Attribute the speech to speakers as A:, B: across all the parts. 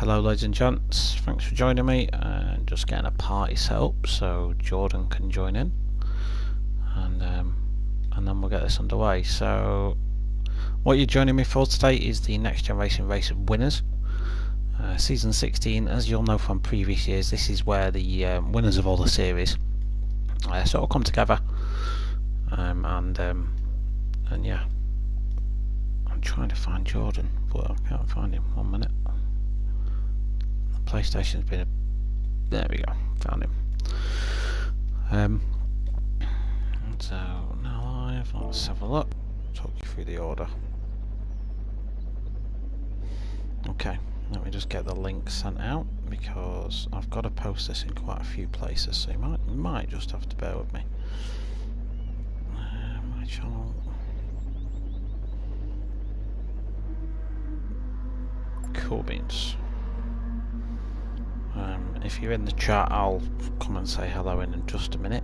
A: Hello ladies and gents, thanks for joining me, and just getting a party set up so Jordan can join in, and then we'll get this underway. So what you're joining me for today is the Next Generation Race of Winners, Season 16. As you'll know from previous years, this is where the winners of all the series sort of come together, and yeah, I'm trying to find Jordan, but I can't find him. 1 minute. PlayStation's been there we go, found him. So now live, let's have a look, talk you through the order. Okay, let me just get the link sent out because I've got to post this in quite a few places, so you might just have to bear with me. My channel. Cool beans. If you're in the chat, I'll come and say hello in just a minute.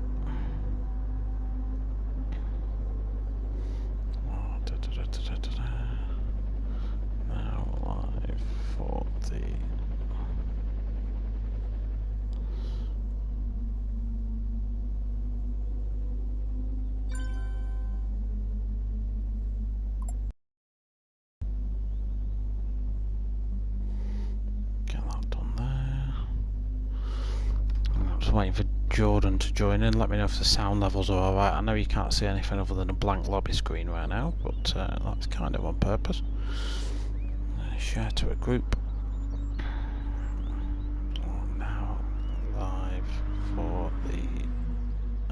A: Now live for the waiting for Jordan to join in. Let me know if the sound levels are alright. I know you can't see anything other than a blank lobby screen right now, but that's kind of on purpose. Share to a group. Now live for the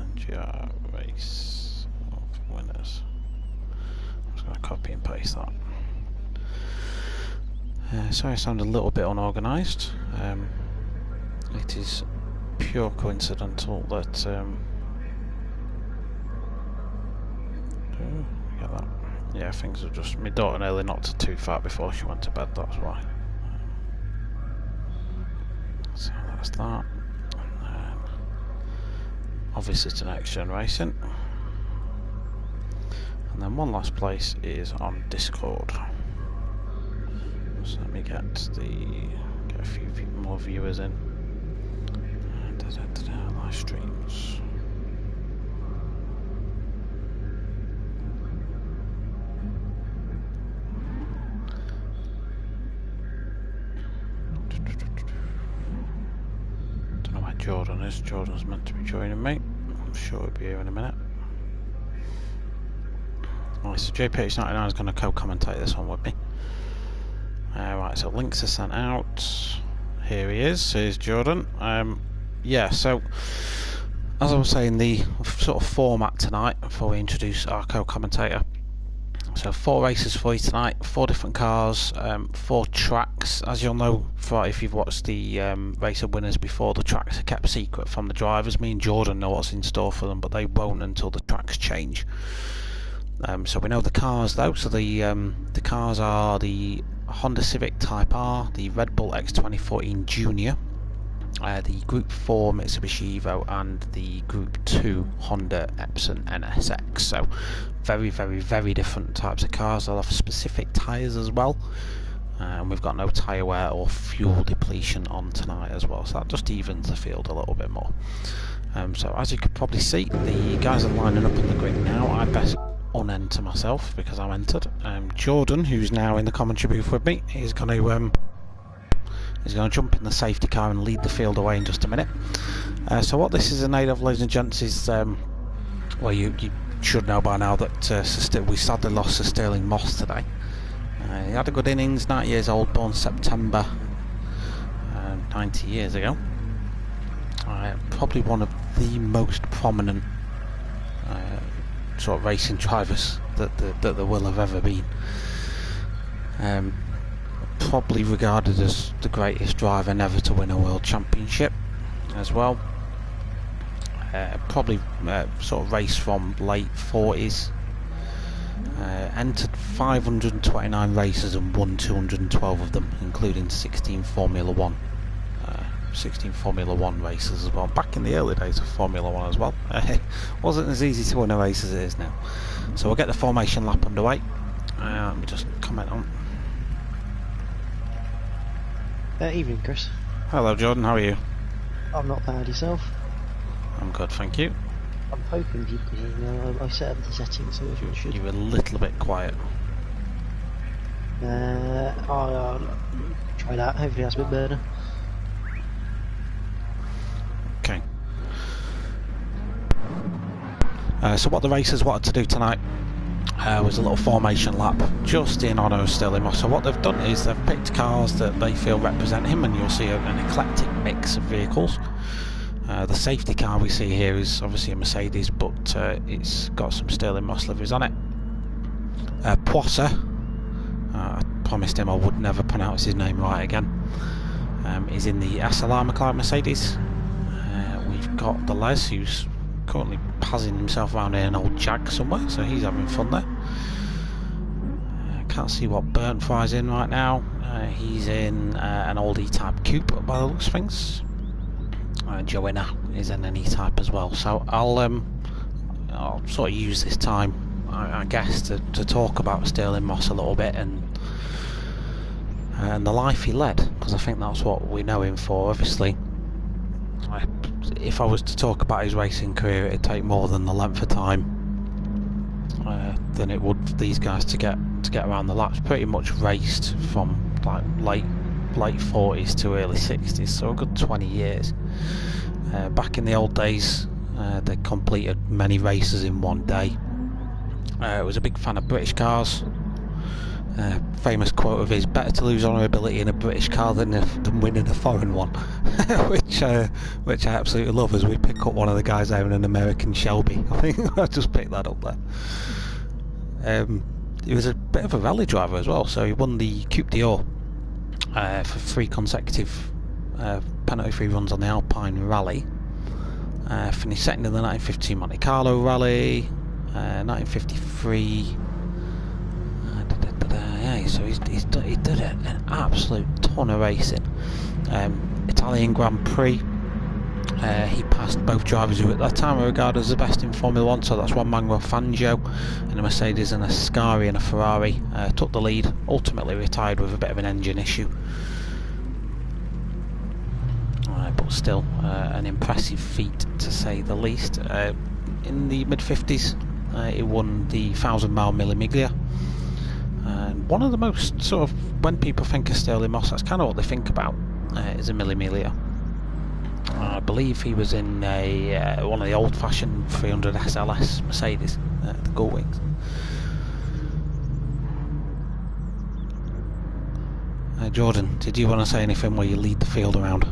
A: NGR Race of Winners. I'm just going to copy and paste that. Sorry I sound a little bit unorganised. It is pure coincidental that get that. Yeah, things are just, my daughter nearly knocked her too far before she went to bed, that's why. So that's that. And then obviously to Next Gen Racing. And then one last place is on Discord. So let me get a few more viewers in. Live streams. Don't know where Jordan is. Jordan's meant to be joining me. I'm sure he'll be here in a minute. Alright, so JPH99 is going to co-commentate this one with me. Right, so links are sent out. Here he is. Here's Jordan. Yeah, so as I was saying, the sort of format tonight before we introduce our co-commentator. So 4 races for you tonight, 4 different cars, 4 tracks. As you'll know, if you've watched the Race of Winners before, the tracks are kept secret from the drivers. Me and Jordan know what's in store for them, but they won't until the tracks change. So we know the cars though. So the cars are the Honda Civic Type R, the Red Bull X2014 Junior, the Group 4 Mitsubishi Evo, and the Group 2 Honda Epson NSX. So very, very, very different types of cars. They'll have specific tyres as well, and we've got no tyre wear or fuel depletion on tonight as well, so that just evens the field a little bit more. So as you could probably see, the guys are lining up on the grid now. I best unenter myself because I'm entered. Jordan, who's now in the commentary booth with me, is going to jump in the safety car and lead the field away in just a minute. So what this is in aid of, ladies and gents, is well, you should know by now that we sadly lost Sir Sterling Moss today. He had a good innings, 90 years old, born September 90 years ago. Probably one of the most prominent sort of racing drivers that there will have ever been. Probably regarded as the greatest driver never to win a world championship as well. Probably sort of raced from late 40s. Entered 529 races and won 212 of them, including 16 Formula 1 races as well. Back in the early days of Formula 1 as well. It wasn't as easy to win a race as it is now. So we'll get the formation lap underway. Let me just comment on.
B: Evening, Chris.
A: Hello, Jordan. How are you?
B: I'm not bad, yourself?
A: I'm good, thank you.
B: I'm hoping you can hear me. I set up the settings so it should.
A: You were a little bit quiet.
B: I'll try that. Hopefully that's a bit better.
A: Okay. So what the racers wanted to do tonight was a little formation lap just in honour of Sterling Moss. So what they've done is they've picked cars that they feel represent him, and you'll see an eclectic mix of vehicles. The safety car we see here is obviously a Mercedes, but it's got some Sterling Moss liveries on it. Poisson, I promised him I would never pronounce his name right again, is in the SLR McLaren Mercedes. We've got the Les, who's currently passing himself around in an old Jag somewhere, so he's having fun there. Can't see what Burnt Fry's in right now. He's in an old E-Type Coupe by the looks of things. Joanna is in an E-Type as well, so I'll sort of use this time, I guess, to talk about Sterling Moss a little bit and the life he led, because I think that's what we know him for. Obviously, if I was to talk about his racing career, it'd take more than the length of time than it would for these guys to get around the laps. Pretty much raced from like late 40s to early 60s, so a good 20 years. Back in the old days, they completed many races in one day. Was a big fan of British cars. Famous quote of his: "Better to lose honourability in a British car than winning a foreign one," which I absolutely love. As we pick up one of the guys there in an American Shelby, I think I just picked that up there. He was a bit of a rally driver as well, so he won the Coupe d'Or for 3 consecutive penalty-free runs on the Alpine Rally. Finished second in the 1952 Monte Carlo Rally, 1953. So he did an absolute ton of racing. Italian Grand Prix, he passed both drivers who at that time were regarded as the best in Formula 1, so that's Juan Manuel Fangio in a Mercedes and a Ascari and a Ferrari. Took the lead, ultimately retired with a bit of an engine issue. But still an impressive feat to say the least. In the mid-50s, he won the 1000-mile Mille Miglia. And one of the most sort of, when people think of Sterling Moss, that's kind of what they think about, is a Mille Miglia. I believe he was in one of the old-fashioned 300 SLS Mercedes, the Gull Wings. Jordan, did you want to say anything while you lead the field around?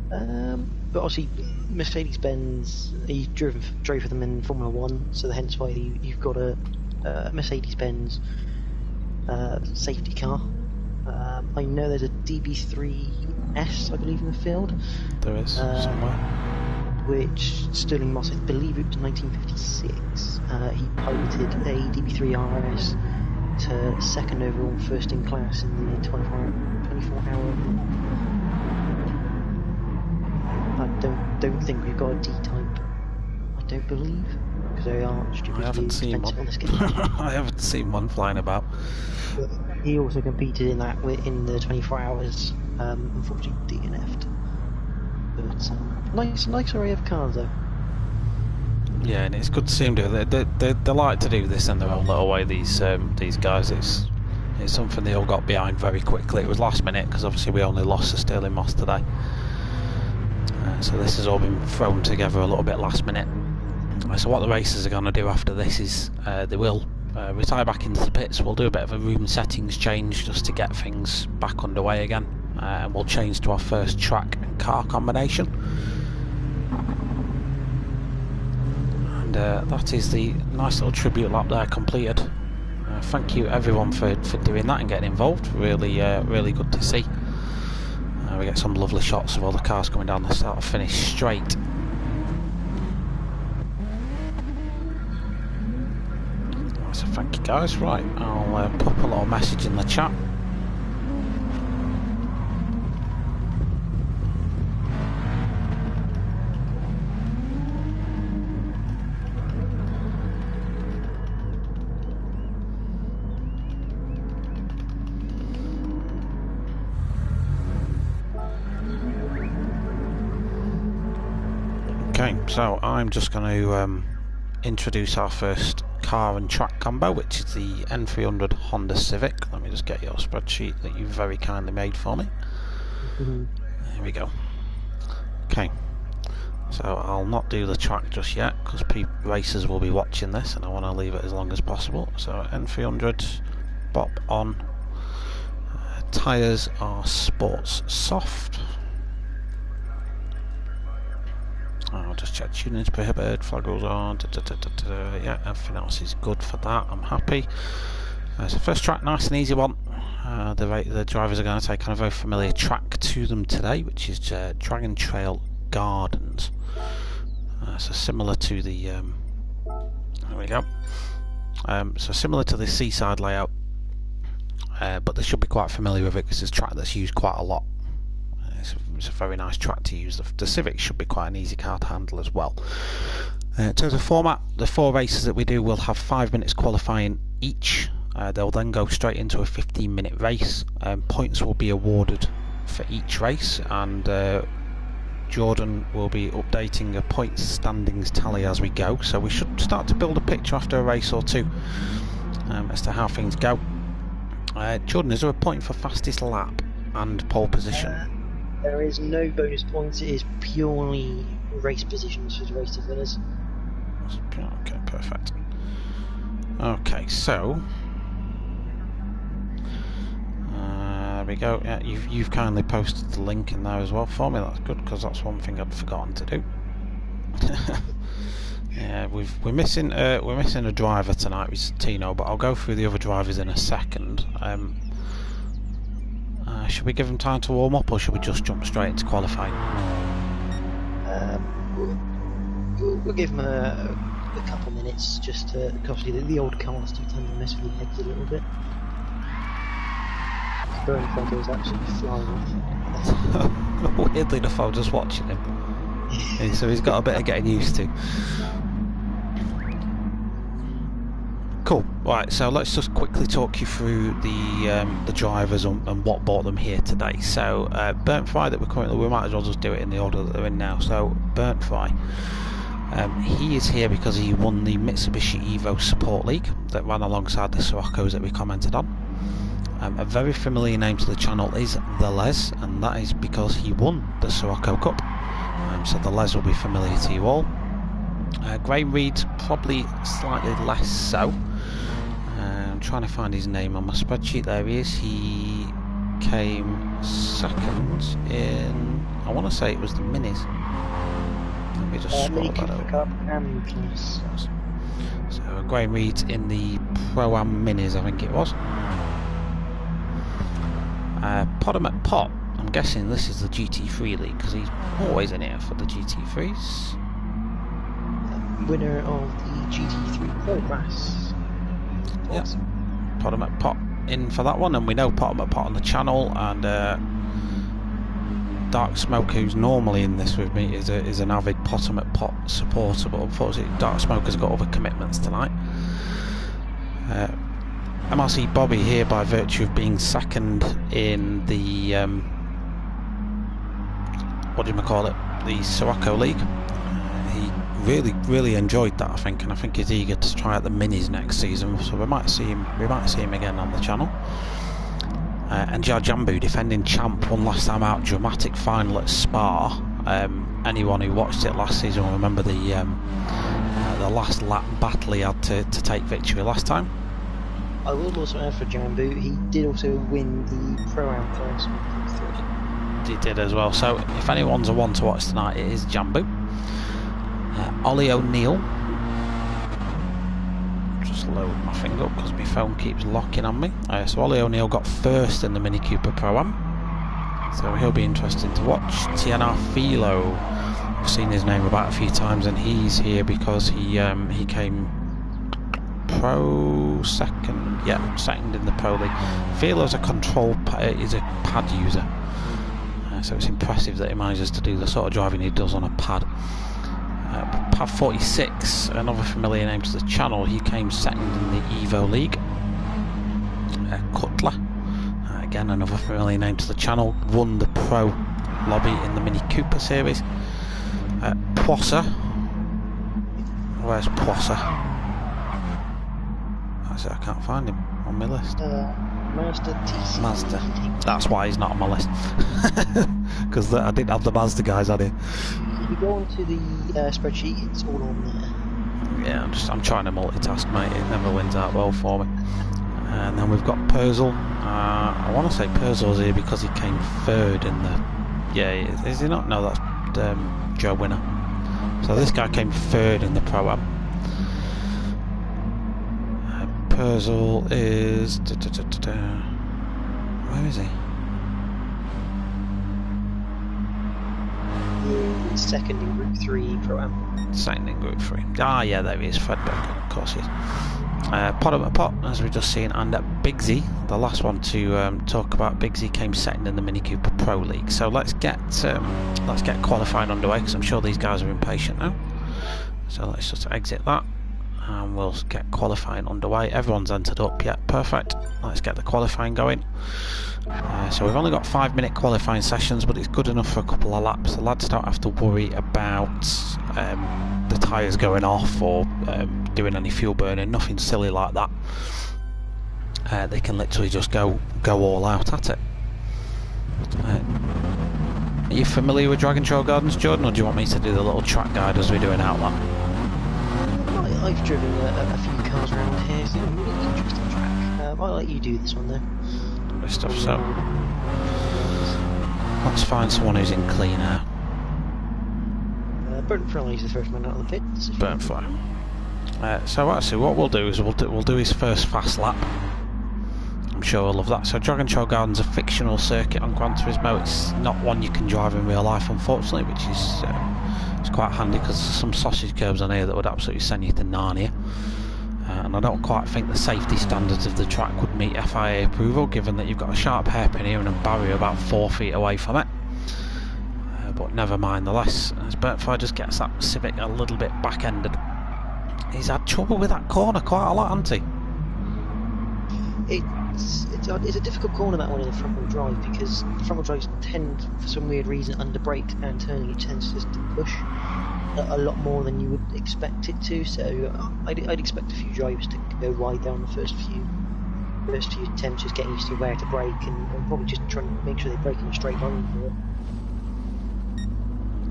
B: But obviously, Mercedes-Benz, he drove for them in Formula 1, so hence why you've got a Mercedes-Benz safety car. I know there's a DB3S, I believe, in the field. There is,
A: somewhere.
B: Which Sterling Moss, I believe it was 1956. He piloted a DB3 RS to second overall, first in class in the 24-hour. I don't think we've got a D-type. I don't believe, because they are stupidly expensive on this game.
A: I haven't seen one flying about.
B: But he also competed in that in the 24 hours. Unfortunately, DNF'd. But nice array of cars though.
A: Yeah, and it's good to see them do it. They like to do this in their own little way. These guys, it's something they all got behind very quickly. It was last minute because obviously we only lost to Sterling Moss today. So this has all been thrown together a little bit last minute. So what the racers are going to do after this is they will retire back into the pits. We'll do a bit of a room settings change just to get things back underway again, and we'll change to our first track and car combination. And that is the nice little tribute lap there completed. Thank you everyone for doing that and getting involved. Really good to see. We get some lovely shots of all the cars coming down the start finish straight. So thank you guys. Right, I'll pop a little message in the chat. Okay, so I'm just going to introduce our first car and track combo, which is the N300 Honda Civic. Let me just get your spreadsheet that you very kindly made for me. There we go. Okay, so I'll not do the track just yet because racers will be watching this and I want to leave it as long as possible. So N300, bop on. Tyres are sports soft. I'll just check tuning's prohibited, flag rules on, yeah, everything else is good for that, I'm happy. So first track, nice and easy one. The drivers are going to take on a very familiar track to them today, which is Dragon Trail Gardens. So similar to the, there we go. So similar to the seaside layout, but they should be quite familiar with it because it's a track that's used quite a lot. It's a very nice track to use. The Civic should be quite an easy car to handle as well. In terms of format, the 4 races that we do will have 5 minutes qualifying each. They'll then go straight into a 15-minute race. Points will be awarded for each race, and Jordan will be updating a points standings tally as we go. So we should start to build a picture after a race or two as to how things go. Jordan, is there a point for fastest lap and pole position?
B: There is no bonus points, it is purely race positions for the race of winners.
A: Okay, perfect. Okay, so there we go. Yeah, you've kindly posted the link in there as well for me. That's good because that's one thing I'd forgotten to do. Yeah, we're missing a driver tonight, which is Tino, but I'll go through the other drivers in a second. Should we give them time to warm up, or should we just jump straight into qualifying?
B: We'll give them a couple of minutes, just to, because the old cars do tend to mess with your heads a little bit. Burn Photo is absolutely flying off.
A: Weirdly enough, I was just watching him. So he's got a bit of getting used to. Cool. Right, so let's just quickly talk you through the drivers and what brought them here today. So Burnt Fry, that we might as well just do it in the order that they're in now. So Burnt Fry, he is here because he won the Mitsubishi Evo Support League that ran alongside the Siroccos that we commented on. A very familiar name to the channel is the Les, and that is because he won the Sirocco Cup. So the Les will be familiar to you all. Graham Reed, probably slightly less so. I'm trying to find his name on my spreadsheet. There he is. He came second in, I want to say it was the Minis. Let me just scroll that over. So Graham Reed in the Pro-Am Minis, I think it was. Podomat Pot, I'm guessing this is the GT3 League because he's always in here for the GT3s.
B: Winner of the GT3 Pro Class.
A: Yes. Podomat Pot in for that one, and we know Podomat Pot on the channel, and Dark Smoke, who's normally in this with me, is an avid Podomat Pot supporter, but unfortunately Dark Smoke has got other commitments tonight. MRC Bobby here, by virtue of being second in the what do you call it, the Sirocco League, he really enjoyed that, I think, and I think he's eager to try out the minis next season. So we might see him again on the channel. NGR Jambu, defending champ, one last time out, dramatic final at Spa. Anyone who watched it last season will remember the last lap battle he had to take victory last time.
B: I will also add for Jambu, he did also win the Pro-Am first one.
A: He did as well. So if anyone's a one to watch tonight, it is Jambu. Ollie O'Neill. Just load my thing up because my phone keeps locking on me. So Ollie O'Neill got first in the Mini Cooper Pro-Am, so he'll be interesting to watch. TNR Philo, I've seen his name about a few times, and he's here because he came Pro second, second in the Pro League. Philo's a is a pad user, so it's impressive that he manages to do the sort of driving he does on a pad. Pad 46, another familiar name to the channel, he came second in the Evo League. Cutler, again another familiar name to the channel, won the Pro Lobby in the Mini Cooper series. Poisson. Where's Poisson? Actually, I can't find him on my list.
B: Mazda TC.
A: Mazda. That's why he's not on my list. Because I didn't have the Mazda guys on here.
B: If you go onto the spreadsheet, it's all on there.
A: Yeah, I'm trying to multitask, mate. It never wins out well for me. And then we've got Purcell. I want to say Purcell's here because he came third in the... Yeah, is he not? No, that's Joe Winner. So this guy came third in the Pro-Am. Purcell is... Where is he?
B: Second in Group 3 Pro-Am.
A: Second in Group 3. Ah, yeah, there he is. Fred Baker, of course he is. Pot at pot, as we've just seen, and Bigsy, the last one to talk about. Bigsy came second in the Mini Cooper Pro League. So let's get qualifying underway, because I'm sure these guys are impatient now. So let's just exit that, and we'll get qualifying underway. Everyone's entered up, yeah, perfect. Let's get the qualifying going. So we've only got 5-minute qualifying sessions, but it's good enough for a couple of laps. The lads don't have to worry about the tyres going off or doing any fuel burning, nothing silly like that. They can literally just go all out at it. Are you familiar with Dragon Trail Gardens, Jordan, or do you want me to do the little track guide as we're doing out there?
B: I've driven a few cars around here. It's a really interesting track. I'll let you do this one though.
A: Stuff, so let's find someone who's in clean air.
B: Burnt Fry is the first man out of the pit.
A: Burnt Fry. So actually what we'll do is we'll do his first fast lap. I'm sure he'll love that. So Dragon Trail Gardens, a fictional circuit on Gran Turismo. It's not one you can drive in real life, unfortunately, which is it's quite handy, because there's some sausage curbs on here that would absolutely send you to Narnia. And I don't quite think the safety standards of the track would meet FIA approval, given that you've got a sharp hairpin here and a barrier about 4 feet away from it. But never mind the less, as Burnt Fry just gets that Civic a little bit back-ended. He's had trouble with that corner quite a lot, hasn't
B: he? It's a difficult corner, that one, in the front-wheel drive, because front-wheel drives tend, for some weird reason, under brake and turning, it tends just to push a lot more than you would expect it to. So I'd expect a few drivers to go wide down the first few attempts, just getting used to where to brake, and probably just trying to make sure they brake in a straight line for it.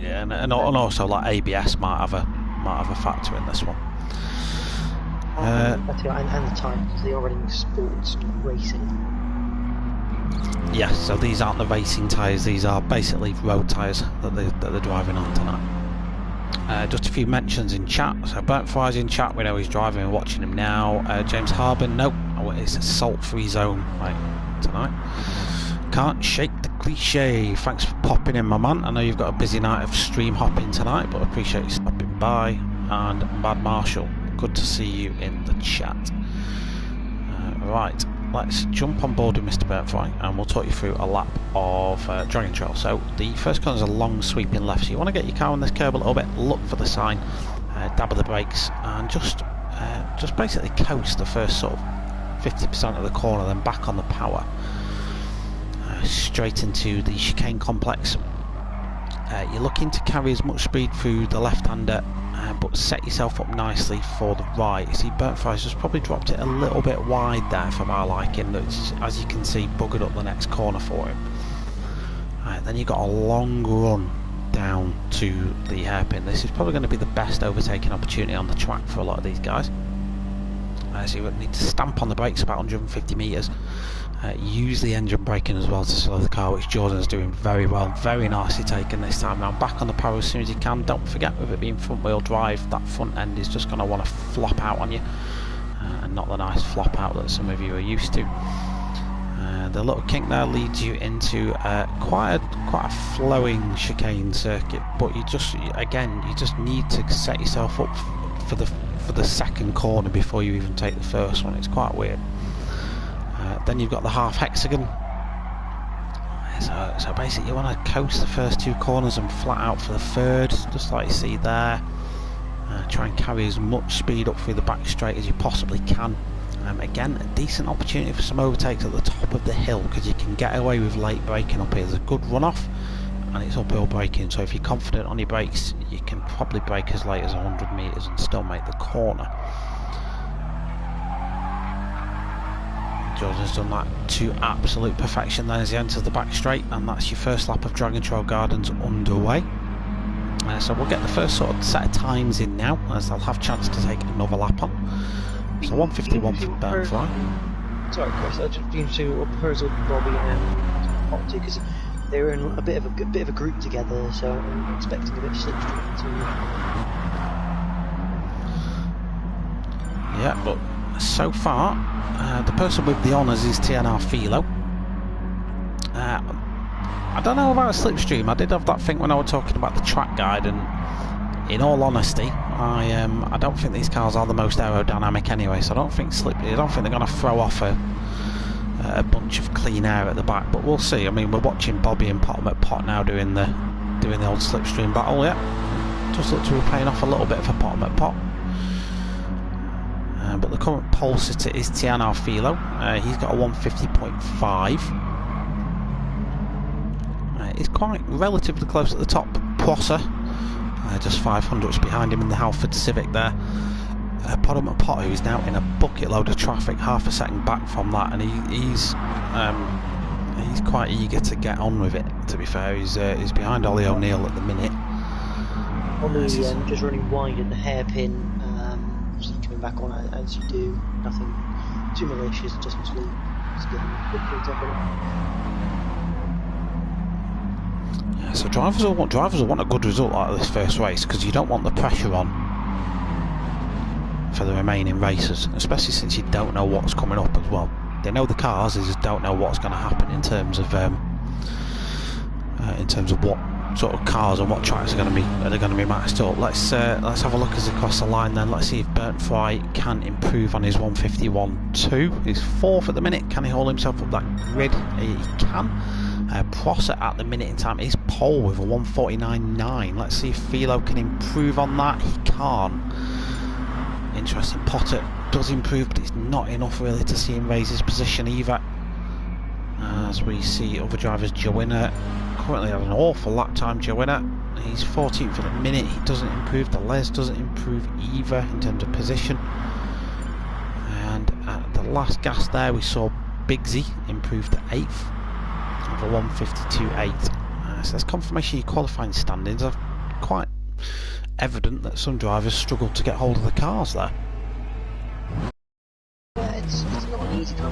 A: Yeah, and also like ABS might have a factor in this one.
B: And the tyres, because they are running sports, not racing.
A: Yes, so these aren't the racing tyres, these are basically road tyres that they're driving on tonight. Just a few mentions in chat. So Burnt Fry's in chat, we know he's driving, we're watching him now. James Harbin, nope, it's a salt-free zone tonight. Can't shake the cliche. Thanks for popping in, my man. I know you've got a busy night of stream hopping tonight, but I appreciate you stopping by. And Mad Marshall, good to see you in the chat. Right, let's jump on board with Mr. Burnt Fry, and we'll talk you through a lap of Dragon Trail. So the first corner is a long sweeping left, so you want to get your car on this curb a little bit, look for the sign, dab of the brakes, and just basically coast the first sort of 50% of the corner, then back on the power, straight into the chicane complex. You're looking to carry as much speed through the left-hander, but set yourself up nicely for the right. You see, Burnt Fry's just probably dropped it a little bit wide there for my liking. That's, as you can see, buggered up the next corner for him. Then you've got a long run down to the hairpin. This is probably going to be the best overtaking opportunity on the track for a lot of these guys. So you would need to stamp on the brakes about 150 metres. Use the engine braking as well to slow the car, which Jordan's doing very well. Very nicely taken this time round. Back on the power as soon as you can. Don't forget, with it being front wheel drive, that front end is just going to want to flop out on you, and not the nice flop out that some of you are used to. The little kink there leads you into quite a flowing chicane circuit, but you just need to set yourself up for the second corner before you even take the first one. It's quite weird. Then you've got the half hexagon. So basically you want to coast the first two corners and flat out for the third, just like you see there. Try and carry as much speed up through the back straight as you possibly can. Again, a decent opportunity for some overtakes at the top of the hill, because you can get away with late braking up here. There's a good runoff, and it's uphill braking, so if you're confident on your brakes, you can probably brake as late as 100 metres and still make the corner. Jordan's done that to absolute perfection there as he enters the back straight, and that's your first lap of Dragon Trail Gardens underway. So we'll get the first sort of set of times in now, as they'll have a chance to take another lap on. So 151 for Burnfly.
B: Sorry, Chris, I just been to what Perzel, Bobby, and Opti, because they're in a bit of a group together, so I'm expecting a bit of slipstream too.
A: Yeah, but so far, the person with the honours is TNR Philo. I don't know about a slipstream. I did have that thing when I was talking about the track guide, and in all honesty, I don't think these cars are the most aerodynamic anyway. So I don't think they're going to throw off a bunch of clean air at the back. But we'll see. I mean, we're watching Bobby and Potham at Pot now doing the old slipstream battle. Yeah, just look to be paying off a little bit for Potham at Pot. But the current pole sitter is TNR Philo. He's got a 150.5. He's quite relatively close at the top. Prosser, just 500s behind him in the Halford Civic there. Potham at Pot, who's now in a bucket load of traffic, half a second back from that, and he's quite eager to get on with it. To be fair, he's behind Ollie O'Neill at the minute.
B: Ollie just running wide at the hairpin. Obviously coming back on as you do, nothing too malicious, just getting good up on it.
A: Yeah, so drivers will want a good result out of this first race, because you don't want the pressure on for the remaining races, especially since you don't know what's coming up as well. They know the cars, they just don't know what's going to happen in terms of what sort of cars and what tracks are going to be matched up. Let's have a look as they cross the line then. Let's see if Bernd Fry can improve on his 151.2. He's 4th at the minute. Can he hold himself up that grid? He can. Prosser at the minute in time is pole with a 149.9. Let's see if Philo can improve on that. He can't. Interesting. Potter does improve, but it's not enough really to see him raise his position either. As we see other drivers, Joanna currently had an awful lap time. Joanna, he's 14th at the minute. He doesn't improve. The Les doesn't improve either in terms of position. And at the last gas there, we saw Bigsy improve to 8th with a 152.8. So there's confirmation your qualifying standings are quite evident that some drivers struggle to get hold of the cars there.
B: It's not an easy car.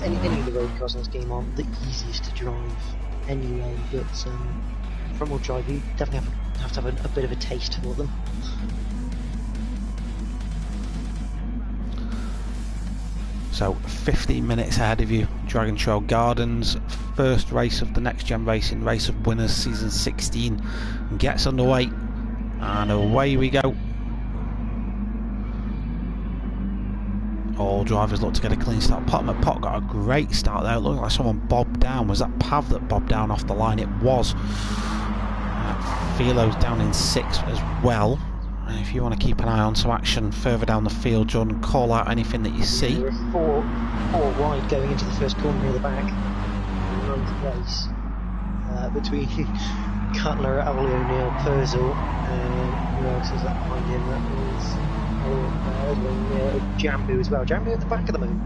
B: Any of the road cars in this game aren't the easiest to drive anyway, but front wheel drive, you definitely have to have a bit of a taste for them.
A: So 15 minutes ahead of you, Dragon Trail Gardens, first race of the Next Gen Racing Race of Winners Season 16 gets underway, and away we go. All drivers look to get a clean start. Potham at Pot got a great start there. It looked like someone bobbed down. Was that Pav that bobbed down off the line? It was. Philo's down in 6th as well. And if you want to keep an eye on some action further down the field, Jordan, call out anything that you see.
B: There are four wide going into the first corner near the back. Runs race between Cutler, Ollie O'Neill, Perzel, and who else is that behind him? That was Jambu as well. Jambu at the back of the moment.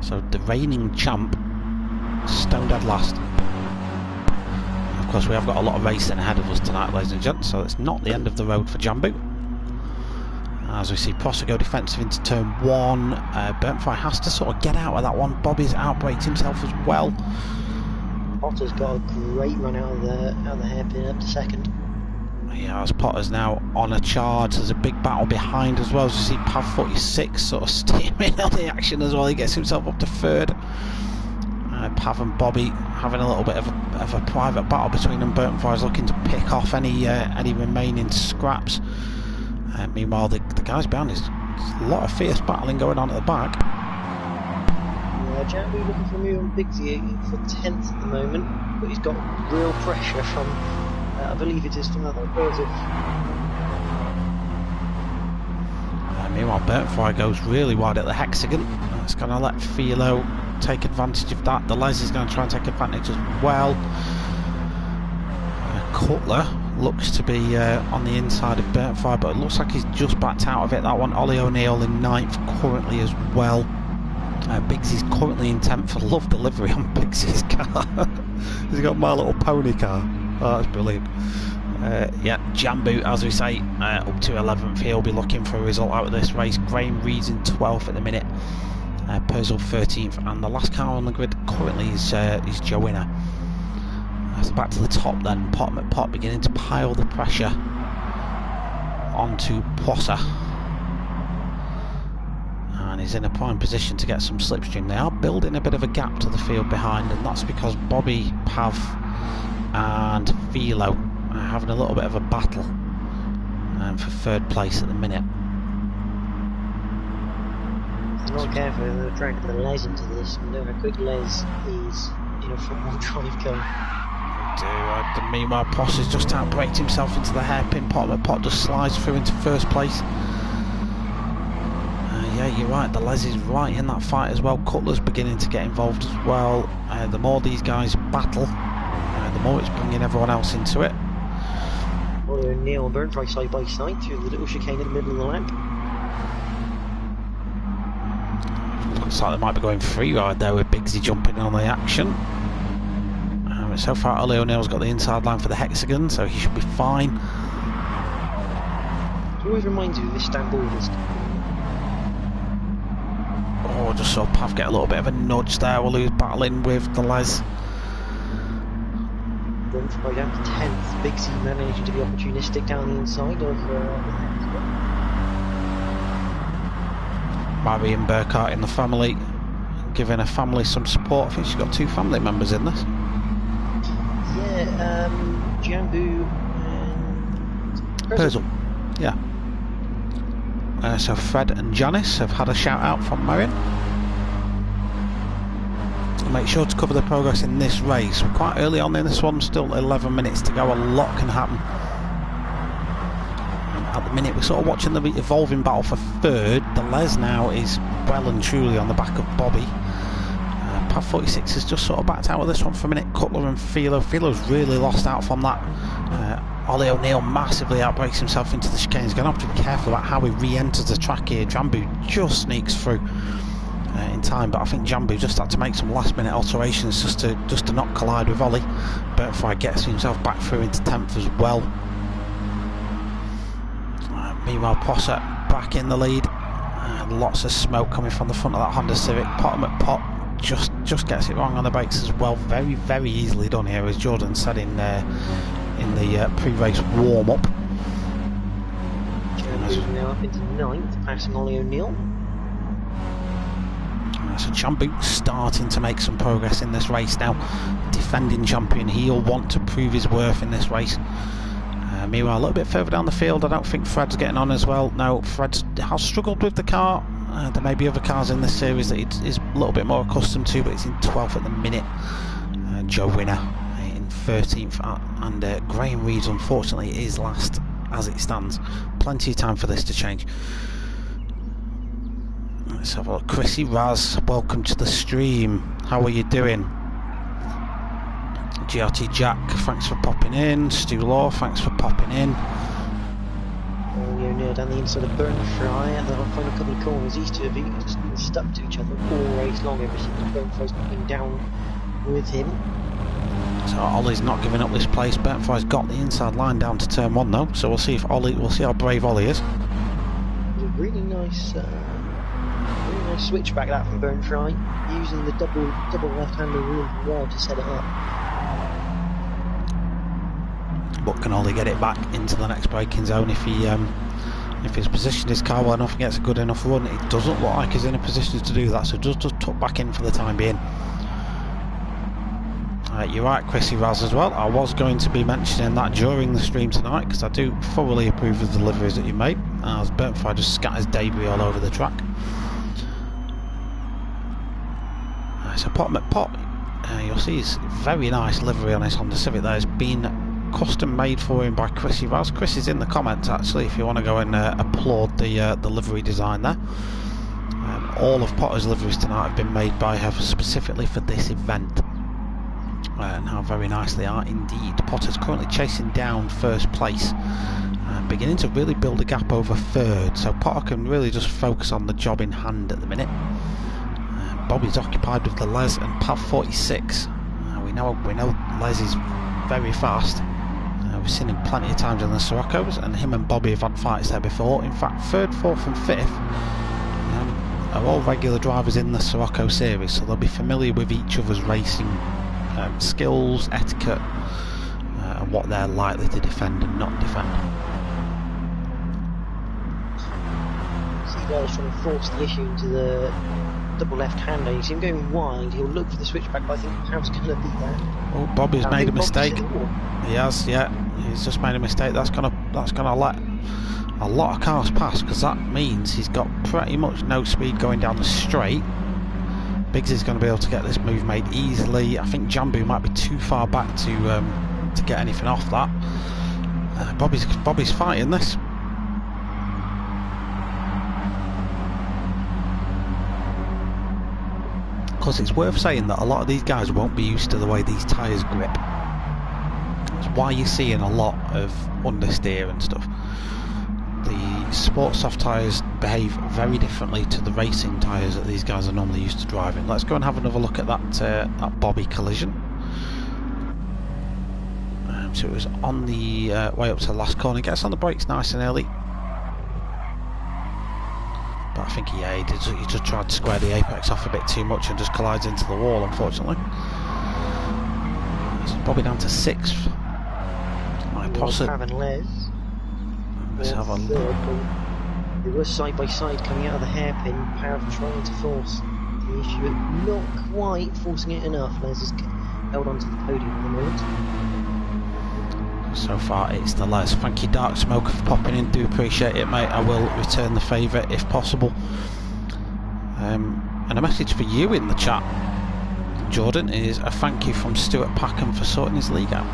A: So the reigning champ, stone dead last. Of course, we have got a lot of racing ahead of us tonight, ladies and gents, so it's not the end of the road for Jambu. As we see Prosser go defensive into turn 1, Burnfry has to sort of get out of that one. Bobby's outbraked himself as well.
B: Potter's got a great run out of the hairpin up to 2nd.
A: Yeah, as Potter's now on a charge. There's a big battle behind as well. As you see Pav 46 sort of steaming on the action as well. He gets himself up to 3rd. Pav and Bobby having a little bit of a private battle between them. Burnfry's looking to pick off any remaining scraps. Meanwhile, the guys behind there's a lot of fierce battling going on at the back.
B: Yeah, Jambu looking for a move on Bigsy for 10th at the moment, but he's got real pressure from, I believe it is from another person.
A: Meanwhile, Burnfry goes really wide at the hexagon. That's going to let Philo take advantage of that. The Les is going to try and take advantage as well. Cutler looks to be on the inside of Burntfire, but it looks like he's just backed out of it. That one, Ollie O'Neill in 9th currently as well. Biggsy's currently in 10th. I love the livery on Biggsy's car. He's got My Little Pony car. Oh, that's brilliant. Yeah, Jambu, as we say, up to 11th. He'll be looking for a result out of this race. Graham Reed's in 12th at the minute. Purcell 13th, and the last car on the grid currently is Joanna. So back to the top then. Pot McPot beginning to pile the pressure onto Prosser. And he's in a prime position to get some slipstream. They are building a bit of a gap to the field behind, and that's because Bobby, Pav and Philo are having a little bit of a battle for 3rd place at the minute.
B: If you're not careful, they're dragging the Les into this. We know how quick Les is in a front-wheel drive car.
A: Meanwhile, Poss has just outbraked himself into the hairpin. Pot just slides through into 1st place. Yeah, you're right, the Les is right in that fight as well. Cutler's beginning to get involved as well. The more these guys battle, the more it's bringing everyone else into it.
B: Ollie O'Neill and Burntfire side by side through the little chicane in the middle of the lap.
A: Looks like they might be going free ride there with Biggsy jumping on the action. So far, Ollie O'Neill's got the inside line for the hexagon, so he should be fine.
B: It always reminds you of Istanbul.
A: Oh, just saw Pav get a little bit of a nudge there while he was battling with the Les.
B: Burntfire down to 10th. Biggsy managing to be opportunistic down the inside of
A: Marion Burkhart in the family, giving her family some support. I think she's got 2 family members in this.
B: Yeah, Jambu and
A: Purcell. Yeah. So Fred and Janice have had a shout out from Marion. Make sure to cover the progress in this race. We're quite early on in this one, still 11 minutes to go. A lot can happen. At the minute we're sort of watching the evolving battle for 3rd. The Les now is well and truly on the back of Bobby. Pav 46 has just sort of backed out of this one for a minute. Cutler and Philo. Philo's really lost out from that. Ollie O'Neill massively outbreaks himself into the chicane. He's going to have to be careful about how he re-enters the track here. Jambu just sneaks through in time, but I think Jambu just had to make some last-minute alterations just to not collide with Ollie. Burntfire gets himself back through into 10th as well. Meanwhile, Prosser back in the lead. Lots of smoke coming from the front of that Honda Civic. Pot McPot just gets it wrong on the brakes as well. Very, very easily done here, as Jordan said in the pre-race warm-up.
B: Jambu's now up into 9th, passing Ollie O'Neill.
A: So Jambu starting to make some progress in this race now. Defending champion, he'll want to prove his worth in this race. Meanwhile, a little bit further down the field, I don't think Fred's getting on as well. No, Fred has struggled with the car. There may be other cars in this series that he's a little bit more accustomed to, but he's in 12th at the minute. Joe Winner in 13th, and Graham Reed unfortunately is last as it stands. Plenty of time for this to change. Let's have a look. Chrissy Raz, welcome to the stream. How are you doing? GRT Jack, thanks for popping in. Stu Law, thanks for popping in.
B: Ollie O'Neill down the inside of Burntfire at the final couple of corners. These two have been stuck to each other all race long ever since Burntfire's been down with him.
A: So Ollie's not giving up this place. Burntfire's got the inside line down to turn 1 though, so we'll see how brave Ollie is.
B: It's a really nice switchback that from Burntfire, using the double left-hander wheel well to set it up.
A: But can Ollie get it back into the next braking zone if he's positioned his car well enough and gets a good enough run? It doesn't look like he's in a position to do that, so just tuck back in for the time being. You're right, Chrissy Raz as well. I was going to be mentioning that during the stream tonight because I do thoroughly approve of the deliveries that you made, as Burntfire just scatters debris all over the track. So Pot McPot, you'll see his very nice livery on his Honda Civic there. It's been custom made for him by Chrissy Raz. Chris is in the comments actually if you want to go and applaud the livery design there. All of Potter's liveries tonight have been made by her specifically for this event. and how very nice they are indeed. Potter's currently chasing down first place, beginning to really build a gap over third, so Potter can really just focus on the job in hand at the minute. Bobby's occupied with the Les and Pav 46. We know Les is very fast. We've seen him plenty of times in the Siroccos, and him and Bobby have had fights there before. In fact, third, fourth and fifth are all regular drivers in the Sirocco series, so they'll be familiar with each other's racing skills, etiquette, and what they're likely to defend and not defend.
B: See, guys trying to force the issue into the double left-hander. You see him going wide, he'll look for the switchback, but I think Pav's going to beat that.
A: Oh, Bobby's made a mistake. He has, yeah. He's just made a mistake. That's gonna let a lot of cars pass, because that means he's got pretty much no speed going down the straight. Biggs is going to be able to get this move made easily. I think Jambu might be too far back to get anything off that. Bobby's fighting this. Because it's worth saying that a lot of these guys won't be used to the way these tyres grip. That's why you're seeing a lot of understeer and stuff. The sport soft tyres behave very differently to the racing tyres that these guys are normally used to driving. Let's go and have another look at that Bobby collision. So it was on the way up to the last corner. Gets on the brakes nice and early. But I think he just tried to square the apex off a bit too much and just collides into the wall, unfortunately. So Bobby down to 6th. My Posse. Let's have a look.
B: They were side by side coming out of the hairpin. Pav trying to force the issue, not quite forcing it enough. Les has held onto the podium at the moment.
A: So far it's the Les. Thank you Dark Smoker for popping in, do appreciate it mate. I will return the favour if possible. And a message for you in the chat, Jordan, is a thank you from Stuart Packham for sorting his league out.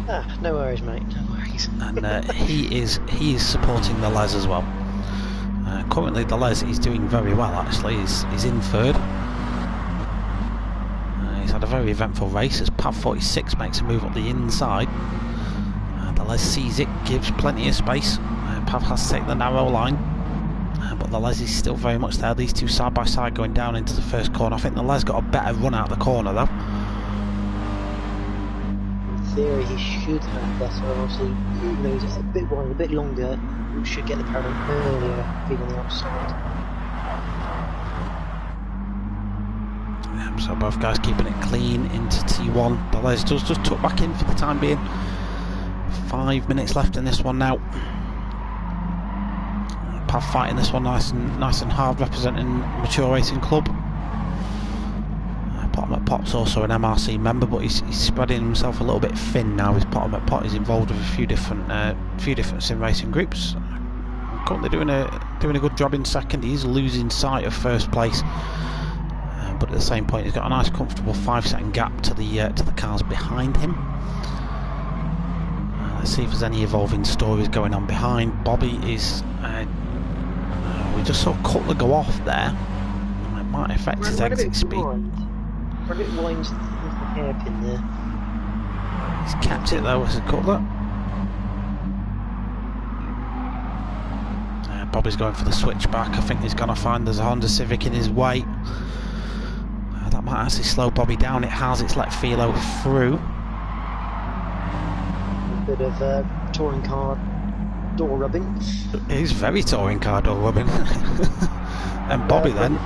B: Ah, no worries mate, no worries.
A: And he is supporting the Les as well. Currently the Les is doing very well actually, he's in third. He's had a very eventful race as Pav 46 makes a move up the inside. The Les sees it, gives plenty of space. Pav has to take the narrow line, but the Les is still very much there. These two side by side going down into the first corner. I think the Les got a better run out of the corner though.
B: In theory he should have better, obviously, even though he's a bit wide, a bit longer, he should get the parallel earlier, being on the outside.
A: So both guys keeping it clean into T1. The Les does just tuck back in for the time being. 5 minutes left in this one now. Pav fighting this one nice and hard, representing Mature Racing Club. Potter McPot's also an MRC member, but he's spreading himself a little bit thin now. His Potter McPot is involved with a few different sim racing groups. Currently doing a good job in second. He's losing sight of first place. But at the same point he's got a nice comfortable 5-second gap to the cars behind him. Let's see if there's any evolving stories going on behind. Bobby is we just sort of cut the go off there. It might affect his exit speed.
B: A bit winds with the hairpin there.
A: He's kept it though as a cutlet. Bobby's going for the switchback. I think he's going to find there's a Honda Civic in his way. That might actually slow Bobby down. It has. It's let Philo through.
B: A bit of touring car door rubbing.
A: It is very touring car door rubbing. And Bobby then,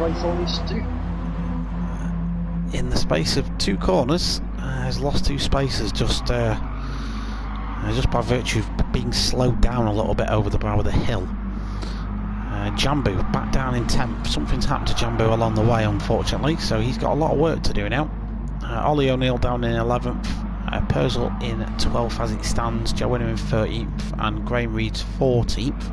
A: in the space of 2 corners, has lost 2 spaces just by virtue of being slowed down a little bit over the brow of the hill. Jambu back down in 10th. Something's happened to Jambu along the way, unfortunately, so he's got a lot of work to do now. Ollie O'Neill down in 11th, Purcell in 12th as it stands, Joe Winner in 13th, and Graham Reed's 14th.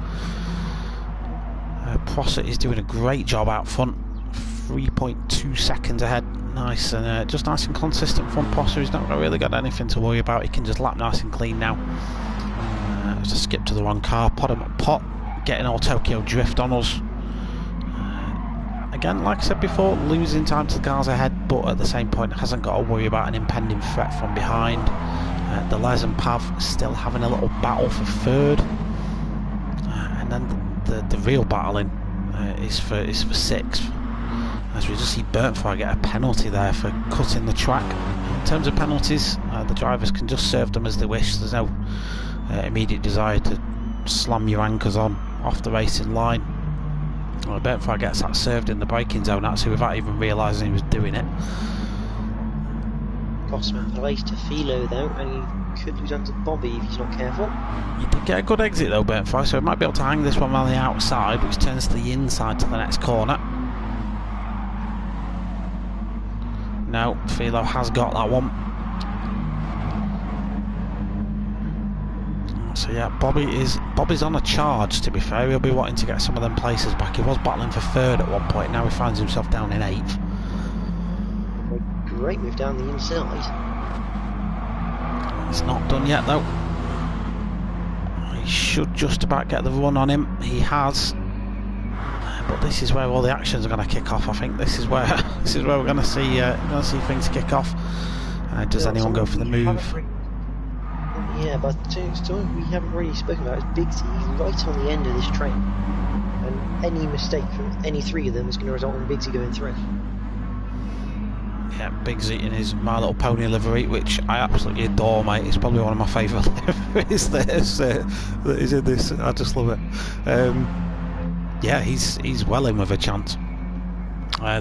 A: Prosser is doing a great job out front, 3.2 seconds ahead. Nice and just nice and consistent from Prosser. He's not really got anything to worry about. He can just lap nice and clean now. It's a skip to the wrong car. Potter McPot getting all Tokyo Drift on us. again, like I said before, losing time to the cars ahead, but at the same point hasn't got to worry about an impending threat from behind. The Les and Pav still having a little battle for third, and then the real battling is for sixth, as we just see Burnfire get a penalty there for cutting the track. In terms of penalties, the drivers can just serve them as they wish. There's no immediate desire to slam your anchors on off the racing line. Well, Burnfire gets that served in the braking zone actually without even realising he was doing it.
B: Cost him a place to Philo though, and he could lose on to Bobby if he's not careful.
A: He did get a good exit though, Burnfire, so he might be able to hang this one around the outside, which turns to the inside to the next corner. No, Philo has got that one. So yeah, Bobby's on a charge, to be fair. He'll be wanting to get some of them places back. He was battling for third at one point, now he finds himself down in eighth.
B: Great move down the inside.
A: It's not done yet though. He should just about get the run on him. He has. But this is where all the actions are going to kick off. I think this is where we're going to see things kick off. Does anyone go for the move?
B: Yeah, but something we haven't really spoken about is Big Z right on the end of this train, and any mistake from any three of them is going to result in Big Z going through.
A: Yeah, Big Z in his My Little Pony livery, which I absolutely adore, mate. It's probably one of my favourite liveries that is in this. I just love it. Yeah, he's well in with a chance.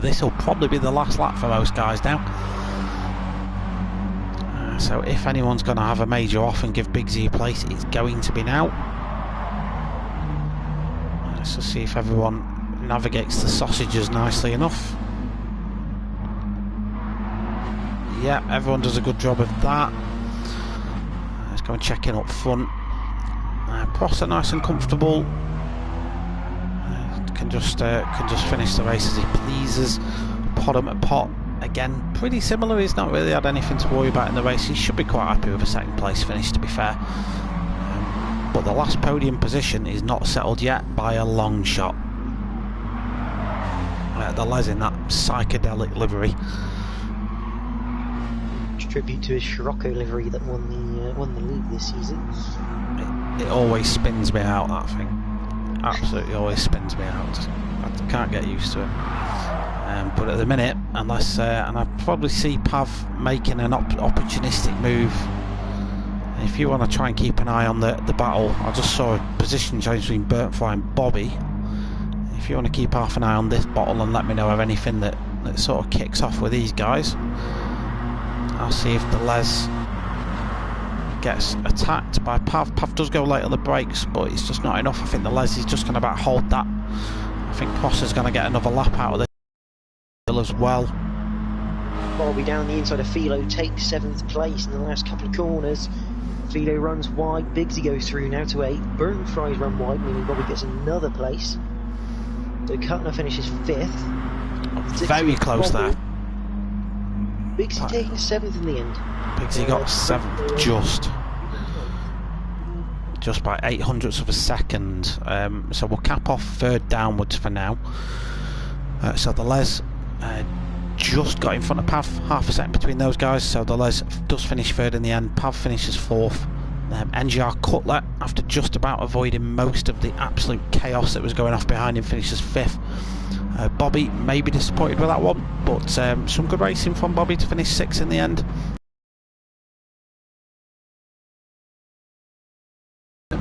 A: This will probably be the last lap for most guys now. So if anyone's going to have a major off and give Big Z a place, it's going to be now. Let's just see if everyone navigates the sausages nicely enough. Yeah, everyone does a good job of that. Let's go and check in up front. Prosser nice and comfortable. Can just finish the race as he pleases. Podham at Pot. Again, pretty similar. He's not really had anything to worry about in the race. He should be quite happy with a second place finish, to be fair. But the last podium position is not settled yet by a long shot. The Les in that psychedelic livery.
B: Tribute to his Scirocco livery that won the league this season.
A: It always spins me out, that thing. Absolutely always spins me out. I can't get used to it. But at the minute, unless and I probably see Pav making an opportunistic move. If you want to try and keep an eye on the battle, I just saw a position change between Burnfire and Bobby. If you want to keep half an eye on this battle and let me know of anything that sort of kicks off with these guys, I'll see if the Les gets attacked by Pav. Pav does go late on the brakes, but it's just not enough. I think the Les is just going to about hold that. I think Prosser's going to get another lap out of this as well.
B: Bobby down the inside of Philo takes 7th place in the last couple of corners. Philo runs wide, Biggsy goes through now to 8. Burnfries run wide, meaning Bobby gets another place. So Cutner finishes 5th.
A: Very close there.
B: Biggsy taking 7th in the end.
A: Biggsy got 7th just by 0.08 of a second. So we'll cap off third downwards for now. So the Les just got in front of Pav, half a second between those guys, so the Les does finish third in the end. Pav finishes 4th. NGR Cutler, after just about avoiding most of the absolute chaos that was going off behind him, finishes 5th. Bobby may be disappointed with that one, but some good racing from Bobby to finish 6th in the end.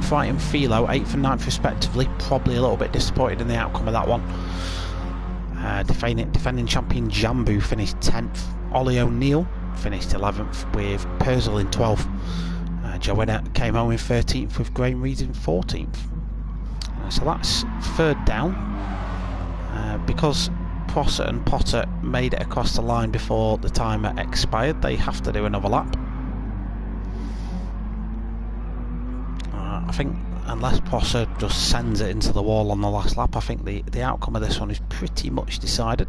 A: Fighting Philo, 8th and 9th respectively, probably a little bit disappointed in the outcome of that one. Defending champion Jambu finished 10th. Ollie O'Neill finished 11th with Purcell in 12th. Joanna came home in 13th with Graham Reed in 14th. So that's third down. Because Prosser and Potter made it across the line before the timer expired, they have to do another lap. I think unless Prosser just sends it into the wall on the last lap, I think the outcome of this one is pretty much decided.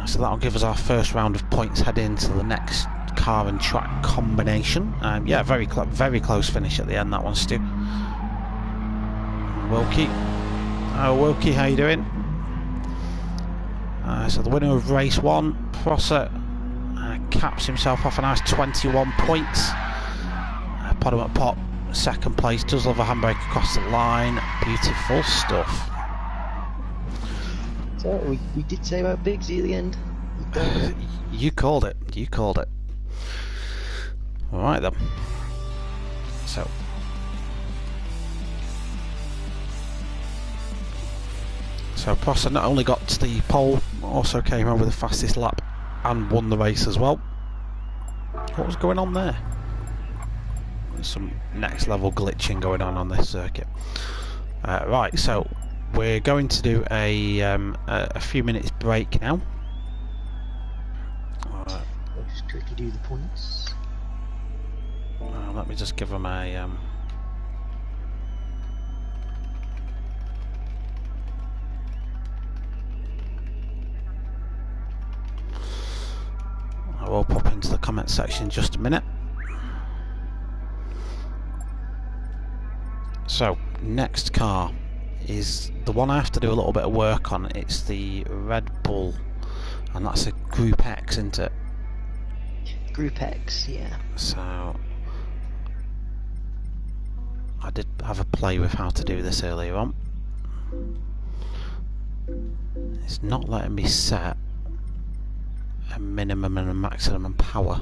A: So that'll give us our first round of points heading into the next car and track combination. Yeah, very close finish at the end, that one, Stu. Wilkie. Oh, Wilkie, how you doing? So the winner of race 1, Prosser, caps himself off a nice 21 points. Podem Pop, second place, does love a handbrake across the line. Beautiful stuff.
B: So we did say about Bigsy at the end.
A: You called it. You called it. All right then. So Prosser not only got to the pole, also came over the fastest lap and won the race as well. What was going on there? There's some next level glitching going on this circuit. Right, so we're going to do a few minutes break now.
B: I'll just quickly do the points.
A: Let me just give them a I will pop into the comment section in just a minute. So, next car is the one I have to do a little bit of work on. It's the Red Bull, and that's a Group X, isn't it?
B: Group X, yeah.
A: So, I did have a play with how to do this earlier on. It's not letting me set a minimum and a maximum power.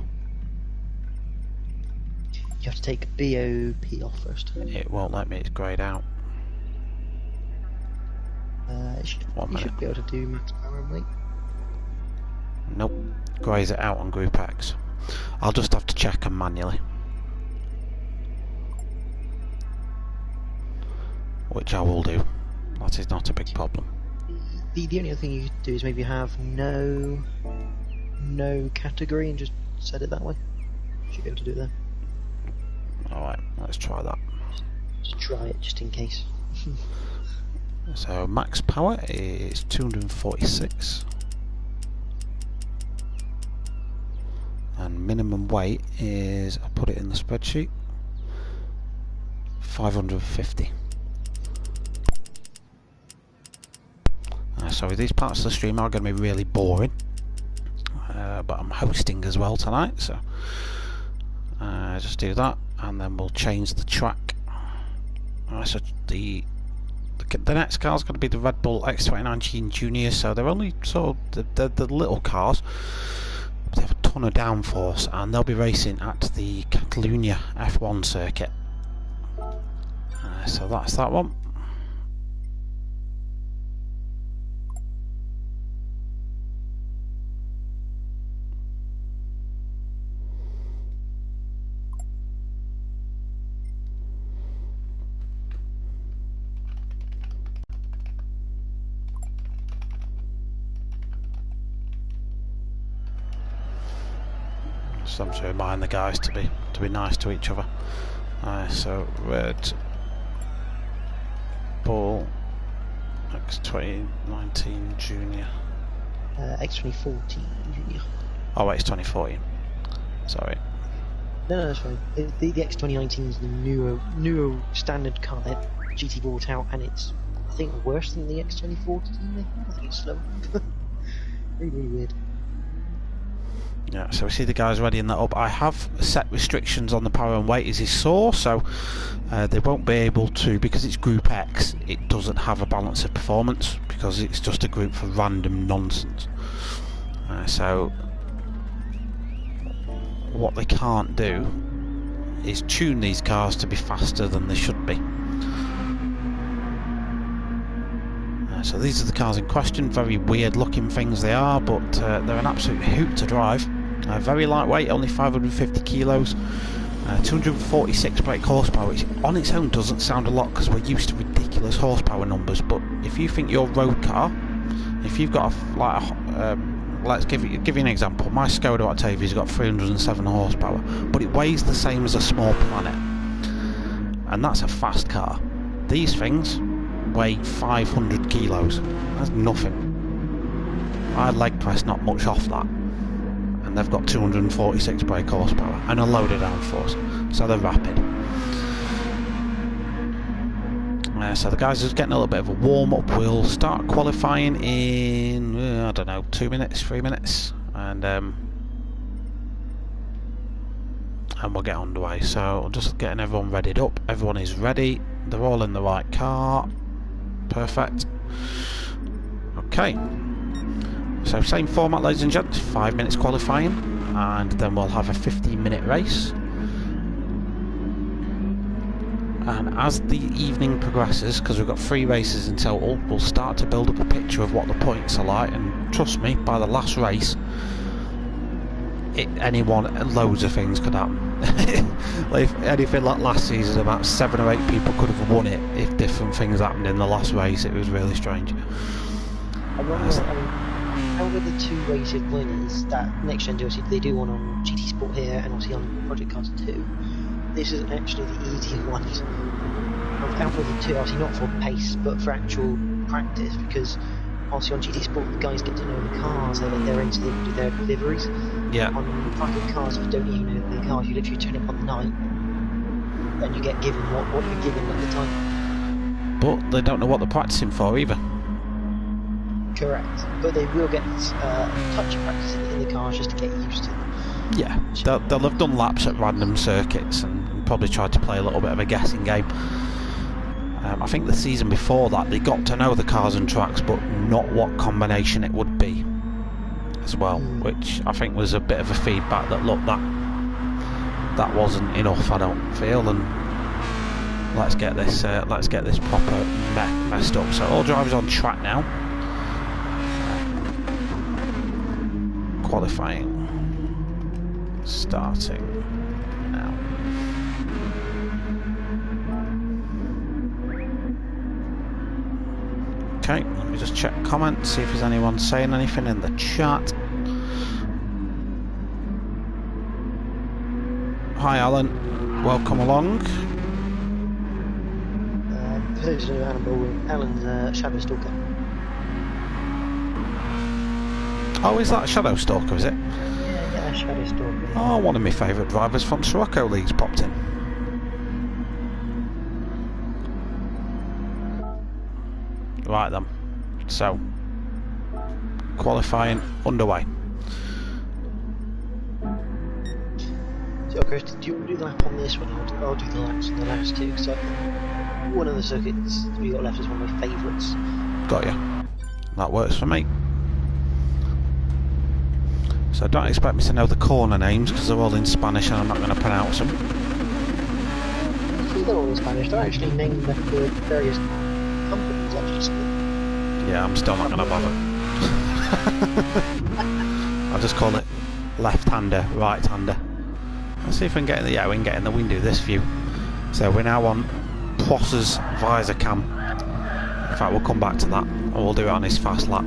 B: You have to take BOP off first.
A: It won't let me, it's greyed out.
B: You should be able to do max power and weight.
A: Nope, greys it out on Group X. I'll just have to check them manually, which I will do. That is not a big problem.
B: The only other thing you could do is maybe have no category and just set it that way. Should be able to do that.
A: Alright, let's try that.
B: Just try it just in case.
A: So max power is 246 and minimum weight is, I put it in the spreadsheet, 550. So these parts of the stream are going to be really boring, but I'm hosting as well tonight, so just do that and then we'll change the track. So the next car is going to be the Red Bull X2019 Junior, so they're only sort of the little cars, but they have a ton of downforce, and they'll be racing at the Catalunya F1 circuit. So that's that one. So I'm just reminding the guys to be nice to each other. So Red Bull X2019 Junior.
B: X2014 Junior.
A: Oh wait, it's 2014. Sorry.
B: No, that's fine. The X2019 is the newer standard car that GT brought out, and it's, I think, worse than the X2014. I think it's slower. Really, really weird.
A: Yeah, so we see the guys readying that up. I have set restrictions on the power and weight as he saw, so they won't be able to, because it's Group X, it doesn't have a balance of performance, because it's just a group for random nonsense. So what they can't do is tune these cars to be faster than they should be. So these are the cars in question. Very weird looking things they are, but they're an absolute hoot to drive. Very lightweight, only 550 kilos, 246 brake horsepower, which on its own doesn't sound a lot because we're used to ridiculous horsepower numbers. But if you think your road car, if you've got let's give you an example. My Skoda Octavia's got 307 horsepower, but it weighs the same as a small Planet, and that's a fast car. These things weigh 500 kilos. That's nothing. I leg press not much off that, and they've got 246 brake horsepower and a load of downforce, so they're rapid. So the guys are just getting a little bit of a warm-up. We'll start qualifying in, I don't know, 2 minutes, 3 minutes, and we'll get underway. So just getting everyone readied up. Everyone is ready. They're all in the right car. Perfect. Okay. So same format, ladies and gents. 5 minutes qualifying, and then we'll have a 15-minute race. And as the evening progresses, because we've got 3 races in total, we'll start to build up a picture of what the points are like. And trust me, by the last race, loads of things could happen. If anything like last season, about 7 or 8 people could have won it if different things happened in the last race. It was really strange.
B: How were the 2 races winners that next gen do? Obviously, they do one on GT Sport here and obviously on Project Cars 2. This is actually the easier one. Out of the 2, obviously not for pace, but for actual practice, because obviously on GT Sport the guys get to know the cars, they're into their deliveries.
A: Yeah.
B: On Project Cars, you don't even know the cars, you literally turn up on the night, and you get given what you're given at the time.
A: But they don't know what they're practicing for either.
B: Correct, but they will get touch of practice in the cars just to get used to them.
A: Yeah, they'll have done laps at random circuits and probably tried to play a little bit of a guessing game. I think the season before that they got to know the cars and tracks, but not what combination it would be as well, which I think was a bit of a feedback that, look, that wasn't enough, I don't feel, and let's get this proper messed up. So all drivers on track now. Qualifying starting now. Okay, let me just check comments, see if there's anyone saying anything in the chat. Hi Alan, welcome along.
B: Alan's Shadow Stalker.
A: Oh, is that Shadow Stalker, is it?
B: Yeah, Shadow Stalker. Yeah.
A: Oh, one of my favourite drivers from Sirocco League's popped in. Right then, so qualifying underway.
B: So Chris, do you want to do the lap on this one? I'll do the laps on the last 2, because one of the circuits we got left is one of my favourites.
A: Got you. That works for me. So don't expect me to know the corner names because they're all in Spanish and I'm not going to pronounce them.
B: They're all in Spanish. They're actually named after various companies, actually.
A: Yeah, I'm still not going to bother. I'll just call it left-hander, right-hander. Let's see if we can get in the... Yeah, we can get in the... We can do this view. So we're now on Pross's visor cam. In fact, we'll come back to that and we'll do it on his fast lap.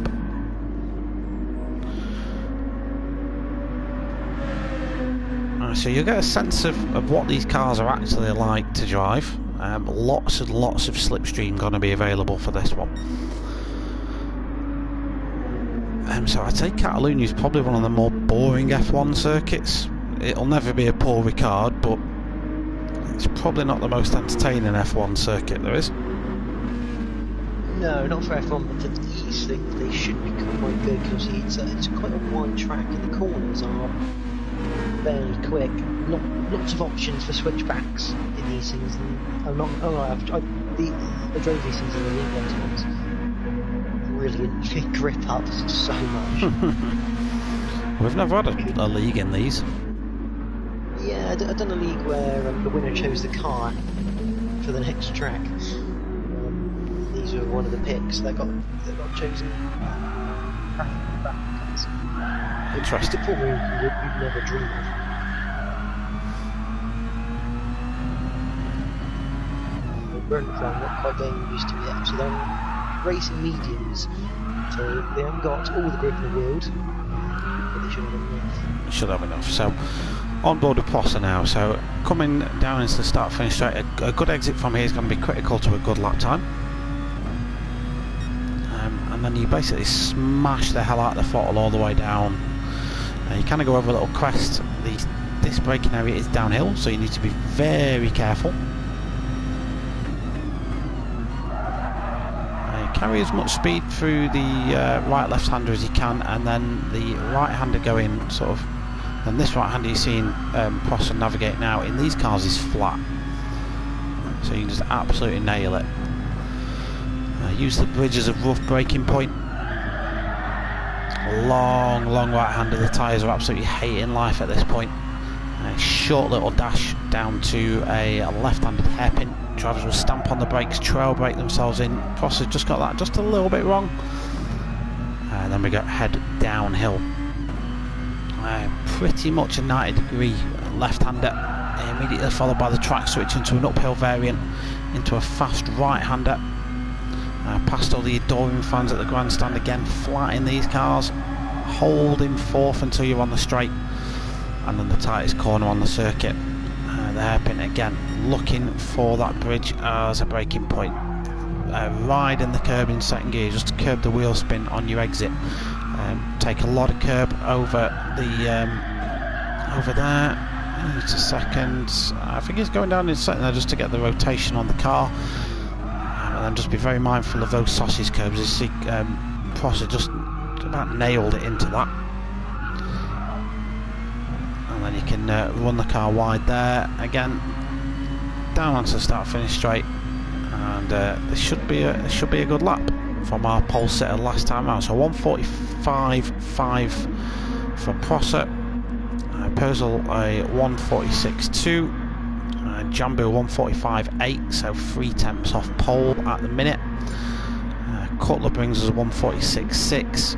A: So you get a sense of what these cars are actually like to drive. Lots and lots of slipstream going to be available for this one. So I'd say Catalonia is probably one of the more boring F1 circuits. It'll never be a Paul Ricard, but it's probably not the most entertaining F1 circuit there is.
B: No, not for F1, but for these things they should become quite good, because it's quite a wide track and the corners are fairly quick. Lots of options for switchbacks in these things. And I drove these things in the League ones. Brilliantly grip up so much.
A: We've never had a league in these.
B: Yeah, I've done a league where the winner chose the car for the next track. These were one of the picks that got chosen.
A: Interesting.
B: It's a formula you'd never dream of. Burnt from not quite getting used to yet. So they're racing mediums, so they haven't got all the grip in the world, but they should have enough.
A: Should have enough. So on board with Prossa now. So coming down into the start-finish straight, a good exit from here is going to be critical to a good lap time. And then you basically smash the hell out of the throttle all the way down. You kind of go over a little crest. This braking area is downhill, so you need to be very careful. carry as much speed through the right left-hander as you can, and then the right-hander going sort of, and this right-hander you're seeing Prosser navigate now in these cars is flat, so you can just absolutely nail it. Use the bridge as a rough braking point. Long right-hander, the tyres are absolutely hating life at this point. A short little dash down to a left-handed hairpin. Drivers will stamp on the brakes, trail brake themselves in. Prosser's just got that just a little bit wrong. And then we go head downhill. Pretty much a 90-degree left-hander, immediately followed by the track switch into an uphill variant into a fast right-hander. Past all the adoring fans at the grandstand, again flat in these cars, holding fourth until you're on the straight, and then the tightest corner on the circuit. The hairpin again looking for that bridge as a braking point. Riding the curb in second gear just to curb the wheel spin on your exit. Take a lot of curb over the over there. Just a second. I think he's going down in second there just to get the rotation on the car. And then just be very mindful of those sausage curbs. You see Prosser just about nailed it into that. And then you can run the car wide there. Again, down onto the start finish straight. And this should be a good lap from our pole sitter last time out. So 1:45.5 for Prosser. Purcell a 1:46.2. Jambu 1:45.8, so 3 tenths off pole at the minute. Cutler brings us a 1:46.6.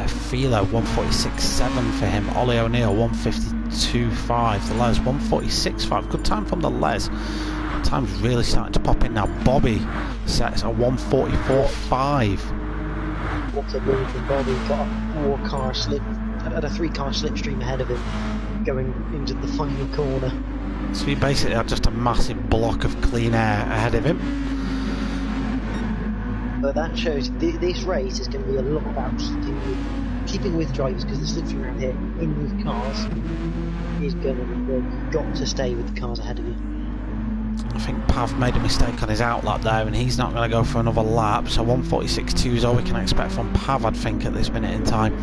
A: Philo 1:46.7 for him. Ollie O'Neill 1:52.5. The Les 1:46.5. Good time from the Les. Time's really starting to pop in now. Bobby sets a 1:44.5.
B: What a move from Bobby. Got a 4-car slip, had a 3-car slipstream ahead of him going into the final corner.
A: So he basically had just a massive block of clean air ahead of him.
B: But that shows this race is going to be a lot about keeping with drivers, because the slipstream around here in these cars is going to be, you've got to stay with the cars ahead of you.
A: I think Pav made a mistake on his outlap there, and he's not going to go for another lap. So 1:46.2 is all we can expect from Pav, I'd think, at this minute in time.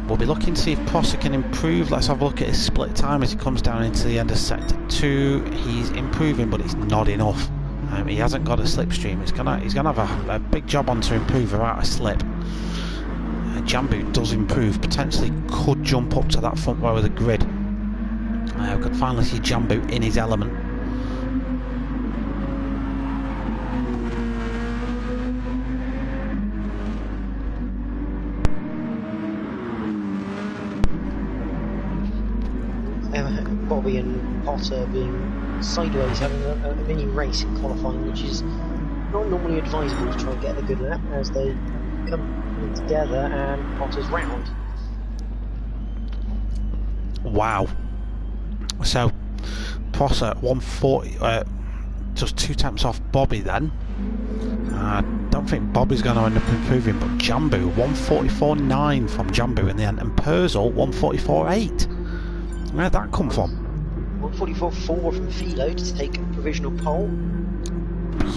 A: We'll be looking to see if Prosser can improve. Let's have a look at his split time as he comes down into the end of sector 2. He's improving, but it's not enough. He hasn't got a slipstream. He's gonna have a big job on to improve without a slip. Jambu does improve, potentially could jump up to that front row of the grid. We could finally see Jambu in his element.
B: Bobby and Potter being sideways, having a mini race in qualifying, which is not normally advisable to try and get a good lap as they come together and Potter's round.
A: Wow. So Prosser 1:40, just 2 tenths off Bobby then. I don't think Bobby's going to end up improving, but Jambu 1:44.9 from Jambu in the end, and Purcell 1:44.8. Where'd that come from?
B: 1:44.4 from Philo to take a provisional pole.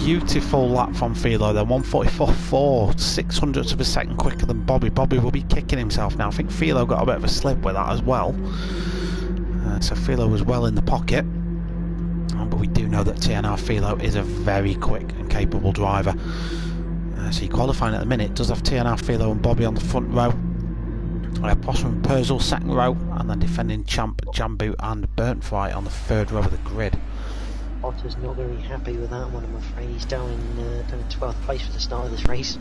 A: Beautiful lap from Philo then, 1:44.4, 600ths of a second quicker than Bobby. Bobby will be kicking himself now. I think Philo got a bit of a slip with that as well. So Philo was well in the pocket. But we do know that TNR Philo is a very quick and capable driver. So he qualifying at the minute does have TNR Philo and Bobby on the front row. Prosser and Purcell second row, and then defending champ Jambu and Burnfry on the third row of the grid.
B: Otter's not going to be happy with that one, I'm afraid. He's down in 12th place for the start of this race.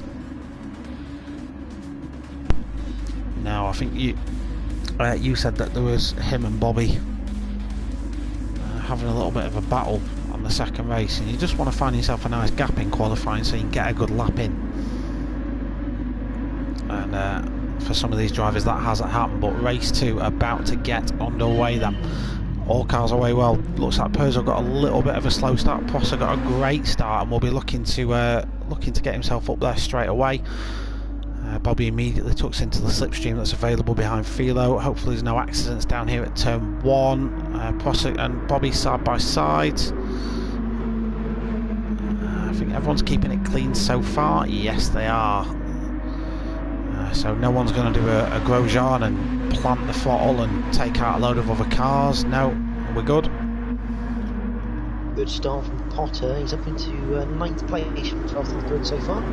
A: Now, I think you said that there was him and Bobby having a little bit of a battle on the second race, and you just want to find yourself a nice gap in qualifying so you can get a good lap in. And for some of these drivers that hasn't happened, but race 2 about to get underway then. All cars away well. Looks like Purcell got a little bit of a slow start. Prosser got a great start and will be looking to get himself up there straight away. Bobby immediately tucks into the slipstream that's available behind Philo. Hopefully there's no accidents down here at turn 1. Prosser and Bobby side by side. I think everyone's keeping it clean so far. Yes, they are. So no one's going to do a Grosjean and plant the throttle and take out a load of other cars. No, we're good.
B: Good start from Potter. He's up into 9th place from the grid so far.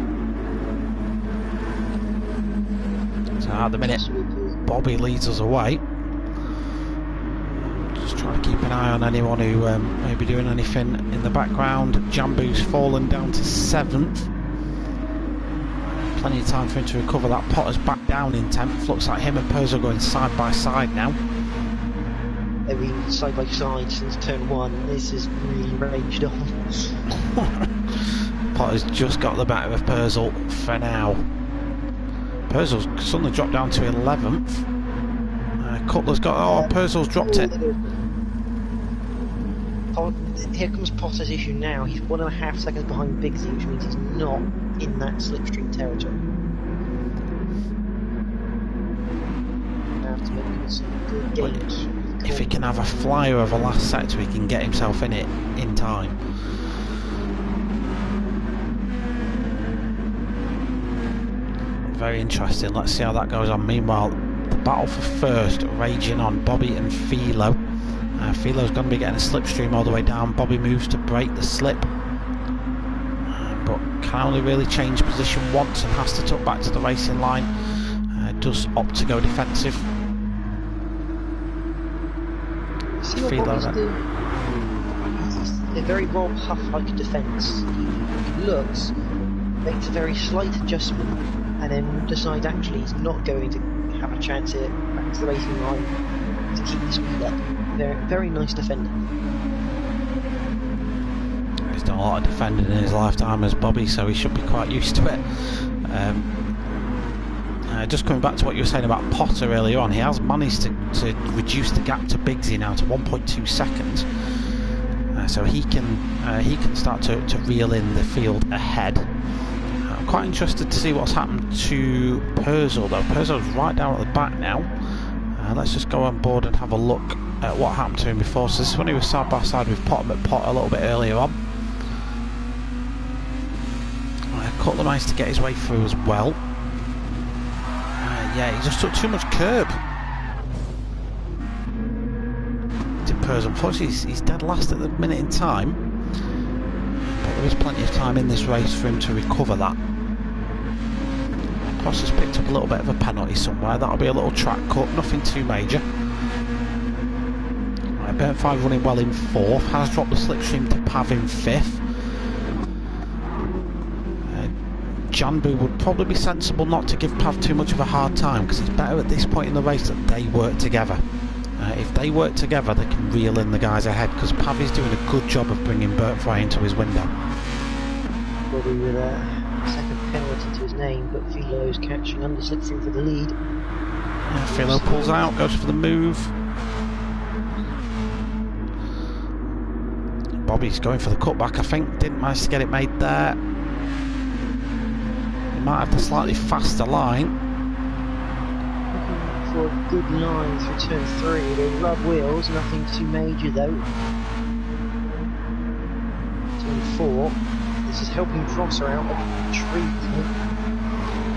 A: So at the minute, Bobby leads us away. Just trying to keep an eye on anyone who may be doing anything in the background. Jambu's fallen down to 7th. Plenty of time for him to recover. That. Potter's back down in 10th. Looks like him and Purzo going side by side now.
B: They've been side by side since turn 1. This is really raged on.
A: Potter's just got the better of Purzo for now. Purzo's suddenly dropped down to 11th. Cutler's got... Oh, Purzo's dropped it.
B: Here comes Potter's issue now. He's 1.5 seconds behind Bigsy, which means he's not in that slipstream territory. Have to make some good games.
A: If he can have a flyer of a last sector, he can get himself in it in time. Very interesting. Let's see how that goes on. Meanwhile, the battle for first raging on. Bobby and Philo. Philo's going to be getting a slipstream all the way down. Bobby moves to break the slip, but can only really change position once and has to tuck back to the racing line. Does opt to go defensive.
B: See what Bobby's doing? It's a very Rob Huff-like defence. He looks, makes a very slight adjustment, and then decides actually he's not going to have a chance here back to the racing line to keep the speed up. Very, very nice defending.
A: He's done a lot of defending in his lifetime as Bobby, so he should be quite used to it. Just coming back to what you were saying about Potter earlier on, he has managed to reduce the gap to Bigsy now to 1.2 seconds. So he can start to reel in the field ahead. I'm quite interested to see what's happened to Purzo though. Purzo's right down at the back now. Let's just go on board and have a look at what happened to him before. So this is when he was side by side with Potter a little bit earlier on. Cutler managed to get his way through as well. Yeah, he just took too much curb. Unfortunately, he's dead last at the minute in time, but there is plenty of time in this race for him to recover that. Cross has picked up a little bit of a penalty somewhere. That'll be a little track cut, nothing too major. Right, Burnt 5 running well in 4th, has dropped the slipstream to Pav in 5th. Janbu would probably be sensible not to give Pav too much of a hard time, because it's better at this point in the race that they work together. If they work together, they can reel in the guys ahead, because Pav is doing a good job of bringing Burnt Fry into his window.
B: Probably with a second penalty to his name, but Philo's catching under slipstream for the lead.
A: Yeah, Philo pulls out, goes for the move. Bobby's going for the cutback, I think. Didn't manage to get it made there. He might have the slightly faster line.
B: Looking for a good line through turn 3. They rub wheels, nothing too major though. Turn 4. This is helping Prosser out a treat.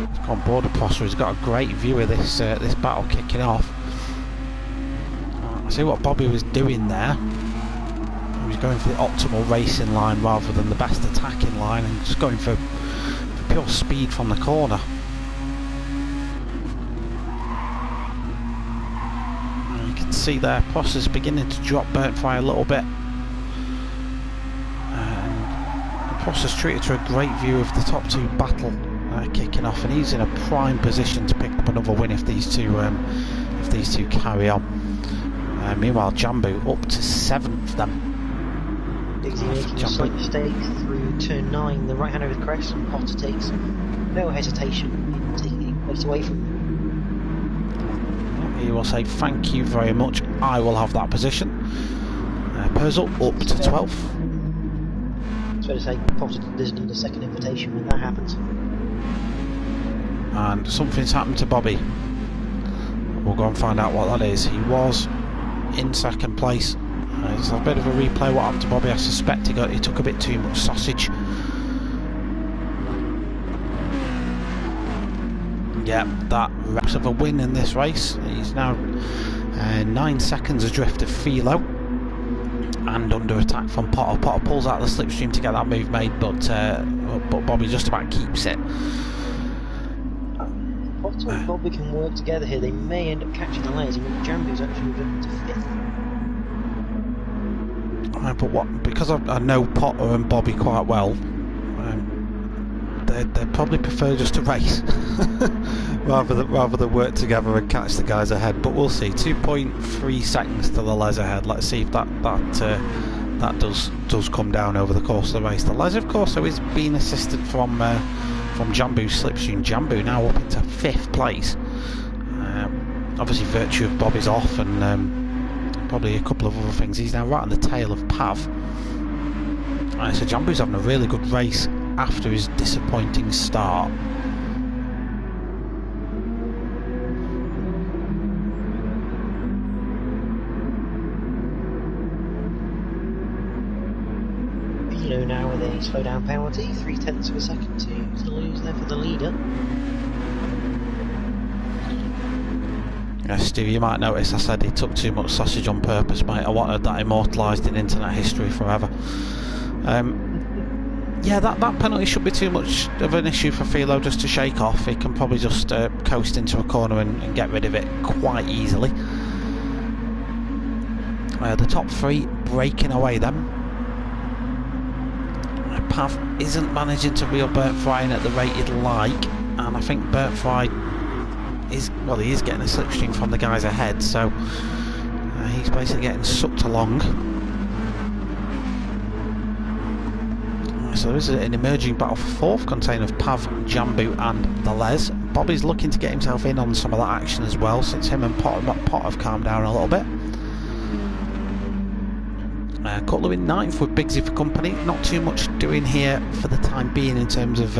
A: He's gone on board with Prosser. He's got a great view of this this battle kicking off. I see what Bobby was doing there. He was going for the optimal racing line rather than the best attacking line, and just going for pure speed from the corner. And you can see there Prosser's beginning to drop Burnt Fry a little bit. Prosser's treated to a great view of the top two battle kicking off, and he's in a prime position to pick up another win if these two carry on. Meanwhile, Jambu up to 7th then.
B: Bigsy making a slight mistake through turn 9, the right hand over the crest, and Potter takes no hesitation in taking the place away from him.
A: He will say thank you very much, I will have that position. Purzel up to 12th.
B: So to say, Potter doesn't need a second invitation when that happens.
A: And something's happened to Bobby. We'll go and find out what that is. He was in second place. It's a bit of a replay what happened to Bobby. I suspect he took a bit too much sausage. Yeah, that wraps up a win in this race. He's now 9 seconds adrift of Philo and under attack from Potter. Potter pulls out the slipstream to get that move made, but Bobby just about keeps it.
B: Potter and Bobby can work together here. They may end up catching the Les, and Jambu's actually moved up to 5th.
A: But what? Because I know Potter and Bobby quite well, they probably prefer just to race rather than work together and catch the guys ahead. But we'll see. 2.3 seconds to the Les ahead. Let's see if that does come down over the course of the race. The Les, of course, so is being assisted from Jambu's slipstream. Jambu now up into 5th place. Obviously, virtue of Bobby's off and probably a couple of other things. He's now right on the tail of Pav. So Jambu's having a really good race after his disappointing start.
B: Philo now with a slow down penalty, 0.3 of a second to lose there for the leader.
A: Yes, Steve, you might notice I said he took too much sausage on purpose, mate. I wanted that immortalised in internet history forever. Yeah, that penalty should be too much of an issue for Philo just to shake off. He can probably just coast into a corner and get rid of it quite easily. The top 3 breaking away then. Pav isn't managing to reel Bert Fry in at the rate he'd like, and I think Bert Fry is getting a slipstream from the guys ahead, so he's basically getting sucked along. So there is an emerging battle for 4th, containing of Pav, Jambu and the Les. Bobby's looking to get himself in on some of that action as well, since him and Potter have calmed down a little bit. Cutler in 9th with Bigsy for company. Not too much doing here for the time being in terms of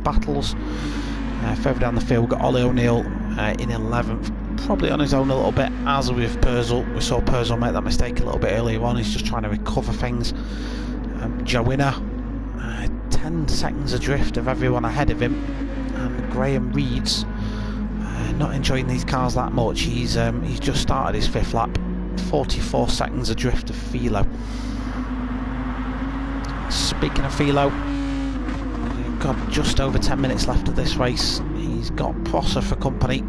A: battles. Further down the field, we've got Ollie O'Neill in 11th, probably on his own a little bit, as with Purcell. We saw Purcell make that mistake a little bit earlier on. He's just trying to recover things. Joanna, 10 seconds adrift of everyone ahead of him, and Graham Reed's not enjoying these cars that much. He's just started his 5th lap, 44 seconds adrift of Philo. Speaking of Philo, we've got just over 10 minutes left of this race. He's got Prosser for company.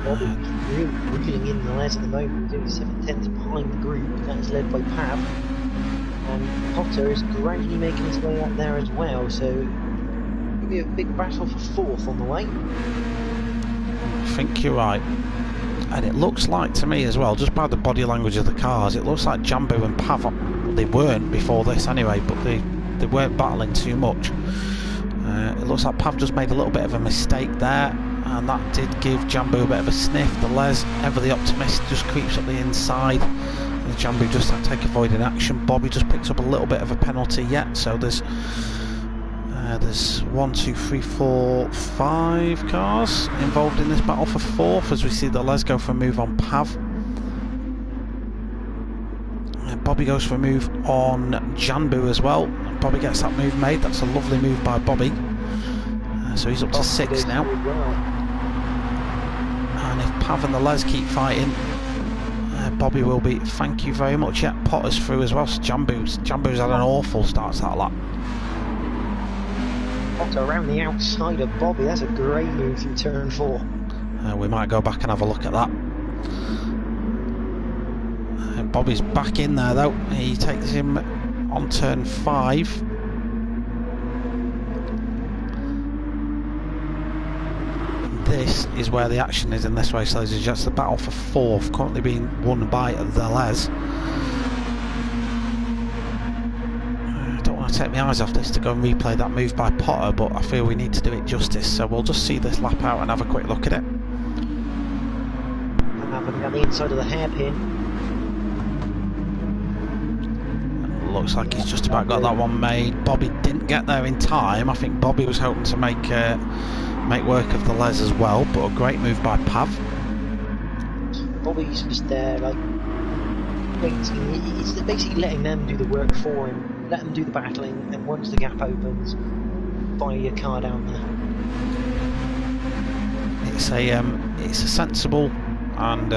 B: Bobby's really reeling in the Les at the moment, doing 7/10 behind the group. That is led by Pav, and Potter is gradually making his way up there as well, so it'll be a big battle for 4th on the way.
A: I think you're right. And it looks like to me as well, just by the body language of the cars, it looks like Jambu and Pav, they weren't before this anyway, but they weren't battling too much. It looks like Pav just made a little bit of a mistake there, and that did give Jambu a bit of a sniff. The Les, ever the optimist, just creeps up the inside, and Jambu just had to take avoiding action. Bobby just picks up a little bit of a penalty yet, so there's 1, 2, 3, 4, 5 cars involved in this battle for 4th, as we see the Les go for a move on Pav. Bobby goes for a move on Jambu as well. Bobby gets that move made. That's a lovely move by Bobby. So he's up to 6 now. And if Pav and the Les keep fighting, Bobby will be. Thank you very much. Yeah, Potter's through as well. So Jambu's had an awful start to that lap.
B: Potter around the outside of Bobby. That's a great move through turn 4.
A: We might go back and have a look at that. Bobby's back in there though. He takes him on turn 5. This is where the action is in this race, ladies and gents. The battle for 4th currently being won by the Les. I don't want to take my eyes off this to go and replay that move by Potter, but I feel we need to do it justice, so we'll just see this lap out and have a quick look at it.
B: I'm having on the inside of the hairpin.
A: Looks like he's just about got that one made. Bobby didn't get there in time. I think Bobby was hoping to make work of the Les as well, but a great move by Pav.
B: Bobby's just there, like, waiting. He's basically letting them do the work for him, let them do the battling, and once the gap opens, buy your car down there.
A: It's a sensible and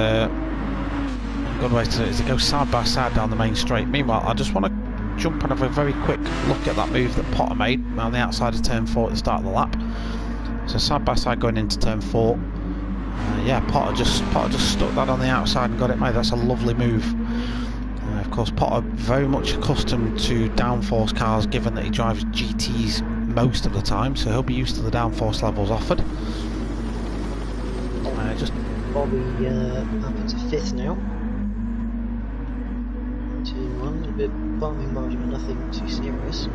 A: good way to do it is to go side by side down the main straight. Meanwhile, I just want to jump and have a very quick look at that move that Potter made on the outside of turn 4 at the start of the lap. So side by side going into turn 4. Yeah, Potter just stuck that on the outside and got it made. That's a lovely move. Of course, Potter very much accustomed to downforce cars, given that he drives GTs most of the time, so he'll be used to the downforce levels offered. Just
B: Bobby up into 5th now. 2-1, a bit bombing margin, but nothing too serious.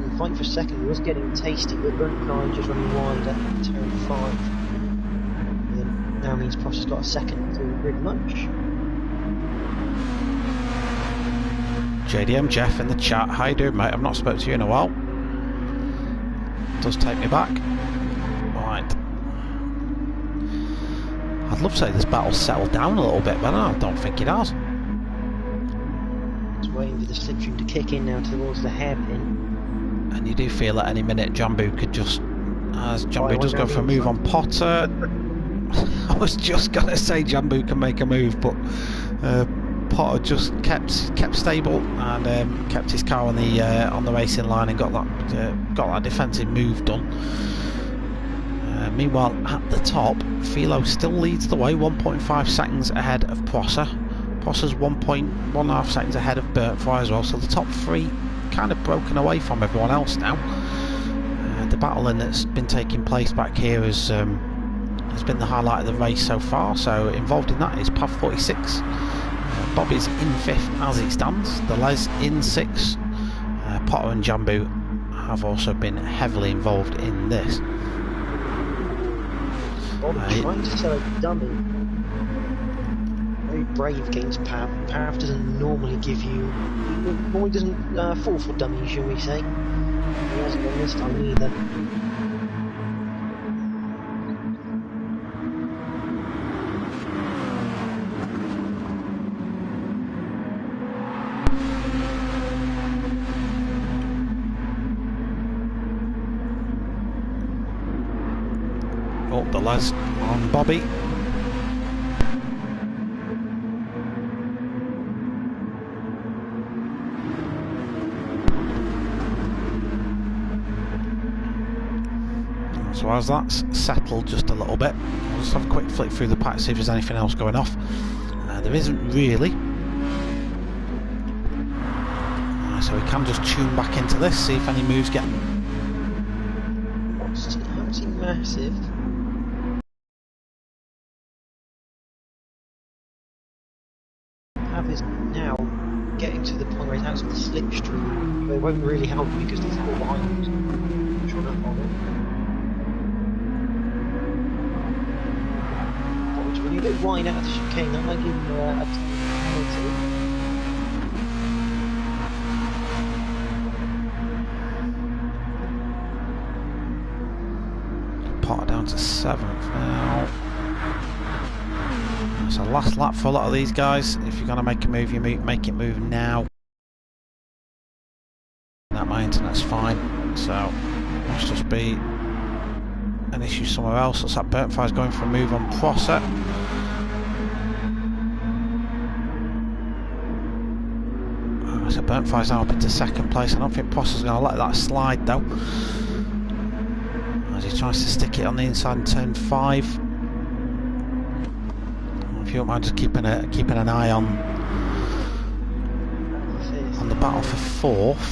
B: The fight for second was getting tasty, but Bernd just running wide at turn 5. And now means Prost's got a second to pretty much.
A: JDM Jeff in the chat. How you doing, mate? I've not spoken to you in a while. Does take me back. Right. I'd love to say this battle's settled down a little bit, but I don't think it has.
B: Just waiting for the slipstream to kick in now towards the hairpin.
A: And you do feel at any minute Jambu could just, as Jambu does go for a move on Potter. I was just gonna say Jambu can make a move, but Potter just kept stable and kept his car on the racing line and got that defensive move done. Meanwhile, at the top, Philo still leads the way, 1.5 seconds ahead of Prosser. Prosser's 1.5 seconds ahead of Burntfry as well. So the top 3 kind of broken away from everyone else now. The battling that's been taking place back here has been the highlight of the race so far. So involved in that is Pav 46. Bobby's in 5th as it stands. The Les in 6th. Potter and Jambu have also been heavily involved in this.
B: Bobby trying to sell a dummy. Very brave against Pav. Pav doesn't normally give you. Normally doesn't fall for dummies, shall we say. He hasn't done this time either.
A: Oh, the Les on Bobby. So as that's settled just a little bit, I'll just have a quick flick through the pack, see if there's anything else going off. There isn't really. So we can just tune back into this, see if any moves get...
B: It's absolutely massive. Pav is now getting to the point where he's out of the slipstream, but it won't really help because there's four behind. Sure enough on it. Bobby's running a bit wide out of the chicane, that might give him a penalty.
A: Potter down to 7th now. So last lap for a lot of these guys. If you're going to make a move, you make it move now. That my internet's fine, so must just be an issue somewhere else. Looks like Burntfire's going for a move on Prosser. So Burntfire's now up into 2nd place. I don't think Prosser's going to let that slide though, as he tries to stick it on the inside in turn 5. If you don't mind just keeping an eye on the battle for 4th.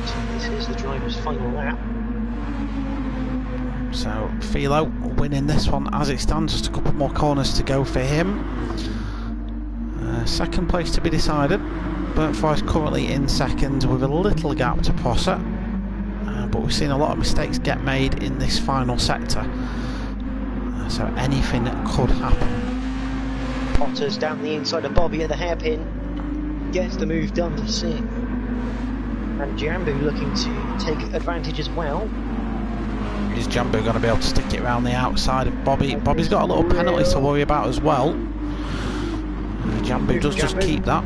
B: So this is the driver's final lap.
A: So Philo winning this one as it stands, just a couple more corners to go for him. 2nd place to be decided. Burntfire's currently in 2nd with a little gap to Prosser, but we've seen a lot of mistakes get made in this final sector. So anything could happen.
B: Potter's down the inside of Bobby at the hairpin. Gets the move done for 6th. And Jambu looking to take advantage as well.
A: Is Jambu going to be able to stick it around the outside of Bobby? Bobby's got a little penalty to worry about as well. Jambu does just keep that.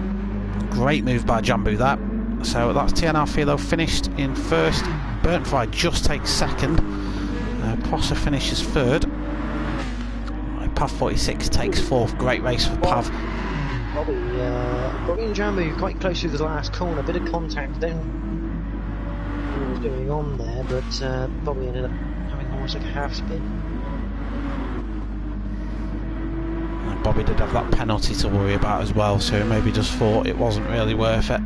A: Great move by Jambu that. So that's TNR Philo finished in first. Burntfry just takes second. Prosser finishes third. Pav 46 takes fourth. Great race for Pav.
B: Bobby and Jambu quite close to the last corner. Bit of contact. Don't know what was going on there, but Bobby ended up having almost like a half spin.
A: And Bobby did have that penalty to worry about as well, so he maybe just thought it wasn't really worth it.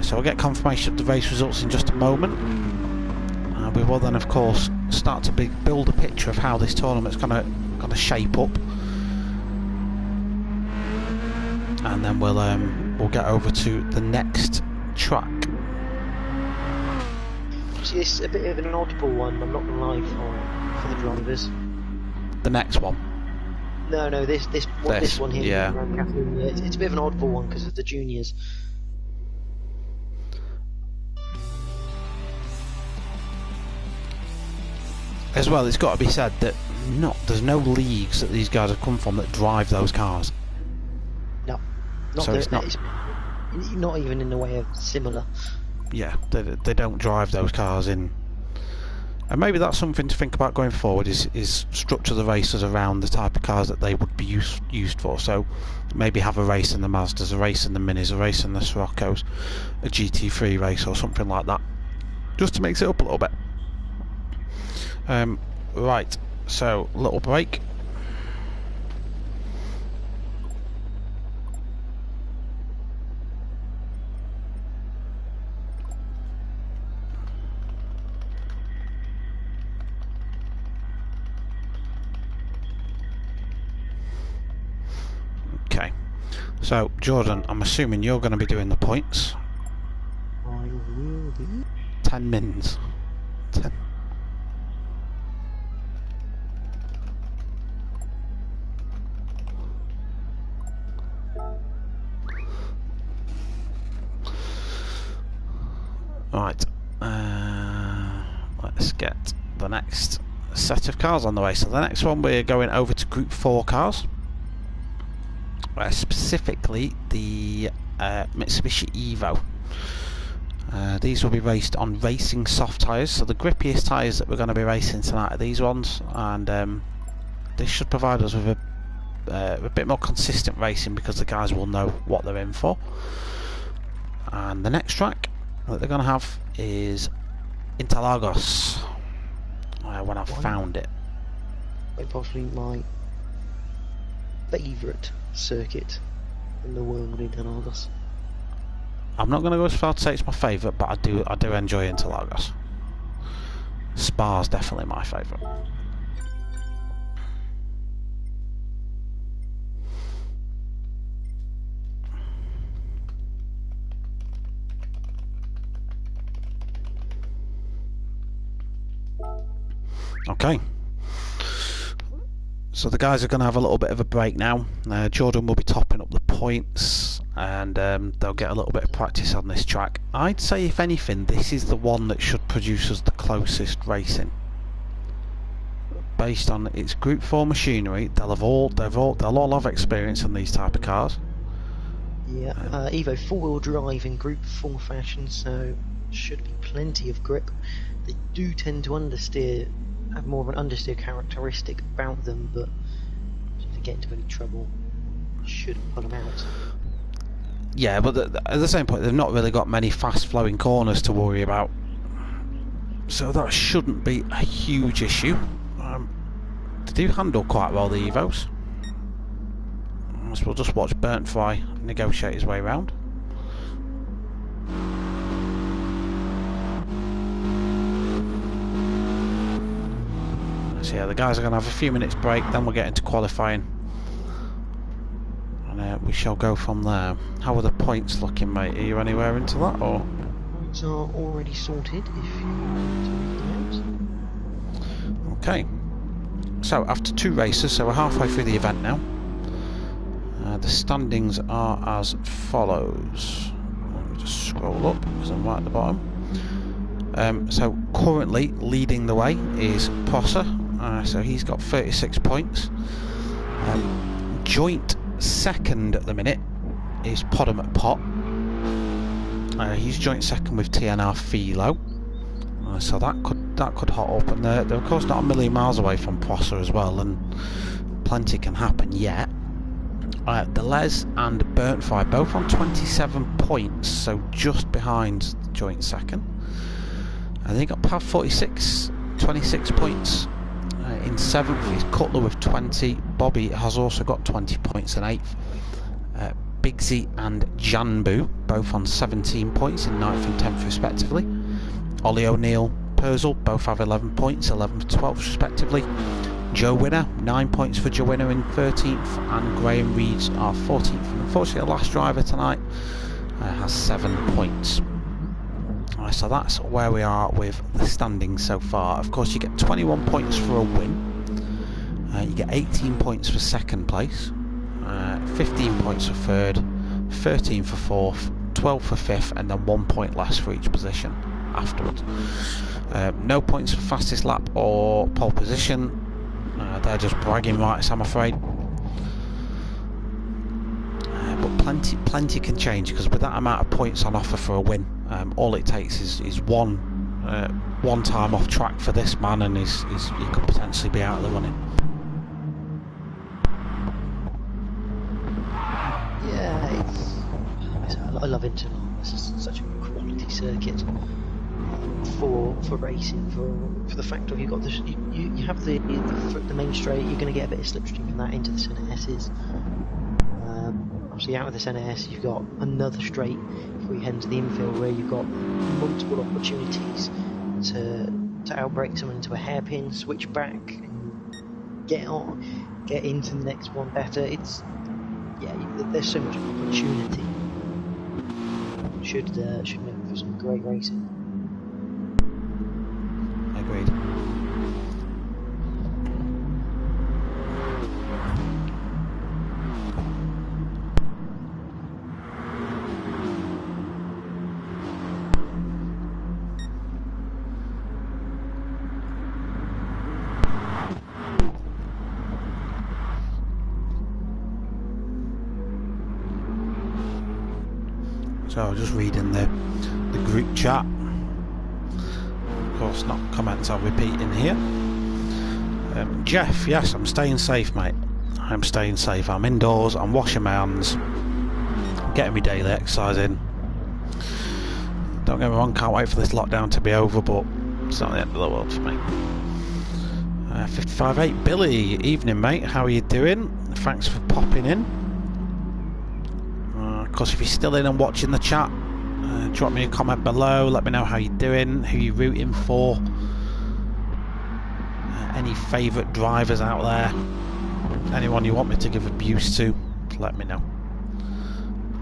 A: So we'll get confirmation of the race results in just a moment. We will then, of course, start to build a picture of how this tournament's going to shape up, and then we'll get over to the next track.
B: See, it's a bit of an oddball one. I'm not going to lie for the drivers.
A: The next one.
B: No, this one here.
A: Yeah.
B: It's a bit of an oddball one because of the juniors.
A: As well, it's got to be said that there's no leagues that these guys have come from that drive those cars.
B: No,
A: so it's
B: not even in the way of similar.
A: Yeah, they don't drive those cars in, and maybe that's something to think about going forward. Is structure the races around the type of cars that they would be used for. So maybe have a race in the Mazdas, a race in the Minis, a race in the Siroccos, a GT3 race or something like that, just to mix it up a little bit. Right, so little break. Okay, so Jordan, I'm assuming you're going to be doing the points.
B: I will be.
A: 10 mins. 10. Right, let's get the next set of cars on the way. So the next one, we're going over to Group 4 cars, specifically the Mitsubishi Evo. These will be raced on racing soft tyres, so the grippiest tyres that we're going to be racing tonight are these ones, and this should provide us with a bit more consistent racing because the guys will know what they're in for. And the next track that they're going to have is Interlagos, when I've found it.
B: Quite possibly my favourite circuit in the world, Interlagos.
A: I'm not going to go as far to say it's my favourite, but I do enjoy Interlagos. Spa's definitely my favourite. Okay, so the guys are going to have a little bit of a break now. Jordan will be topping up the points, and they'll get a little bit of practice on this track. I'd say, if anything, this is the one that should produce us the closest racing. Based on its Group 4 machinery, they'll all have experience in these type of cars.
B: Yeah, Evo 4-wheel drive in Group 4 fashion, so should be plenty of grip. They do tend to understeer, have more of an understeer characteristic about them, but if they get into any trouble, should pull them out.
A: Yeah, but at the same point, they've not really got many fast-flowing corners to worry about, so that shouldn't be a huge issue. They do handle quite well, the Evos. So we'll just watch Burntfry negotiate his way around. So yeah, the guys are going to have a few minutes break, then we'll get into qualifying, and we shall go from there. How are the points looking, mate? Are you anywhere into that, or?
B: Points are already sorted, if you want to read them out.
A: Okay, so after 2 races, so we're halfway through the event now. The standings are as follows. Let me just scroll up because I'm right at the bottom. So currently leading the way is Prosser, so he's got 36 points. Joint second at the minute is Podham at Pot. He's joint second with TNR Philo. So that could hot up, and they're of course not a million miles away from Prosser as well, and plenty can happen yet. Deleuze and Burntfire both on 27 points, so just behind joint second. And they got Pav 46, 26 points. In 7th is Cutler with 20. Bobby has also got 20 points in 8th. Bigsy and Janbu both on 17 points in 9th and 10th respectively. Ollie O'Neill, Purcell both have 11 points, 11th and 12th respectively. Joe Winner, 9 points for Joe Winner in 13th, and Graham Reeds are 14th. And unfortunately, the last driver tonight has 7 points. So that's where we are with the standings so far. Of course, you get 21 points for a win. You get 18 points for second place, 15 points for third, 13 for fourth, 12 for fifth, and then 1 point less for each position afterwards. No points for fastest lap or pole position. They're just bragging rights, I'm afraid. But plenty can change, because with that amount of points on offer for a win, all it takes is one time off track for this man, and he could potentially be out of the running.
B: Yeah, I love Interlaken. This is such a quality circuit for racing, for the fact of you've got this, you have the main straight. You're going to get a bit of slipstream from that into the centre S's. Obviously out of the centre S you've got another straight before you head into the infield, where you've got multiple opportunities to outbrake someone into a hairpin, switch back and get into the next one better. There's so much opportunity. Should make for some great racing.
A: Agreed. So just reading the group chat. Of course, not comments I'll repeat in here. Jeff, yes, I'm staying safe, mate. I'm staying safe. I'm indoors. I'm washing my hands, getting my daily exercise in. Don't get me wrong, can't wait for this lockdown to be over, but it's not the end of the world for me. 55.8 Billy, evening, mate. How are you doing? Thanks for popping in. Of course, if you're still in and watching the chat, drop me a comment below. Let me know how you're doing, who you're rooting for, any favourite drivers out there, anyone you want me to give abuse to, let me know.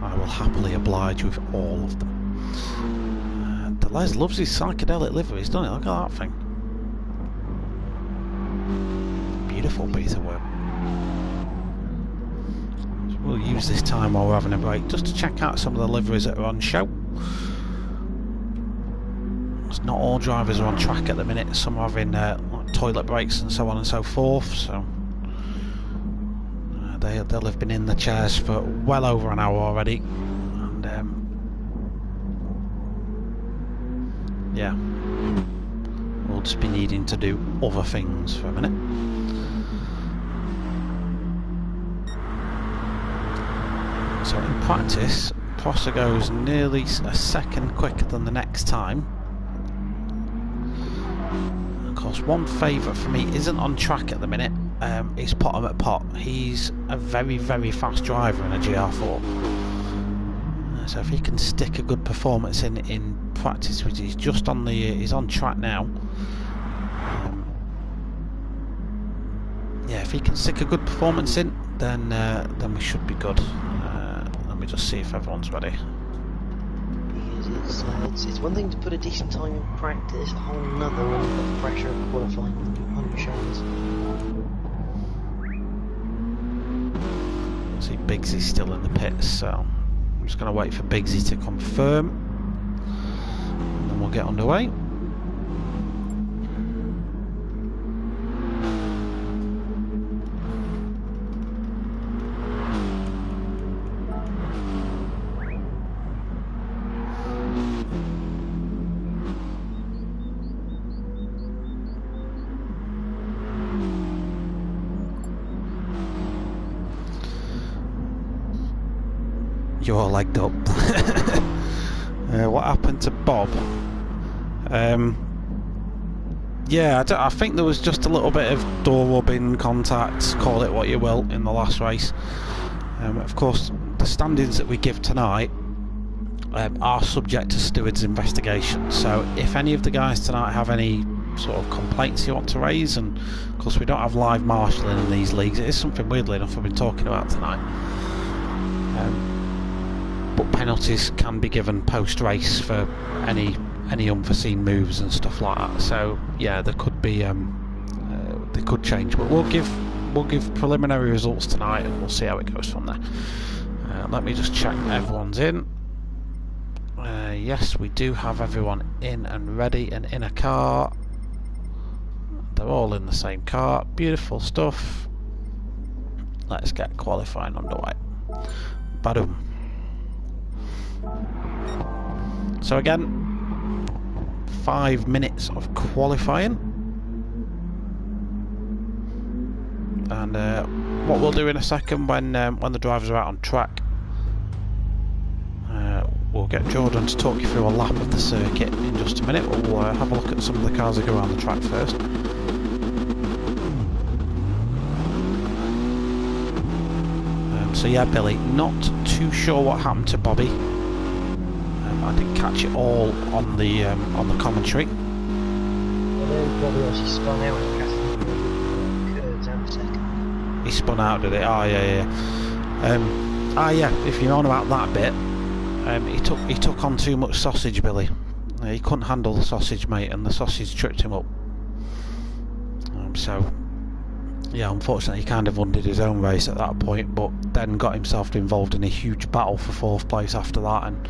A: I will happily oblige with all of them. Deleuze loves his psychedelic liveries, doesn't he? Look at that thing. Beautiful piece of work. We'll use this time while we're having a break just to check out some of the liveries that are on show. It's not all drivers are on track at the minute. Some are having like toilet breaks and so on and so forth. So they'll have been in the chairs for well over an hour already. And yeah, we'll just be needing to do other things for a minute. So in practice, Prosser goes nearly a second quicker than the next time. Of course, one favourite for me isn't on track at the minute. Is Potham at Pot. He's a very, very fast driver in a GR4. So if he can stick a good performance in practice, which he's just on he's on track now. Yeah, if he can stick a good performance in, then we should be good. Let me just see if everyone's ready.
B: It's one thing to put a decent time in practice, a whole nother when you've got the pressure of qualifying on your shoulders.
A: See, Biggsy's still in the pits, so I'm just going to wait for Biggsy to confirm, and then we'll get underway. You're all legged up. What happened to Bob? Yeah, I think there was just a little bit of door rubbing, contact, call it what you will, in the last race. Of course, the standings that we give tonight are subject to steward's investigation. So if any of the guys tonight have any sort of complaints you want to raise, and of course we don't have live marshalling in these leagues, it is something weirdly enough we've been talking about tonight. But penalties can be given post-race for any unforeseen moves and stuff like that. So yeah, there could be they could change, but we'll give preliminary results tonight, and we'll see how it goes from there. Let me just check everyone's in. Yes, we do have everyone in and ready and in a car. They're all in the same car. Beautiful stuff. Let's get qualifying underway. Badum. So again, 5 minutes of qualifying, and what we'll do in a second when the drivers are out on track, we'll get Jordan to talk you through a lap of the circuit in just a minute. We'll have a look at some of the cars that go around the track first. So yeah, Billy, not too sure what happened to Bobby. I didn't catch it all on the commentary.
B: Bobby obviously spun out and curves out a second.
A: He spun out, did it? Oh yeah. Yeah. If you're on about that bit, he took on too much sausage, Billy. He couldn't handle the sausage, mate, and the sausage tripped him up. So yeah, unfortunately, he kind of undid his own race at that point, but then got himself involved in a huge battle for 4th place after that, and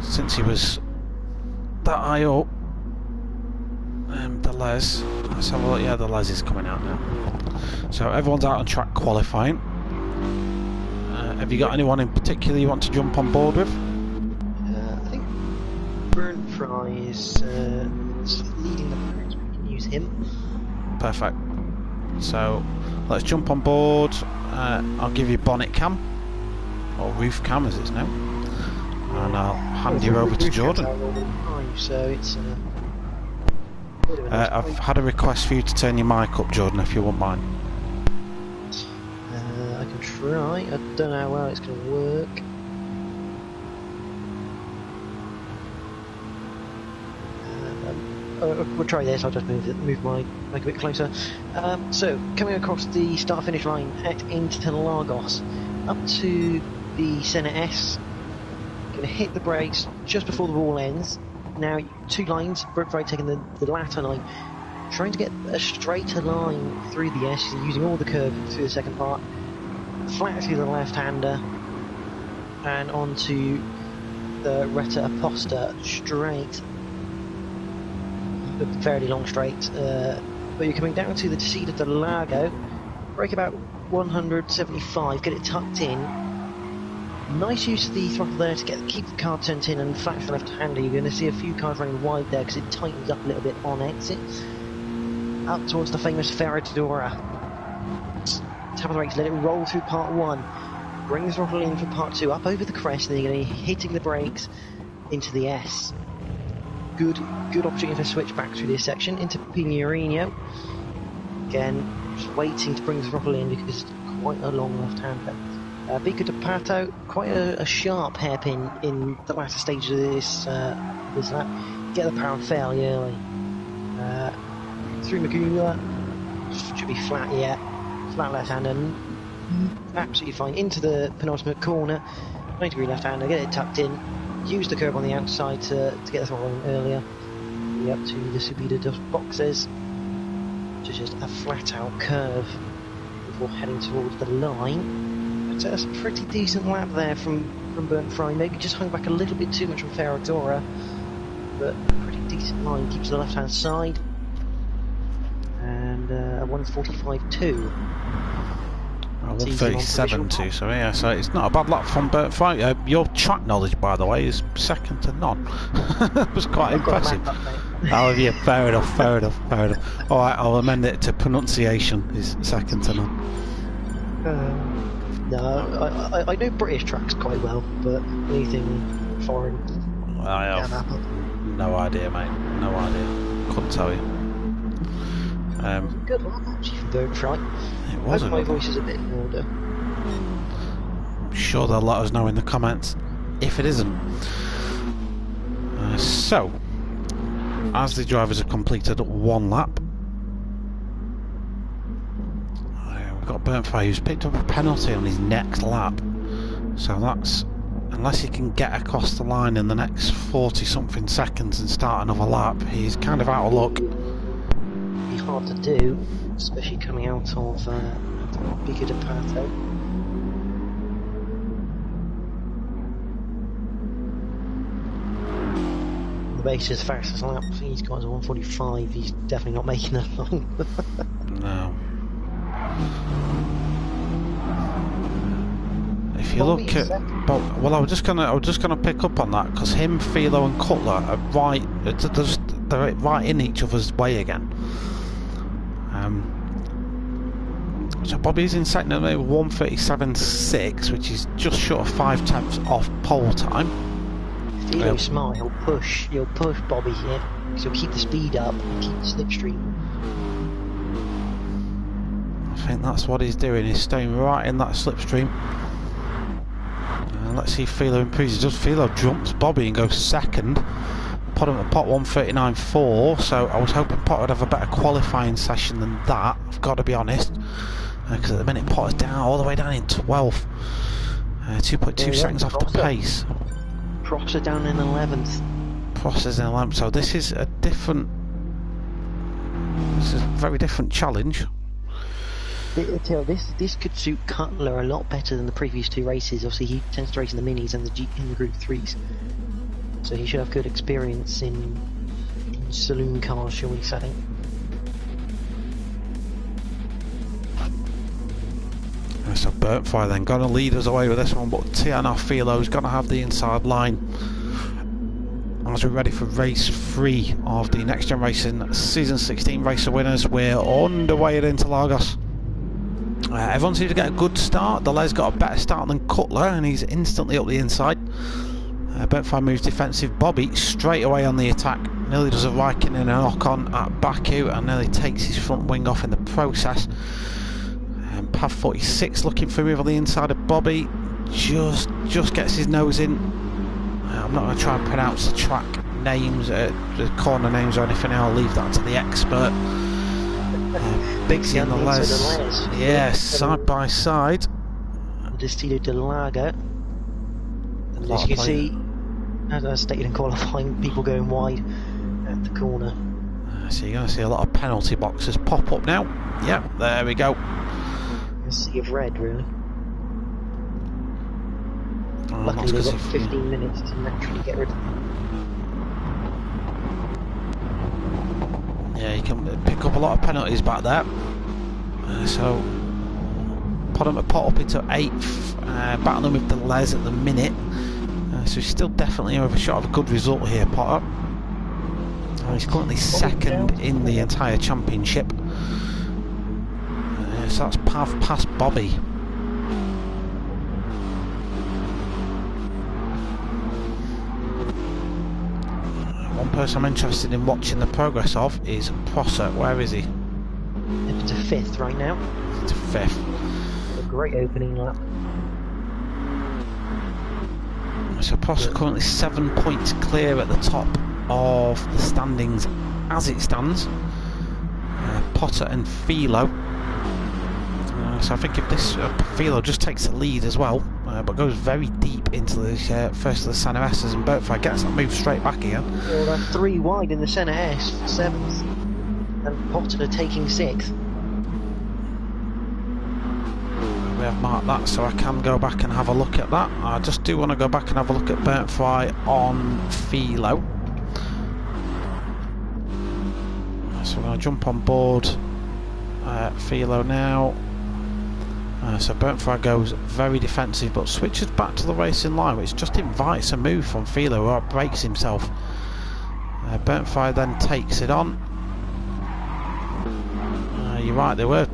A: since he was that high up, the Les, let's have a look. Yeah, the Les is coming out now. So everyone's out on track qualifying. Have you got anyone in particular you want to jump on board with?
B: I think Burnt Fry is leading the pack, so we can use him.
A: Perfect. So let's jump on board. I'll give you bonnet cam, or roof cam as it's known, and I'll hand you over to Jordan.
B: So it's
A: I've had a request for you to turn your mic up, Jordan, if you wouldn't mind.
B: I can try. I don't know how well it's going to work. We'll try this. I'll just move my mic a bit closer. So coming across the start-finish line at Interlagos, up to the Senna S. Going to hit the brakes just before the wall ends. Now 2 lines. Burnt taking the latter line, trying to get a straighter line through the S, using all the curve through the second part. Flat through the left-hander and onto the Retta Aposta straight. A fairly long straight, but you're coming down to the Descida del Lago, brake about 175, get it tucked in. Nice use of the throttle there to keep the car turned in and flat for the left-hander. You're going to see a few cars running wide there because it tightens up a little bit on exit. Up towards the famous Ferradura. Tap of the brakes, let it roll through part 1. Bring the throttle in for part 2, up over the crest, and then you're going to be hitting the brakes into the S. Good opportunity for a switch back through this section into Pinheirino. Again, just waiting to bring the throttle in because it's quite a long left-hander. Bico de Pato, quite a sharp hairpin in the latter stages of this lap. Get the power fairly early. Through Magula, should be flat yet. Flat left-hander, absolutely fine. Into the penultimate corner, 90-degree left-hander, get it tucked in. Use the curve on the outside to get the throttle in earlier. Up to the Subida dos Boxes, which is just a flat-out curve before heading towards the line. But that's a pretty decent lap there from Burnt Fry. Maybe just hung back a little bit too much from Ferradura, but a pretty decent line. Keeps the left-hand side. And 145.2.
A: 137.2, so yeah, so it's not a bad lap from Burnt Fry. Your track knowledge, by the way, is second to none. It was quite impressive. Oh yeah, fair enough. Alright, I'll amend it to pronunciation is second to none.
B: No, I know British tracks quite well, but anything foreign,
A: I have no idea, mate. No idea. Couldn't tell you.
B: Good lap actually for Berkshire.
A: It was
B: my voice is a bit in order.
A: I'm sure they'll let us know in the comments if it isn't. So, as the drivers have completed one lap, we've got Burnfire who's picked up a penalty on his next lap. So that's, unless he can get across the line in the next 40 something seconds and start another lap, he's kind of out of luck.
B: Be hard to do, especially coming out of bigger Depato. The race's fastest lap, he's got to 1:45. He's definitely not making that long.
A: No. If you look at, well, I was just gonna pick up on that because him, Philo, and Cutler are they're right in each other's way again. So Bobby's in second at 1:37.6, which is just short of 5/10 off pole time.
B: Philo's smart. He'll push Bobby here, because he'll keep the speed up and keep the slipstream.
A: I think that's what he's doing. He's staying right in that slipstream. Let's see if Philo improves. He does. Philo jumps Bobby and goes second. Pot him at pot 1:39.4. So I was hoping Pot would have a better qualifying session than that. I've got to be honest, because at the minute Pot is down all the way down in 12th, 2.2 seconds off the pace.
B: Props are down in 11th.
A: Pross is in 11th. So this is a very different challenge.
B: This could suit Cutler a lot better than the previous two races. Obviously, he tends to race in the minis and in the Group 3s, so he should have good experience in saloon cars, shall we say.
A: So Burntfire then going to lead us away with this one, but TNR Philo's going to have the inside line as we're ready for race 3 of the Next Gen Racing Season 16 Racer Winners. We're underway at Interlagos. Everyone seems to get a good start. Delay's got a better start than Cutler and he's instantly up the inside. Burntfire moves defensive. Bobby straight away on the attack, nearly does a Viking in a knock-on at Baku and nearly takes his front wing off in the process. Pav 46 looking for move on the inside of Bobby, just gets his nose in. I'm not going to try and pronounce the track names, the corner names or anything. I'll leave that to the expert. Biggsy and the Les, yes, side by side.
B: Destino de Lago. As you can see, as I stated in qualifying, people going wide at the corner.
A: So you're going to see a lot of penalty boxes pop up now. Yep, there we go.
B: A sea of red, really. Luckily they've got 15 minutes to naturally get rid of them.
A: Yeah, you can pick up a lot of penalties back there. So Pot up into 8th, battling with the Les at the minute. So he's still definitely overshot of a good result here, Potter. He's currently second in the entire championship. So that's Pav past Bobby. One person I'm interested in watching the progress of is Prosser. Where is he?
B: Up to 5th right now.
A: To 5th.
B: A great opening lap.
A: So Prosser currently 7 points clear at the top of the standings as it stands. Potter and Philo. So I think if this Philo just takes the lead as well, but goes very deep into the first of the Senna S's, and Burntfire gets that move straight back again.
B: Well, they're 3 wide in the Senna S, 7th, and Potter taking 6th.
A: We have marked that, so I can go back and have a look at that. I just do want to go back and have a look at Burntfire on Philo. So we're going to jump on board Philo now. So Burntfire goes very defensive but switches back to the racing line, which just invites a move from Philo who outbreaks himself. Burntfire then takes it on. You're right, they were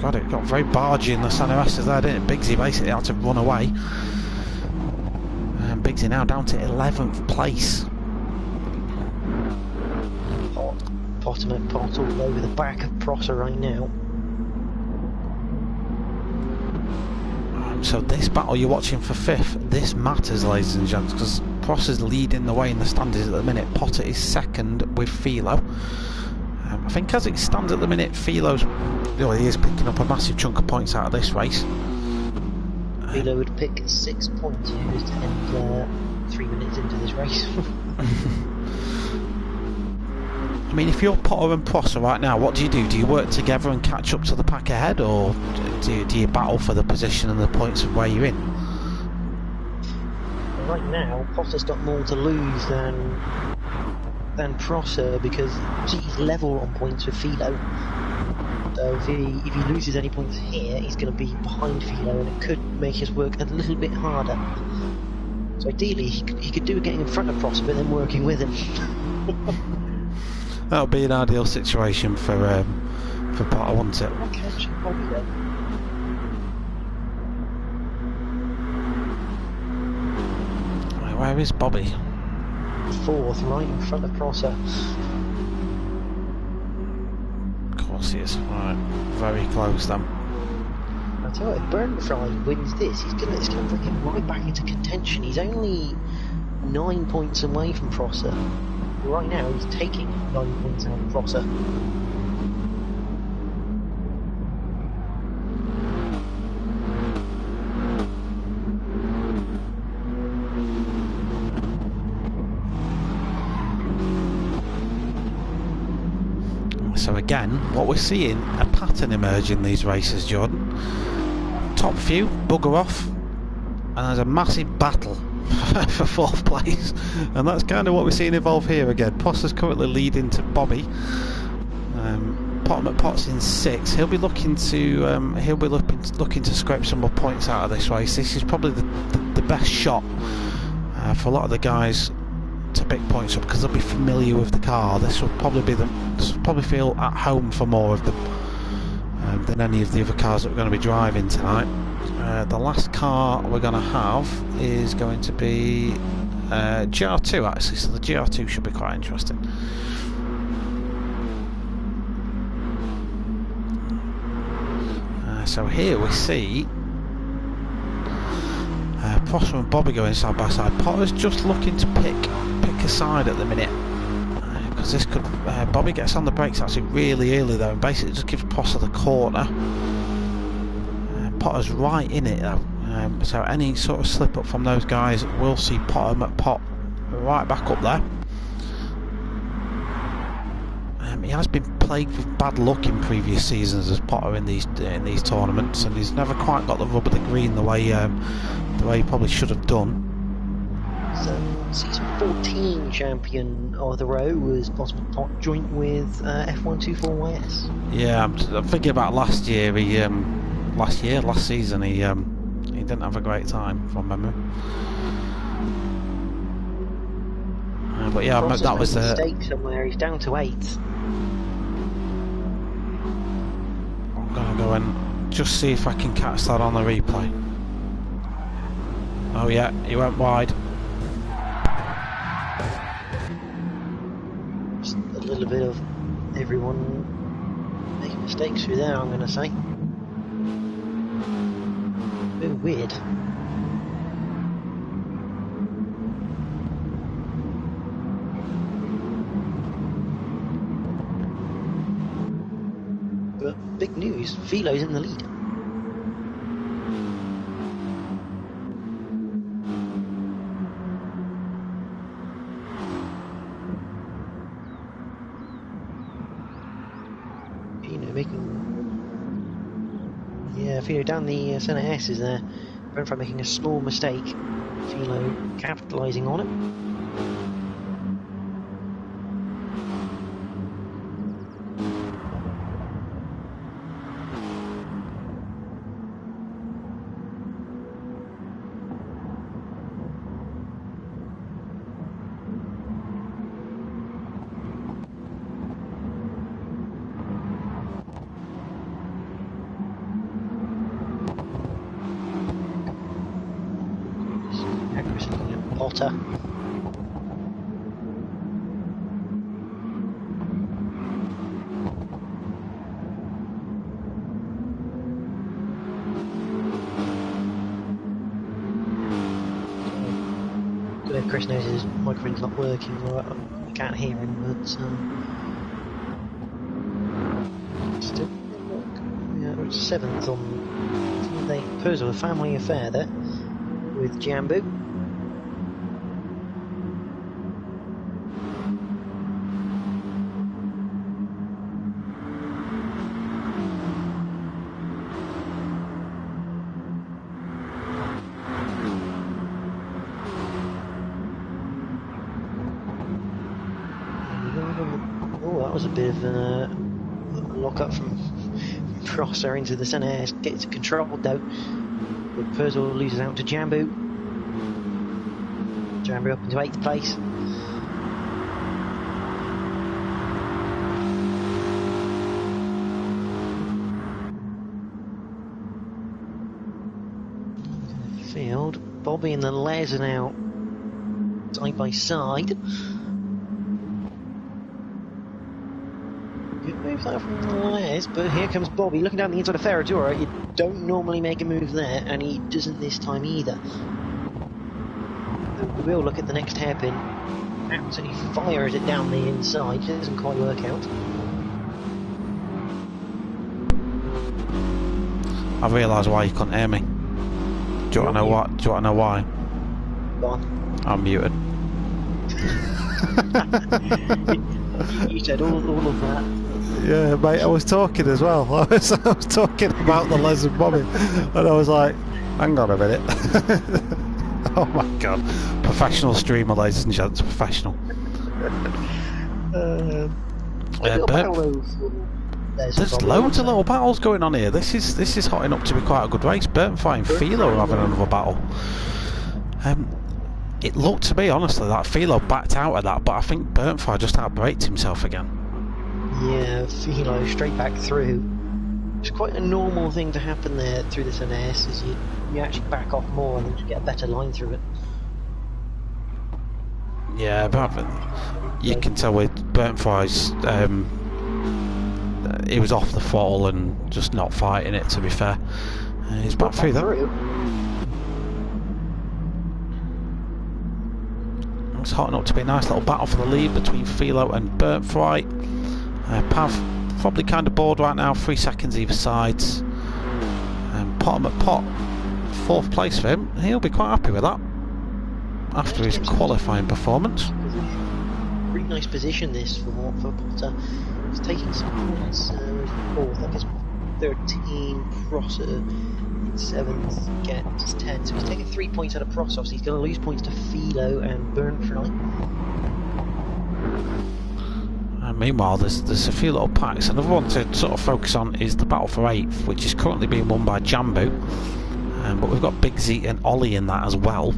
A: God, it got very bargy in the centre S's there, didn't it? Biggsy basically had to run away. And Biggsy now down to 11th place.
B: Bottom at pot all over the back of Prosser right now.
A: So this battle you're watching for 5th, this matters, ladies and gents, because Prosser's leading the way in the standings at the minute. Potter is 2nd with Philo. I think as it stands at the minute, Philo's, he is picking up a massive chunk of points out of this race.
B: Philo would pick 6 points if he was to end 3 minutes into this race.
A: I mean, if you're Potter and Prosser right now, what do? Do you work together and catch up to the pack ahead, or do you battle for the position and the points of where you're in?
B: Right now, Potter's got more to lose than Prosser, because he's level on points with Philo. So if he loses any points here, he's going to be behind Philo, and it could make his work a little bit harder. So ideally, he could do getting in front of Prosser, but then working with him.
A: That would be an ideal situation for Potter, wouldn't it?
B: I'll catch him probably then.
A: Right, where is Bobby?
B: 4th, right in front of Prosser.
A: Of course he is. Right, very close then.
B: I tell you, if Burnfry wins this, it's gonna bring him right back into contention. He's only 9 points away from Prosser. Right now, he's taking 9 points out of Prosser.
A: So again, what we're seeing, a pattern emerge in these races, Jordan. Top few bugger off, and there's a massive battle for 4th place, and that's kind of what we're seeing evolve here again. Prosser's currently leading to Bobby. Pot's in 6th. He'll be looking to scrape some more points out of this race. This is probably the best shot for a lot of the guys to pick points up, because they'll be familiar with the car. This will probably feel at home for more of them than any of the other cars that we're going to be driving tonight. The last car we're going to have is going to be GR2 actually, so the GR2 should be quite interesting. So here we see Prosser and Bobby going side by side. Potter's just looking to pick a side at the minute, because this could Bobby gets on the brakes actually really early though, and basically just gives Prosser the corner. Potter's right in it though, so any sort of slip up from those guys will see Potter right back up there. He has been plagued with bad luck in previous seasons as Potter in these tournaments, and he's never quite got the rub of the green the way he probably should have done.
B: So, season 14 champion of the row was Bottom Pot, joint with F124YS.
A: Yeah, I'm thinking about last year. Last season, he didn't have a great time from memory. But yeah, that was a
B: mistake somewhere. He's down to 8th.
A: I'm gonna go and just see if I can catch that on the replay. Oh yeah, he went wide.
B: Just a little bit of everyone making mistakes through there, I'm going to say. A bit weird. But big news, Philo's in the lead. Philo down the centre S is there. Burnfry making a small mistake. Philo capitalising on it. Just looking at Potter. Chris knows his microphone's not working, or I can't hear him, but still, yeah, it's 7th on the Persil family affair there with Jambu. That was a bit of a lock-up from Prosser into the centre. Gets controlled though. But Persil loses out to Jambu. Jambu up into 8th place. Field. Bobby and the Les are now side by side. Good move there from Les, but here comes Bobby looking down the inside of Ferradura. You don't normally make a move there, and he doesn't this time either. We will look at the next hairpin. Absolutely fires it down the inside. It doesn't quite work out.
A: I've realised why you couldn't hear me. Do you want to know what? Do you want to know why?
B: Go on.
A: I'm muted.
B: You said all of that.
A: Yeah, mate, I was talking as well. I was talking about the Les and Bobby, and I was like, hang on a minute. Oh my god. Professional streamer, ladies and gents, professional. There's loads of little battles going on here. This is hotting up to be quite a good race. Burnfire and Philo are having another battle. It looked to me, honestly, that Philo backed out of that, but I think Burnfire just outbraked himself again.
B: Yeah, Philo straight back through. It's quite a normal thing to happen there through this NS, is you actually back off more and then just get a better line through it.
A: Yeah, but you can tell with Burnfire's, he was off the throttle and just not fighting it, to be fair. He's back through that. It's hotting up to be a nice little battle for the lead between Philo and Burnfire. Pav probably kind of bored right now, 3 seconds either side. Pot at pot, 4th place for him. He'll be quite happy with that after his qualifying performance.
B: Really nice position this for Potter. He's taking some points. 4th, I guess 13. Prosser in 7th gets 10. So he's taking 3 points out of Prosser. So he's going to lose points to Philo and Burnfry.
A: Meanwhile, there's a few little packs. Another one to sort of focus on is the battle for 8th, which is currently being won by Jambu. But we've got Big Z and Ollie in that as well.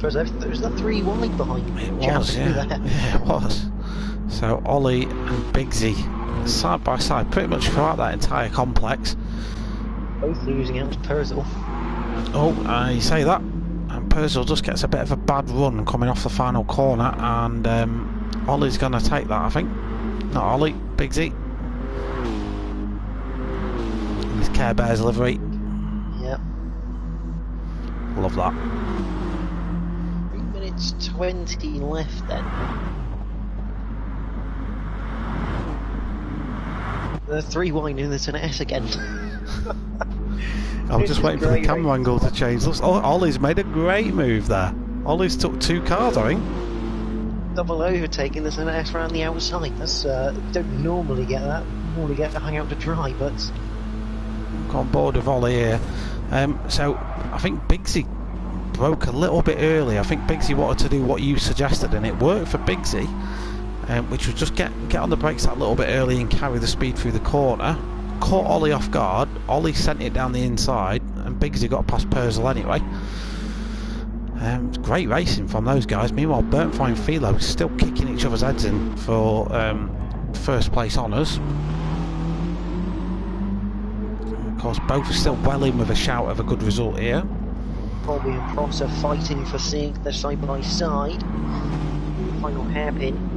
B: There was that 3 wide behind
A: it was, yeah. Yeah, it was. So Ollie and Big Z side by side pretty much throughout that entire complex.
B: Both losing out to Persil.
A: Oh, you say that. And Persil just gets a bit of a bad run coming off the final corner, and Ollie's going to take that, I think. Not Ollie, Big Z. His Care Bears livery.
B: Yep.
A: Love that.
B: 3 minutes 20 left then. The 3 wide in the S again.
A: I was just waiting for the camera angle to change. Looks, Ollie's made a great move there. Ollie's took 2 cars, I think.
B: Double overtaking the Senate S around the outside. That's don't normally get that. Normally get to hang out to dry, but
A: got on board with Ollie here. So I think Bigsy broke a little bit early. I think Bigsy wanted to do what you suggested, and it worked for Bigsy, which was just get on the brakes that little bit early and carry the speed through the corner. Caught Ollie off guard. Ollie sent it down the inside, and Bigsy got past Persil anyway. Great racing from those guys. Meanwhile, Burnfire and Philo still kicking each other's heads in for first place honours. Of course, both are still well in with a shout of a good result here.
B: Bobby and Prosser fighting for sixth. They're side by side. Final hairpin.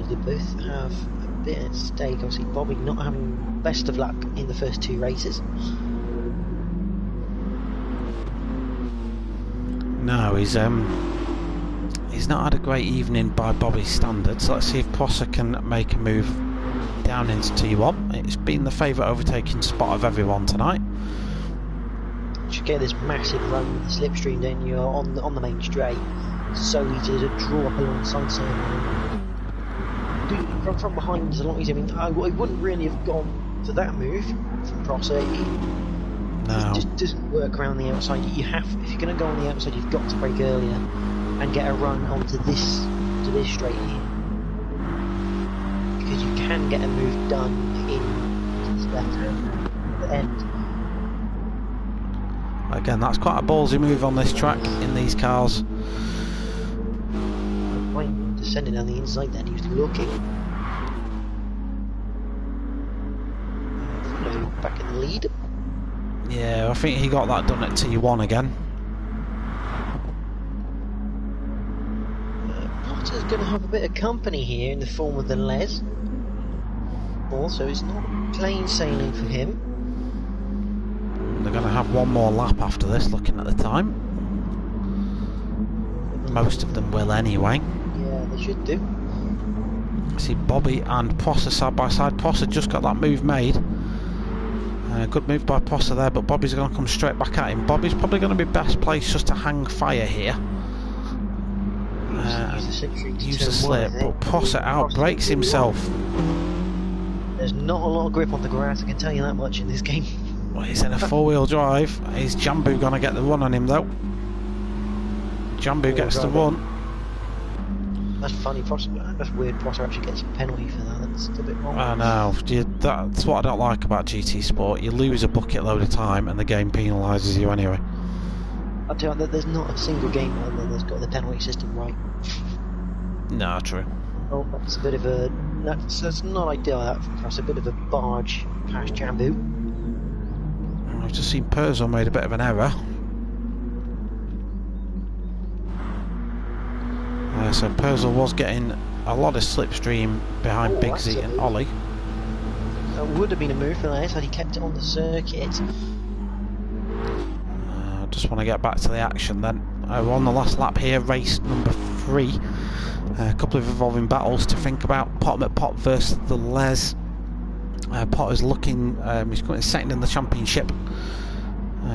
B: They both have a bit at stake. Obviously, Bobby not having best of luck in the first two races.
A: No, he's not had a great evening by Bobby's standards. Let's see if Prosser can make a move down into T1. It's been the favourite overtaking spot of everyone tonight.
B: You should get this massive run with the slipstream, then you're on the main straight, so easy to draw up alongside someone. From behind is a lot easier. I mean, I wouldn't really have gone for that move from Prosser.
A: No.
B: It just doesn't work around the outside. If you're going to go on the outside, you've got to brake earlier and get a run onto this straight here, because you can get a move done in the left hand at the end.
A: Again, that's quite a ballsy move on this track in these cars.
B: Fine, descending down the inside then, he was looking. Back in the lead.
A: Yeah, I think he got that done at T1 again.
B: Potter's going to have a bit of company here in the form of the Les. Also, it's not plain sailing for him.
A: They're going to have one more lap after this, looking at the time. Most of them will anyway.
B: Yeah, they should do.
A: See Bobby and Prosser side by side. Prosser just got that move made. Good move by Prosser there, but Bobby's going to come straight back at him. Bobby's probably going to be best placed just to hang fire here. Use the slip, but Prosser outbrakes himself.
B: There's not a lot of grip on the grass, I can tell you that much in this game.
A: Well, he's in a four-wheel drive. Is Jambu going to get the run on him though? Jambu gets the run.
B: That's funny. That's weird. Prosser actually gets a penalty for that. That's a bit wrong.
A: I know. That's what I don't like about GT Sport. You lose a bucket load of time, and the game penalises you anyway.
B: I'll tell you that there's not a single game that's got the penalty system right.
A: No, true.
B: Oh, that's a bit of a. That's not ideal. That's a bit of a barge past Jambu.
A: I've just seen Purzo made a bit of an error. So Purzo was getting a lot of slipstream behind Bigsy and Ollie.
B: That would have been a move for Les had he kept it on the circuit.
A: Just want to get back to the action then. We're on the last lap here, race number 3. A couple of evolving battles to think about. Potter McPot versus the Les. Potter's looking, he's coming second in the championship.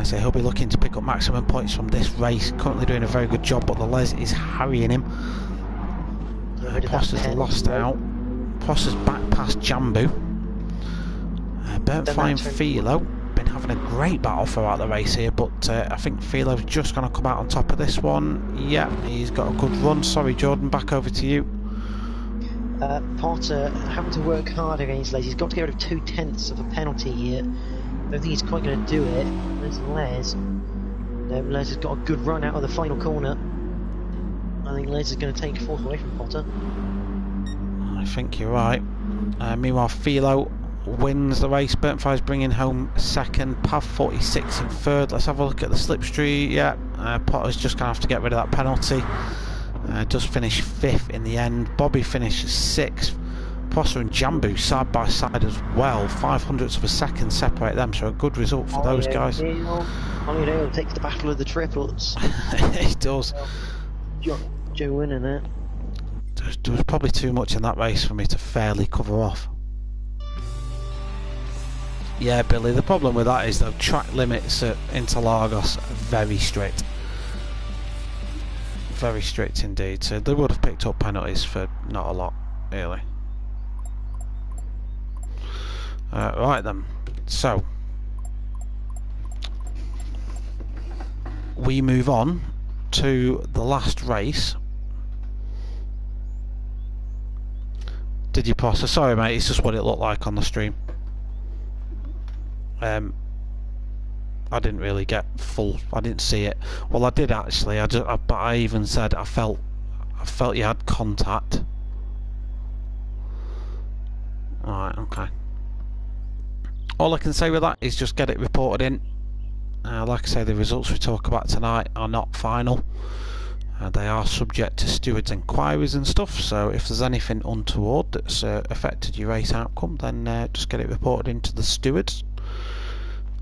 A: So he'll be looking to pick up maximum points from this race. Currently doing a very good job, but the Les is harrying him. Prosser's lost out. Prosser's back past Jambu. Burnt Fine Philo. Been having a great battle throughout the race here, but I think Philo's just going to come out on top of this one. Yeah, he's got a good run. Sorry, Jordan, back over to you.
B: Potter having to work hard against Les. He's got to get rid of 2/10 of a penalty here. I don't think he's quite going to do it. There's Les. Les has got a good run out of the final corner. I think Les is going to take fourth away from Potter.
A: I think you're right. Meanwhile, Philo wins the race. Burntfire's bringing home second. Pav 46 in third. Let's have a look at the slipstream. Yeah, Potter's just going to have to get rid of that penalty. Does finish 5th in the end. Bobby finishes 6th. Prosser and Jambu side by side as well. 0.05 of a second separate them, so a good result for those guys.
B: Ollie takes the battle of the triplets.
A: He does.
B: Joe winning it.
A: There was probably too much in that race for me to fairly cover off. Yeah, Billy, the problem with that is the track limits at Interlagos are very strict. Very strict indeed, so they would have picked up penalties for not a lot, really. Right then, so we move on to the last race. Did you pause? Sorry mate, it's just what it looked like on the stream. I didn't really get full. I didn't see it. Well, I did actually. But I even said I felt you had contact. Alright, okay. all I can say with that is just get it reported in. Like I say, the results we talk about tonight are not final. They are subject to stewards' inquiries and stuff, so if there's anything untoward that's affected your race outcome, then just get it reported into the stewards,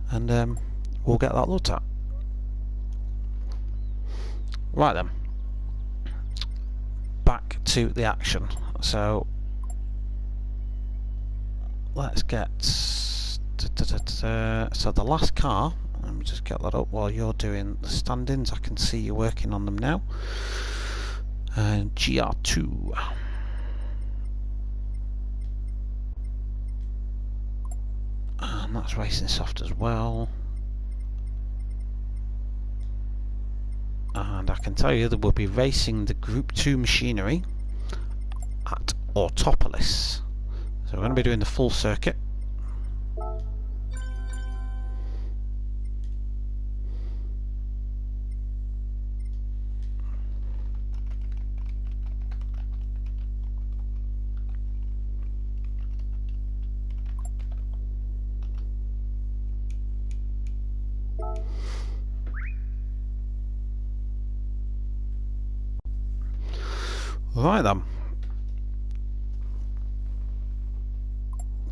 A: and we'll get that looked at. Right then, back to the action. So let's get so the last car, let me just get that up while you're doing the stand-ins. I can see you working on them now. GR2. And that's racing soft as well. And I can tell you that we'll be racing the Group 2 machinery at Autopolis. So we're going to be doing the full circuit. Right then.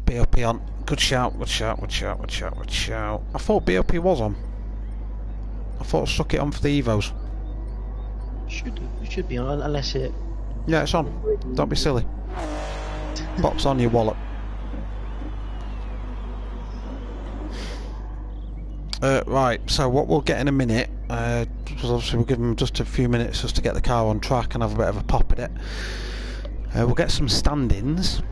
A: BOP on. Good shout, good shout, good shout, good shout, good shout. I thought BOP was on. I thought I stuck it on for the Evos.
B: Should be on, unless it...
A: Yeah, it's on. Don't be silly. Pops on your wallet. Right, so what we'll get in a minute, because obviously we'll give them just a few minutes just to get the car on track and have a bit of a pop at it. We'll get some stand-ins,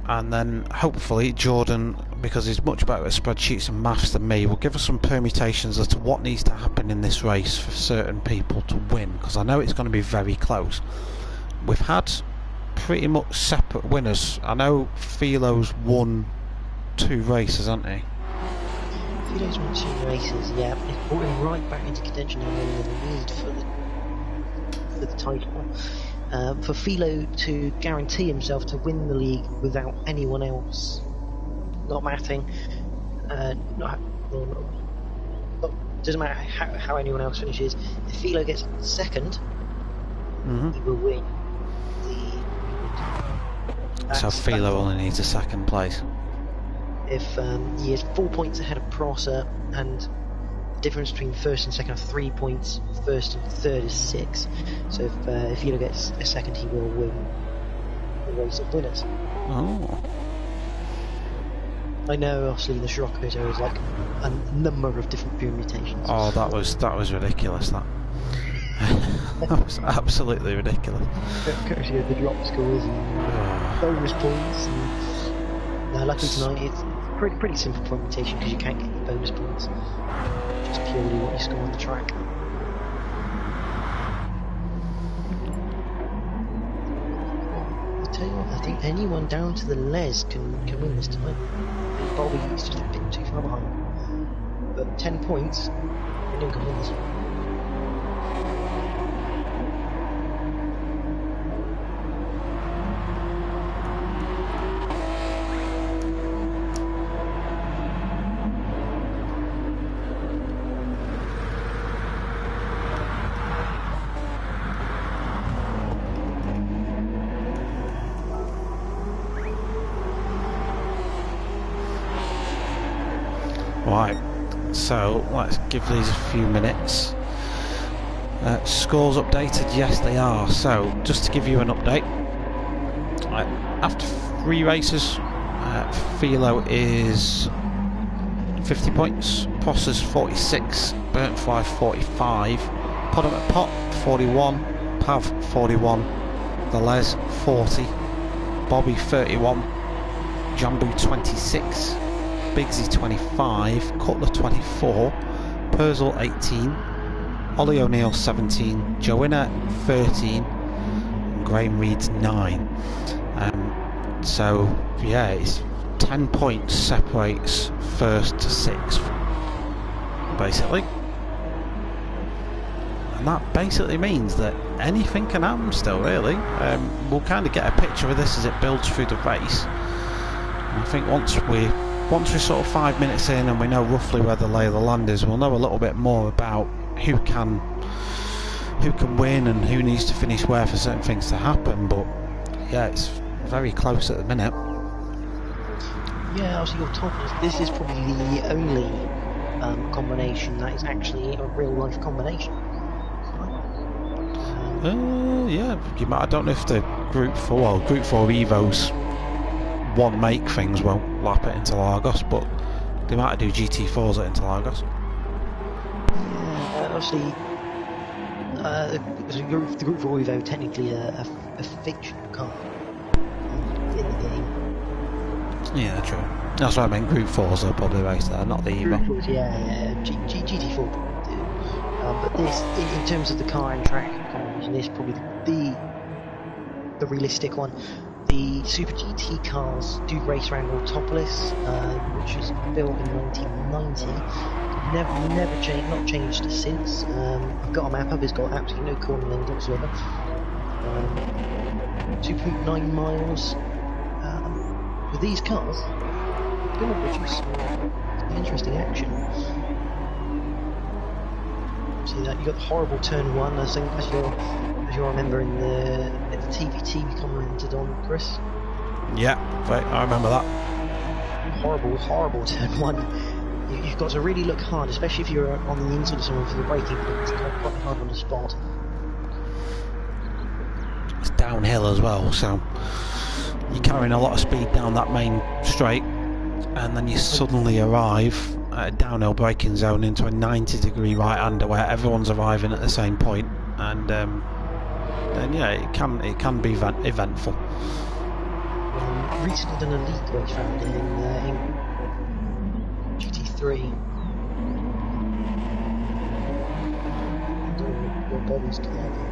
A: and then hopefully Jordan, because he's much better at spreadsheets and maths than me, will give us some permutations as to what needs to happen in this race for certain people to win, because I know it's going to be very close. We've had pretty much separate winners. I know Philo's won 2 races, hasn't he?
B: Philo's won 2 races, yeah. They've brought him right back into contention now in the lead for the title. For Philo to guarantee himself to win the league without anyone else not matting, doesn't matter how anyone else finishes. If Philo gets second, he will win the...
A: So Philo only needs a second place.
B: If he is 4 points ahead of Prosser, and the difference between first and second are 3 points, first and third is 6. So if Philo gets a second, he will win the race of winners.
A: Oh.
B: I know, obviously, the Scirocco is like a number of different permutations.
A: Oh, that was ridiculous. That that was absolutely ridiculous.
B: Courtesy of the drop scores and bonus points. And, no, luckily tonight it's pretty simple permutation because you can't get any bonus points. Just purely what you score on the track. I tell you what, I think anyone down to the Les can win this tonight. Bobby is just a bit too far behind. But 10 points, anyone can win this one.
A: Right, so let's give these a few minutes. Scores updated? Yes, they are. So, just to give you an update, after 3 races, Philo is 50 points, Prosser's 46, Burntfly 45, Podem at Pot 41, Pav 41, the Les 40, Bobby 31, Jambu 26, Bigsy 25, Cutler 24, Purzel 18, Ollie O'Neill 17, Joanna 13, and Graham Reed's 9. So yeah, it's 10 points separates first to 6th, basically. And that basically means that anything can happen still, really. We'll kind of get a picture of this as it builds through the race. And I think once we once we're sort of 5 minutes in and we know roughly where the lay of the land is, we'll know a little bit more about who can win and who needs to finish where for certain things to happen. But yeah, it's very close at the minute.
B: Yeah, obviously your toppers. This is probably the only combination that is actually a real life combination.
A: Yeah, I don't know if the Group 4 Evos one make things won't lap at Interlagos, but they might do GT4s at Interlagos.
B: Yeah, obviously, the Group 4 Evo technically a fictional car in the game.
A: Yeah, true. That's what I meant. Group 4s will probably race there, not the Evo.
B: Group 4s, yeah. GT4 probably do. But this, in terms of the car and track combination, this is probably the realistic one. The Super GT cars do race around Autopolis, which was built in 1990. Not changed since. I've got a map up, it's got absolutely no corner lane whatsoever. 2.9 miles. With these cars, going to produce some interesting action. See that, you got the horrible turn 1, I think, as you'll remember in the TVT we commented on, Chris.
A: Yeah, right, I remember that. Horrible
B: turn 1. You've got to really look hard, especially if you're on the inside of someone for the braking, it's quite hard on the spot.
A: It's downhill as well, so you're carrying a lot of speed down that main straight, and then you suddenly arrive at a downhill braking zone into a 90-degree right-hander where everyone's arriving at the same point, and then yeah, it can be eventful.
B: Recently done a league race round in GT3. Your body's clever.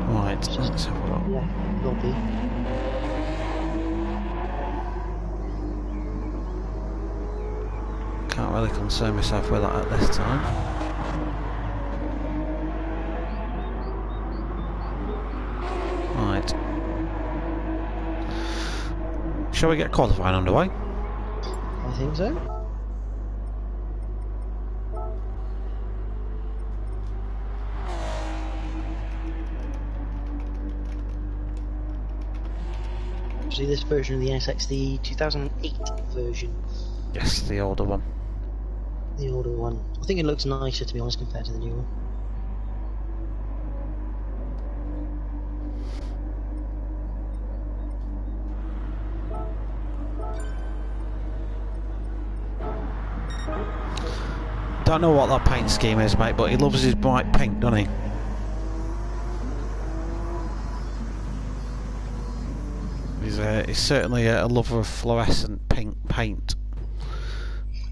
A: Right, let's have a look.
B: Yeah, will be.
A: Can't really concern myself with that at this time. Right. Shall we get qualifying underway?
B: I think so. See this version of the NSX, the 2008 version.
A: Yes, the older one.
B: The older one. I think it looks nicer, to be honest, compared to the new one.
A: Don't know what that paint scheme is, mate, but he loves his bright pink, doesn't he? He's certainly a lover of fluorescent pink paint.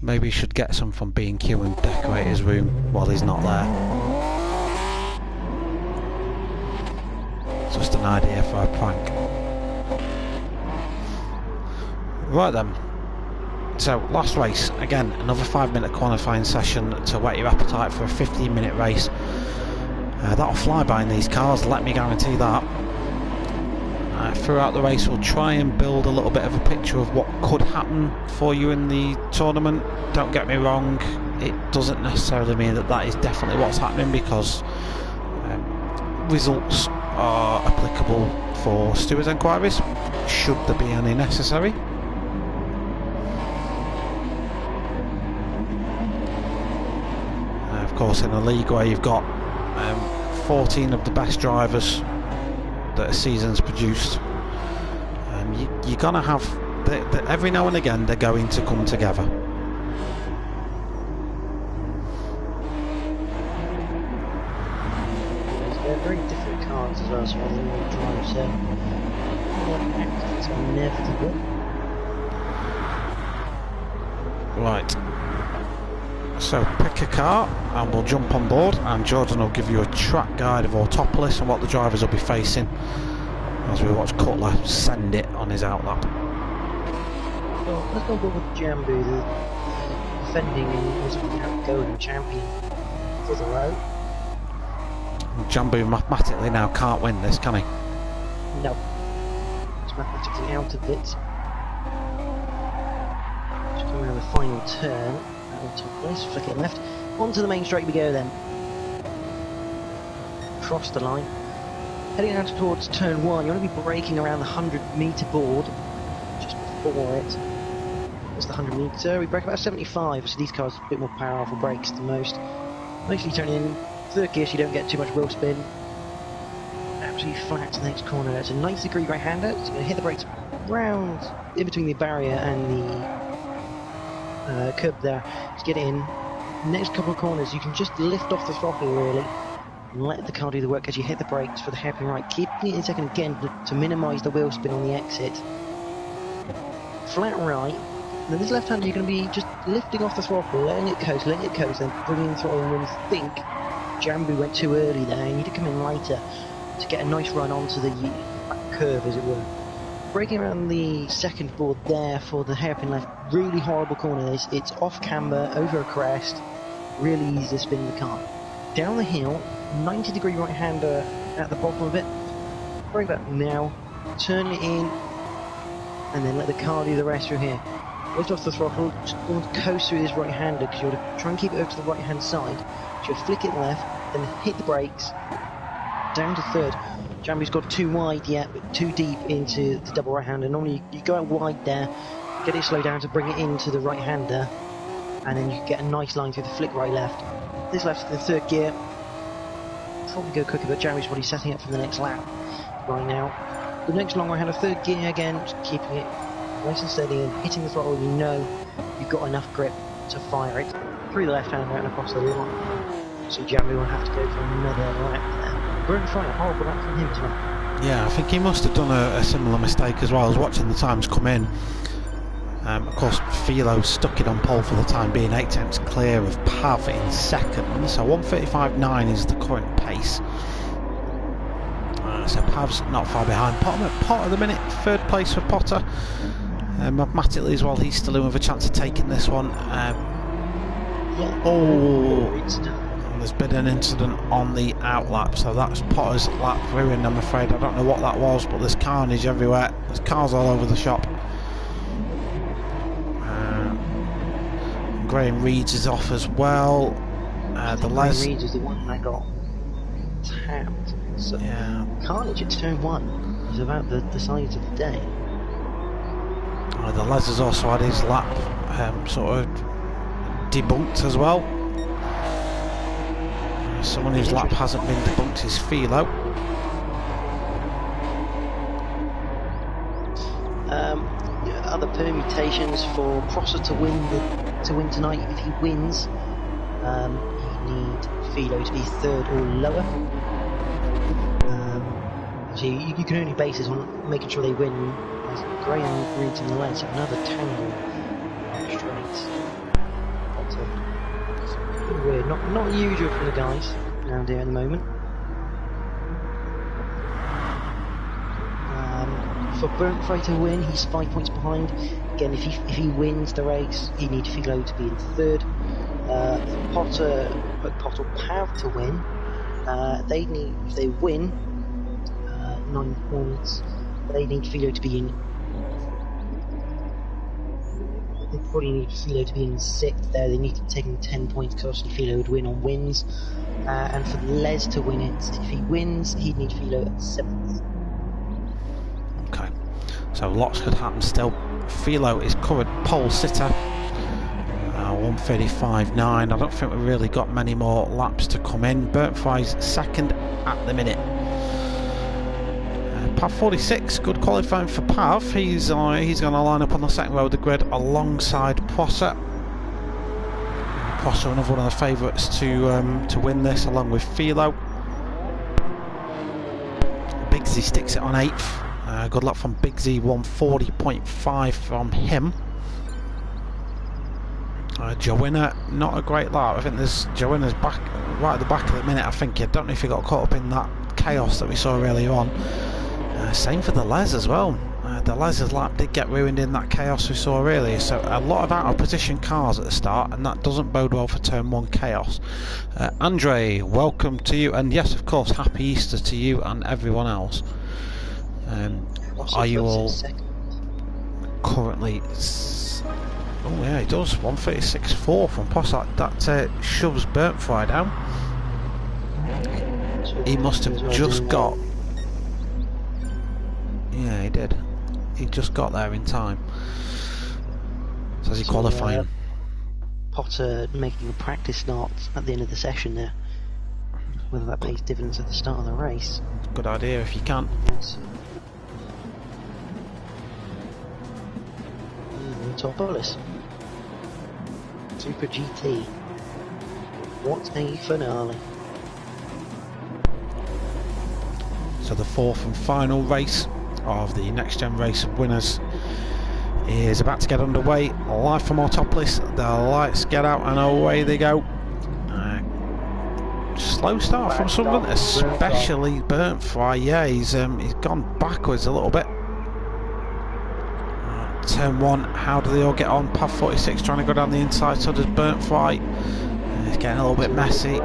A: Maybe he should get some from B&Q and decorate his room while he's not there. Just an idea for a prank. Right then. So, last race. Again, another 5-minute qualifying session to whet your appetite for a 15-minute race. That'll fly by in these cars, let me guarantee that. Throughout the race we'll try and build a little bit of a picture of what could happen for you in the tournament. Don't get me wrong, it doesn't necessarily mean that that is definitely what's happening, because results are applicable for stewards' enquiries, should there be any necessary. Of course, in a league where you've got 14 of the best drivers that a season's produced, you're gonna have every now and again they're going to come together.
B: They're very different cars as well, so they all drive, so it's inevitable.
A: Right, so pick a car and we'll jump on board, and Jordan will give you a track guide of Autopolis and what the drivers will be facing as we watch Cutler send it on his outlap.
B: let's go with Jambu, the defending and also the golden champion for the row.
A: Jambu mathematically now can't win this, can he?
B: No. It's mathematically out of it. Just coming around the final turn. On top of this, flick it left. Onto the main straight we go then. Cross the line. Heading out towards turn 1, you want to be braking around the 100-metre board. Just before it. That's the 100-metre. We brake about 75, so these cars have a bit more powerful brakes than most. Mostly turning in third gear so you don't get too much wheel spin. Absolutely flat to the next corner. It's a 90-degree right-hander, so you're going to hit the brakes round in between the barrier and the curb there to get in. Next couple of corners, you can just lift off the throttle really and let the car do the work as you hit the brakes for the hairpin right, keeping it in second again to minimise the wheel spin on the exit. Flat right. Then this left hander you're going to be just lifting off the throttle, letting it coast, then bringing the throttle in when you think Jambu went too early there. You need to come in lighter to get a nice run onto the back curve, as it were. Braking around the second board there for the hairpin left, really horrible corner this. It's off camber, over a crest, really easy to spin the car. Down the hill, 90-degree right-hander at the bottom of it. Brake that now, turn it in, and then let the car do the rest through here. Lift off the throttle, just want to coast through this right-hander because you want to try and keep it over to the right-hand side. So you'll flick it left, then hit the brakes, down to third. Jambu's got too wide yet, but too deep into the double right-hander. Normally you go out wide there, get it slow down to bring it into the right-hander, and then you get a nice line through the flick right-left. This left's the third gear. Probably go quicker, but Jambu's probably setting up for the next lap right now. The next long right-hander, third gear again, just keeping it nice and steady and hitting the throttle. You know you've got enough grip to fire it through the left-hander and across the line. So Jambu will have to go for another lap there. Burnt Fry, a horrible lap from him as well.
A: Yeah, I think he must have done a similar mistake as well. I was watching the times come in. Of course, Philo stuck it on pole for the time being, 8 tenths clear of Pav in second. So 1:35.9 is the current pace. So Pav's not far behind Potter at the minute, third place for Potter. Mathematically as well, he's still in with a chance of taking this one. There's been an incident on the outlap, so that's Potter's lap ruined, I'm afraid. I don't know what that was, but there's carnage everywhere. There's cars all over the shop. Graham Reeds is off as well.
B: Graham Reeds is the one that got tapped. So yeah. Carnage at turn 1 is about the size of the day.
A: The Les has also had his lap sort of debunked as well. Someone whose lap hasn't been debunked is Philo.
B: Other permutations for Prosser to win tonight. If he wins, he need Philo to be third or lower. So you can only base this on making sure they win. As Graham Reeds in the lens, another tangle straight. That's weird. Not usual for the guys around here at the moment. For Burnt Fry to win, he's 5 points behind. Again, if he wins the race, he needs Philo to be in third. Potter Pav to win. They need, if they win, 9 points. They need Philo to be in. They probably need Philo to be in 6th there. They need to take him 10 points because obviously Philo would win on wins. And for Les to win it, if he wins, he'd need Philo at 7th.
A: Okay, so lots could happen still. Philo is current pole sitter. 1:35.9. I don't think we've really got many more laps to come in. Burnt Fry's second at the minute. Pav 46, good qualifying for Pav. He's going to line up on the second row of the grid alongside Prosser. Prosser, another one of the favourites to win this, along with Philo. Bigsy sticks it on 8th. Good luck from Bigsy, 140.5 from him. Joanna, not a great lap. I think there's Joanna's back right at the back of the minute. I think I don't know if he got caught up in that chaos that we saw earlier on. Same for the Les as well. The Les's lap did get ruined in that chaos we saw earlier, so a lot of out of position cars at the start, and that doesn't bode well for turn 1 chaos. Andre, welcome to you, and yes, of course, happy Easter to you and everyone else. Are you all currently... Oh yeah, he does, 136.4 from Poss. That shoves Burnt Fry down. He must have just got... Yeah, he did. He just got there in time. So is he qualifying?
B: Potter making a practice start at the end of the session there. Whether that pays dividends at the start of the race.
A: Good idea if you can.
B: Yes. Top Bullis. Super GT. What a finale.
A: So the fourth and final race of the Next Gen Race of Winners is about to get underway. Live from Autopolis, the lights get out and away they go. Slow start from someone, especially Burnt Fry. Yeah, he's gone backwards a little bit. Turn 1, how do they all get on? Pav 46 trying to go down the inside, so does Burnt Fry. It's getting a little bit messy.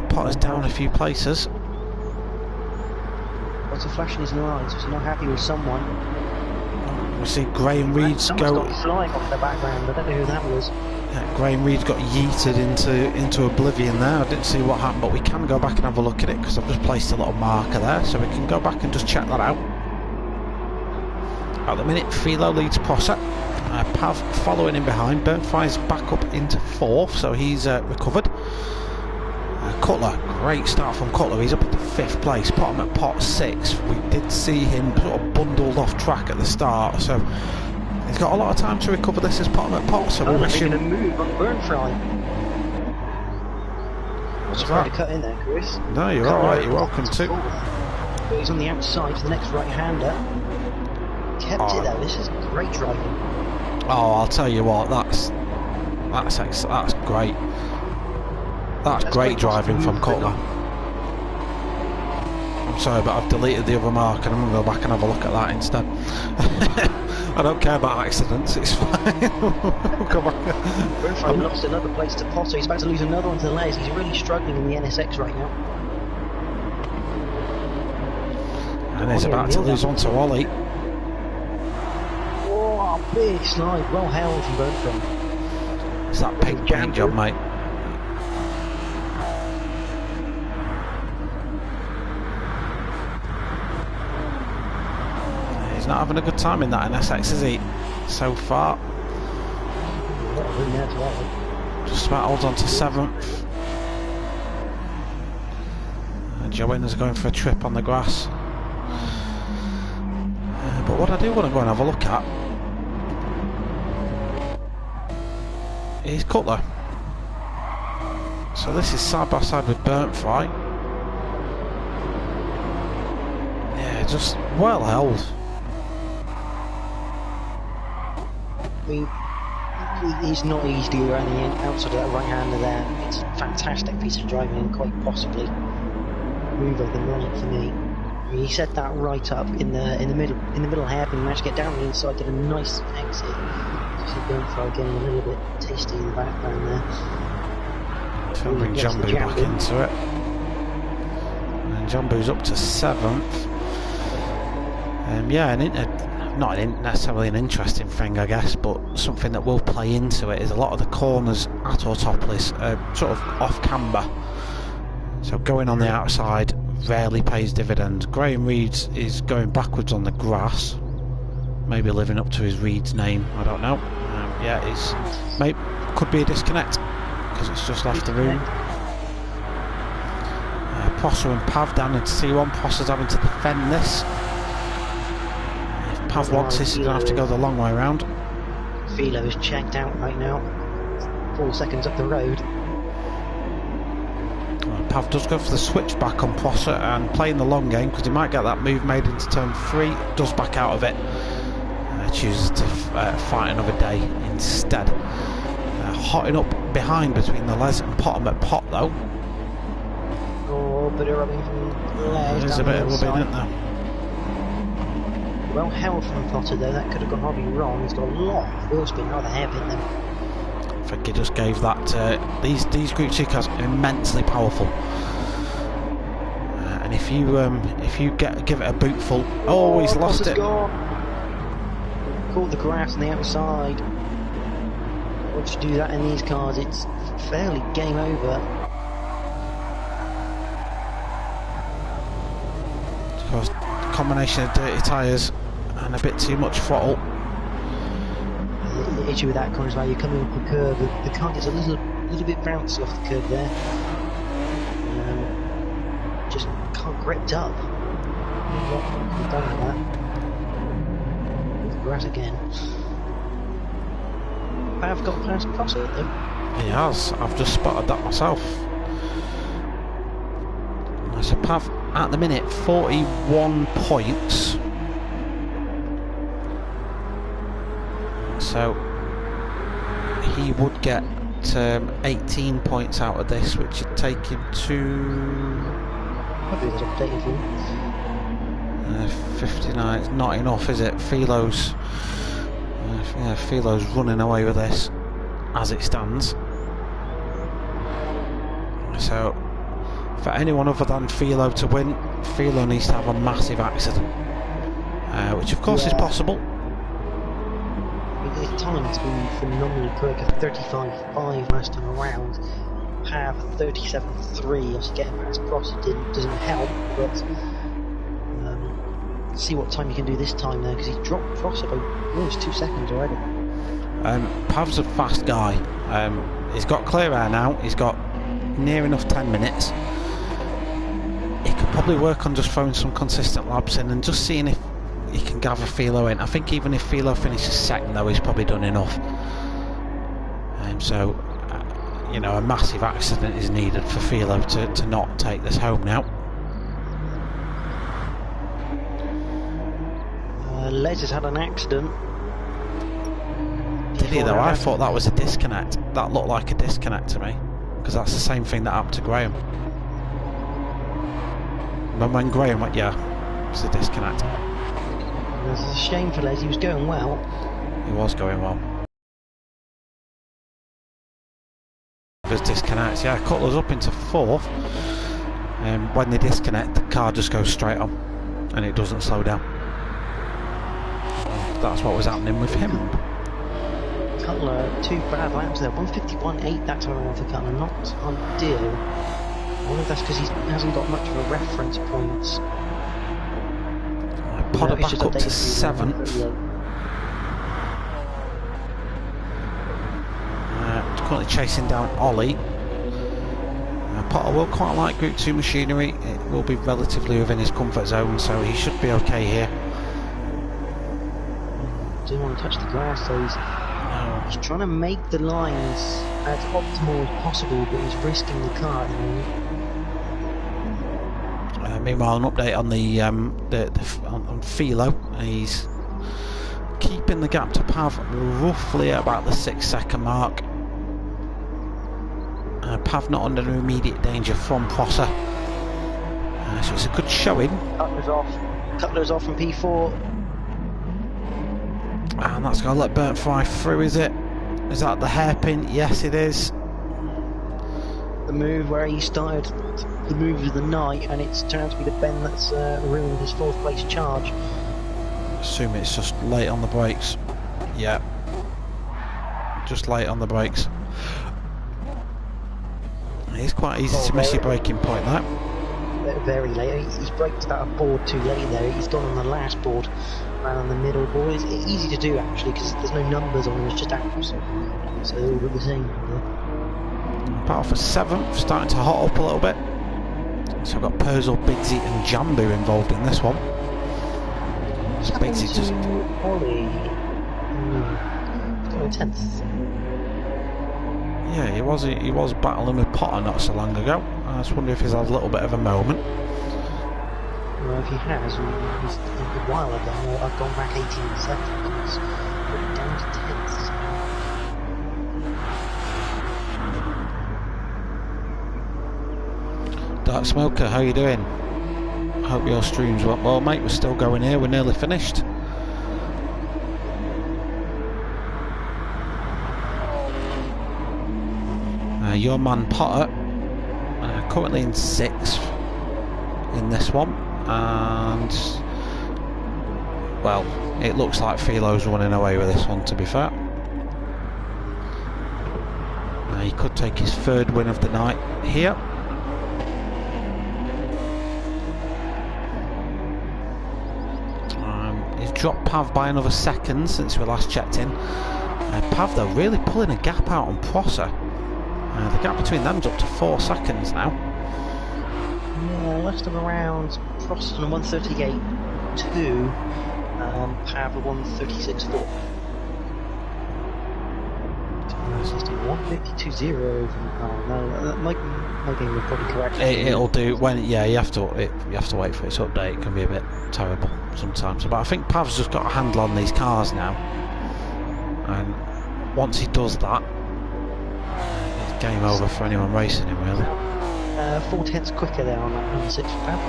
A: Potter's down a few places.
B: Lots of flashing his lights, so not happy with someone.
A: We see Graham Reed's go
B: flying off the background. I don't know who that was.
A: Yeah, Graham Reed got yeeted into oblivion there. I didn't see what happened, but we can go back and have a look at it because I've just placed a little marker there, so we can go back and just check that out. At the minute, Philo leads Potter. Pav following in behind. Burnt Fry's back up into 4th, so he's recovered. Cutler, great start from Cutler. He's up into 5th place. Put him at pot 6th. We did see him sort of bundled off track at the start, so he's got a lot of time to recover this as put him at pot. So we wish him
B: a move on Burnt Fry. I was trying to cut in there, Chris.
A: No, you're all right. You're welcome to.
B: But he's on the outside for the next right-hander. Kept it though. This is great driving.
A: Oh, I'll tell you what. That's great. That's great driving from Cutler. I'm sorry, but I've deleted the other mark and I'm going to go back and have a look at that instead. I don't care about accidents, it's fine. We'll go back.
B: Burnt Fry lost another place to Potter. He's about to lose another one to the Les. He's really struggling in the NSX right now.
A: And he's about to lose one to Ollie.
B: Oh, big slide. Well held from Burnt Fry.
A: It's that pink paint job, mate. Not having a good time in that NSX, is he? So far. Just about holds on to 7th. And Joe Innes going for a trip on the grass. But what I do want to go and have a look at is Cutler. So this is side by side with Burnt Fry. Yeah, just well held.
B: I mean, he's not easy to go around the outside of that right-hander there. It's a fantastic piece of driving and quite possibly move of the night for me. I mean, he set that right up in the middle hairpin, managed to get down the inside, did a nice exit. You see Burnt Fry getting a little bit tasty in the background there.
A: Trying to bring Jambu back into it. And Jambu's up to 7th. Yeah, not necessarily an interesting thing, I guess, but something that will play into it is a lot of the corners at Autopolis are sort of off camber. So going on the outside rarely pays dividends. Graham Reed is going backwards on the grass, maybe living up to his Reed's name, I don't know. Yeah, could be a disconnect because it's just left the room. Prosser and Pav down into C1. Prosser's having to defend this. Pav wants this, he's going to have to go the long way around.
B: Philo is checked out right now. 4 seconds up the road.
A: Pav does go for the switchback on Prosser and playing the long game because he might get that move made into turn 3. Does back out of it. Chooses to fight another day instead. Hotting up behind between the Les and Potham at Pot though.
B: Oh, a bit of rubbing from Les.
A: There's a bit of rubbing, isn't there?
B: Well held from Potter though, that could have gone horribly wrong. He's got a lot of wheel spin, rather hairpin them.
A: I think he just gave that. These Group 2 cars are immensely powerful. And if you give it a bootful, oh, he's lost it.
B: Gone. Caught the grass on the outside. Once you do that in these cars, it's fairly game over.
A: Because a combination of dirty tyres and a bit too much throttle.
B: The issue with that car is where you're coming up the curve, the car gets a little bit bouncy off the curve there. Just can't gripped up. We've done with that. With the grass again. I've got past Prosser though.
A: He has. I've just spotted that myself. So Pav at the minute 41 points. So he would get 18 points out of this, which would take him to 59. It's not enough, is it? Philo's Philo's running away with this as it stands. So for anyone other than Philo to win, Philo needs to have a massive accident, which of course is possible.
B: His time's been phenomenally quick. 35.5 last time around. Pav 37.3. Obviously getting past Prosser doesn't help, but see what time you can do this time now, because he's dropped Prosser by almost 2 seconds already.
A: Pav's a fast guy. He's got clear air now. He's got near enough 10 minutes. He could probably work on just throwing some consistent laps in and just seeing if he can gather Philo in. I think even if Philo finishes second though, he's probably done enough. So you know, a massive accident is needed for Philo to not take this home now.
B: Les has had an accident.
A: Did he though? I thought that was a disconnect. That looked like a disconnect to me, because that's the same thing that happened to Graham. When Graham went, yeah, it's a disconnect.
B: It's a shame for Les, he was going well.
A: He was going well. His disconnects, yeah, Cutler's up into fourth. When they disconnect, the car just goes straight on and it doesn't slow down. That's what was happening with him.
B: Cutler, 2 bad laps there. 151.8 that time around for Cutler, not ideal. I wonder if that's because he hasn't got much of a reference point.
A: Potter back up to 7th. Currently chasing down Ollie. Potter will quite like Group 2 machinery. It will be relatively within his comfort zone, so he should be okay here.
B: Didn't want to touch the grass, so he's trying to make the lines as optimal as possible, but he's risking the car at the moment.
A: Meanwhile, an update on on Philo. He's keeping the gap to Pav roughly at about the 6 second mark. Pav not under immediate danger from Prosser, so it's a good showing.
B: Cutler's off from P4.
A: And that's going to let Burnt Fry through, is it? Is that the hairpin? Yes, it is.
B: The move where he started the move of the night, and it's turned out to be the bend that's ruined his 4th place charge.
A: Assume it's just late on the brakes. Yeah. Just late on the brakes. It's quite easy to miss your braking point, that.
B: Very late. He's braked that board too late there. He's gone on the last board, around the middle board. It's easy to do actually, because there's no numbers on them, it's just arrows. So they all look the same.
A: Battle for 7th, starting to hot up a little bit. So I've got Purzel, Bigsy and Jambu involved in this one. So Bigsy just...
B: Ollie. He's got a 10th.
A: Yeah, he was battling with Potter not so long ago. I just wonder if he's had a little bit of a moment.
B: Well, if he has, a while ago, I've gone back 18 seconds, down to 10th.
A: Dark Smoker, how you doing? I hope your streams went well, mate. We're still going here, we're nearly finished. Your man Potter currently in 6th in this one, and well, it looks like Philo's running away with this one, to be fair. He could take his 3rd win of the night here. He's dropped Pav by another second since we last checked in. Pav though really pulling a gap out on Prosser. The gap between them's up to 4 seconds now.
B: Yeah, last time around, Prosser on 138.2, Pav at 136.4. System 152.0. No, that might be probably correct.
A: It'll do when you have to wait for its update. It can be a bit terrible sometimes, but I think Pav's just got a handle on these cars now, and once he does that, it's game over for anyone racing him, really.
B: 4/10 quicker there on that number 6 for Pav.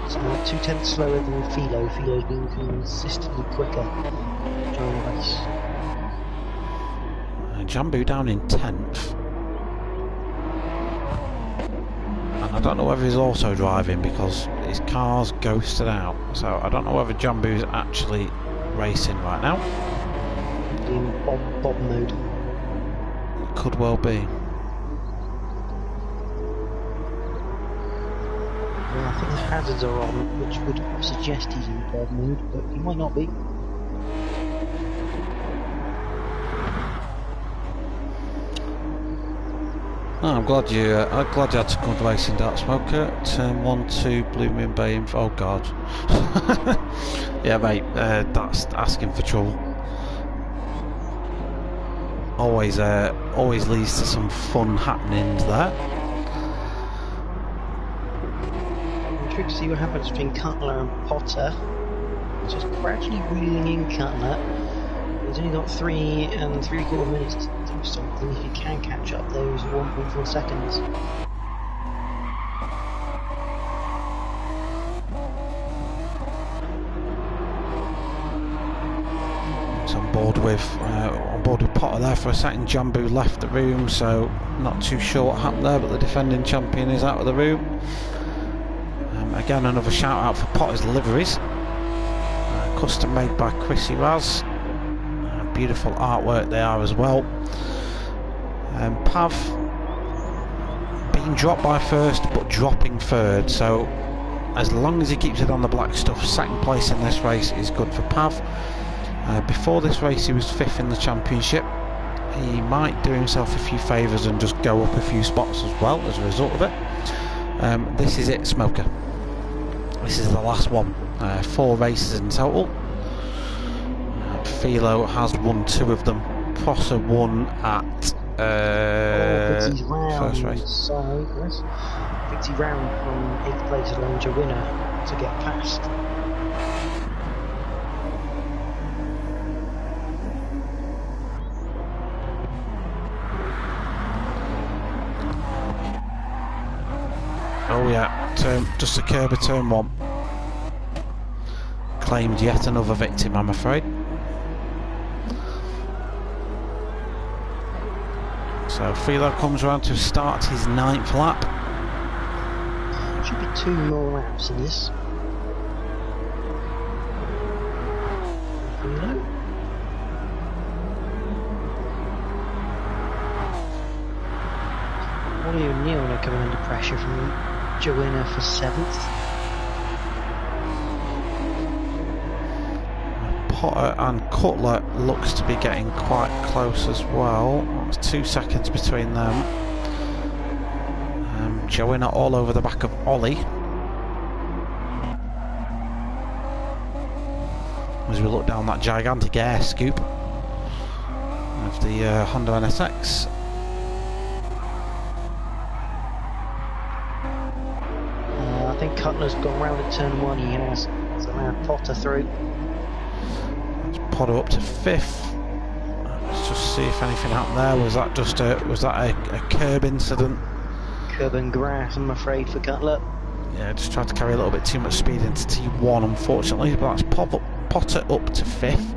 B: It's 2/10 slower than Philo. Philo's been consistently quicker during the race.
A: Jambu down in 10th. And I don't know whether he's also driving because his car's ghosted out. So I don't know whether Jambu's actually racing right now.
B: In Bob mode.
A: Could well be.
B: Yeah, I think his hazards are on, which would suggest he's in Bob mode, but he might not be.
A: Oh, I'm glad you had to come to racing, Dark Smoker. Turn 1, 2, Blue Moon Bay. Oh God. Yeah, mate. That's asking for trouble. Always leads to some fun happenings there.
B: Intrigued to see what happens between Cutler and Potter. Just gradually reeling in Cutler. He's only got 3 3/4 minutes to do something if he can catch up those 1.4 seconds.
A: He's on board with Potter there for a second. Jambu left the room, so not too sure what happened there, but the defending champion is out of the room. Again, another shout out for Potter's liveries, custom made by Chrissy Raz. Beautiful artwork they are as well. Pav being dropped by 1st but dropping 3rd, so as long as he keeps it on the black stuff, 2nd place in this race is good for Pav. Before this race he was 5th in the championship. He might do himself a few favours and just go up a few spots as well as a result of it. This is it, Smoker. This is the last one. 4 races in total. Philo has won 2 of them. Prosser won at first race.
B: Sorry, yes. Victory round from 8th place along Joanna to get past.
A: Oh yeah, just a curb of turn 1. Claimed yet another victim, I'm afraid. So Philo comes around to start his 9th lap.
B: Should be 2 more laps in this. Philo. Ollie O'Neill are coming under pressure from Joanna for 7th.
A: Potter and Cutler looks to be getting quite close as well. That's 2 seconds between them. Joanna all over the back of Ollie. As we look down that gigantic air scoop of the Honda NSX.
B: I think Cutler's gone round at turn 1, he has. So now Potter through.
A: Potter up to 5th. Let's just see if anything happened there. Was that just a curb incident?
B: Curb and grass, I'm afraid, for Cutler.
A: Yeah, just tried to carry a little bit too much speed into T1, unfortunately. But that's Potter up to 5th.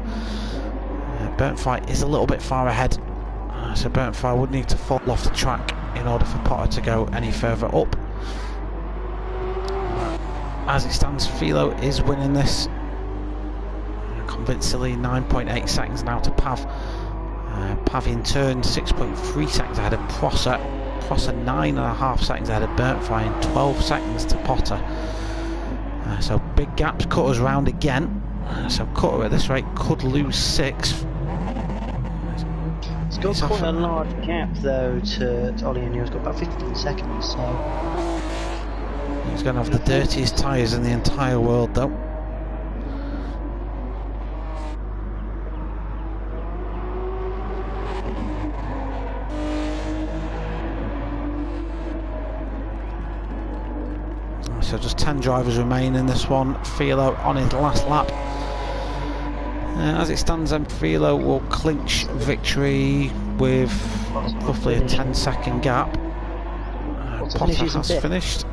A: Burnfight is a little bit far ahead, so Burnfight would need to fall off the track in order for Potter to go any further up. As it stands, Philo is winning this convincingly. 9.8 seconds now to Pav. Pav in turn 6.3 seconds ahead of Prosser. Prosser 9.5 seconds ahead of Burnfight and 12 seconds to Potter. So big gaps. Cutter's round again. So Cutter at this rate could lose 6.
B: He's got quite a large gap though to Ollie O'Neill. He's got about 15 seconds, so
A: he's going to have the dirtiest tyres in the entire world though. So just 10 drivers remain in this one. Philo on his last lap. As it stands, then Philo will clinch victory with roughly a 10-second gap. Potter has finished.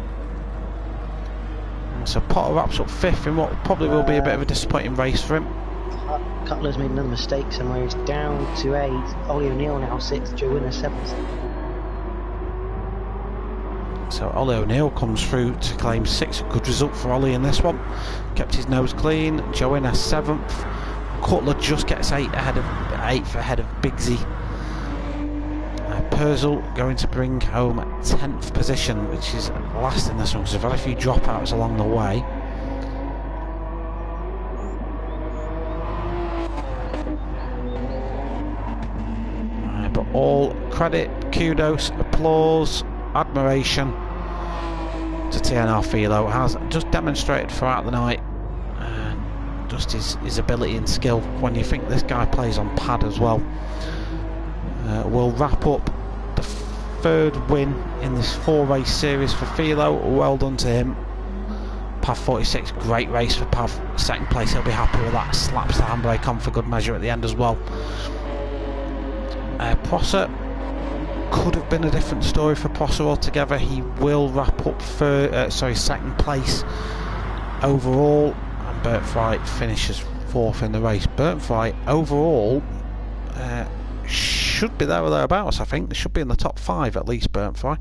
A: So Potter wraps up 5th in what probably will be a bit of a disappointing race for him.
B: Cutler's made another mistake somewhere. He's down to 8th. Ollie O'Neill now 6th. Joe Winner 7th.
A: So Ollie O'Neill comes through to claim 6th. Good result for Ollie in this one. Kept his nose clean. Joe Winner 7th. Cutler just gets 8th ahead of Bigsy. Purcell going to bring home 10th position, which is last in this one because there have had a few dropouts along the way. But all credit, kudos, applause, admiration to TNR Philo. Has just demonstrated throughout the night just his ability and skill. When you think this guy plays on pad as well. We'll wrap up the 3rd win in this 4-race series for Philo. Well done to him. Pav 46, great race for Pav. 2nd place, he'll be happy with that. Slaps the handbrake on for good measure at the end as well. Prosser, could have been a different story for Prosser altogether. He will wrap up 2nd place overall, and Burnfight finishes 4th in the race. Burnfight overall should be there or thereabouts. I think they should be in the top 5 at least. Burnfight,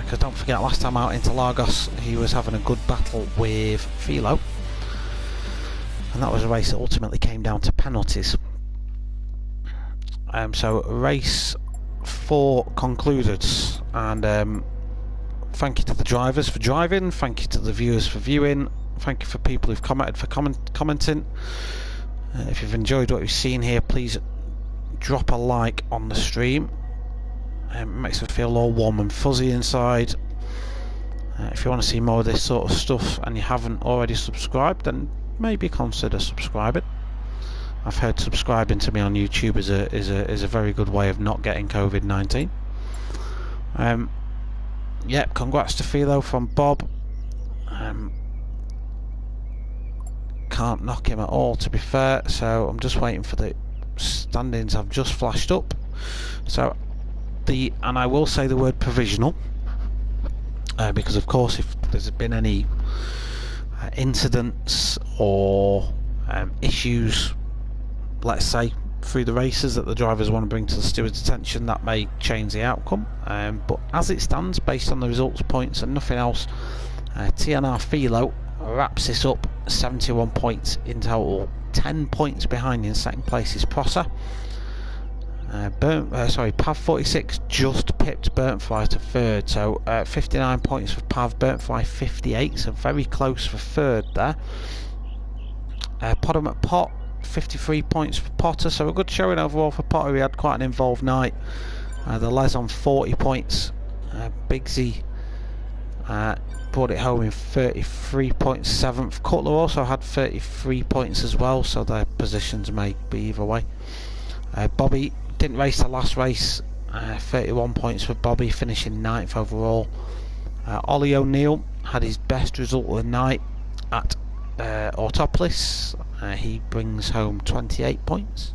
A: because don't forget, last time out into Lagos he was having a good battle with Philo, and that was a race that ultimately came down to penalties. So race 4 concluded, and thank you to the drivers for driving, thank you to the viewers for viewing, thank you for people who've commented for commenting. If you've enjoyed what you've seen here, please drop a like on the stream. It makes me feel all warm and fuzzy inside. If you want to see more of this sort of stuff and you haven't already subscribed, then maybe consider subscribing. I've heard subscribing to me on YouTube is a very good way of not getting COVID-19. Yep, congrats to Philo from Bob. Can't knock him at all, to be fair, so I'm just waiting for the standings. I've just flashed up. So and I will say the word provisional, because of course if there's been any incidents or issues, let's say through the races, that the drivers want to bring to the steward's attention, that may change the outcome, but as it stands, based on the results, points and nothing else, TNR Philo wraps this up. 71 points in total. 10 points behind in 2nd place is Prosser. Pav 46 just pipped Burnfight to 3rd, so 59 points for Pav, Burnfight 58, so very close for 3rd there. Potter McPot 53 points for Potter, so a good showing overall for Potter. He had quite an involved night. The Les on 40 points. Bigsy brought it home in 33 points, 7th. Cutler also had 33 points as well, so their positions may be either way. Bobby didn't race the last race. 31 points for Bobby, finishing 9th overall. Ollie O'Neill had his best result of the night at Autopolis. He brings home 28 points.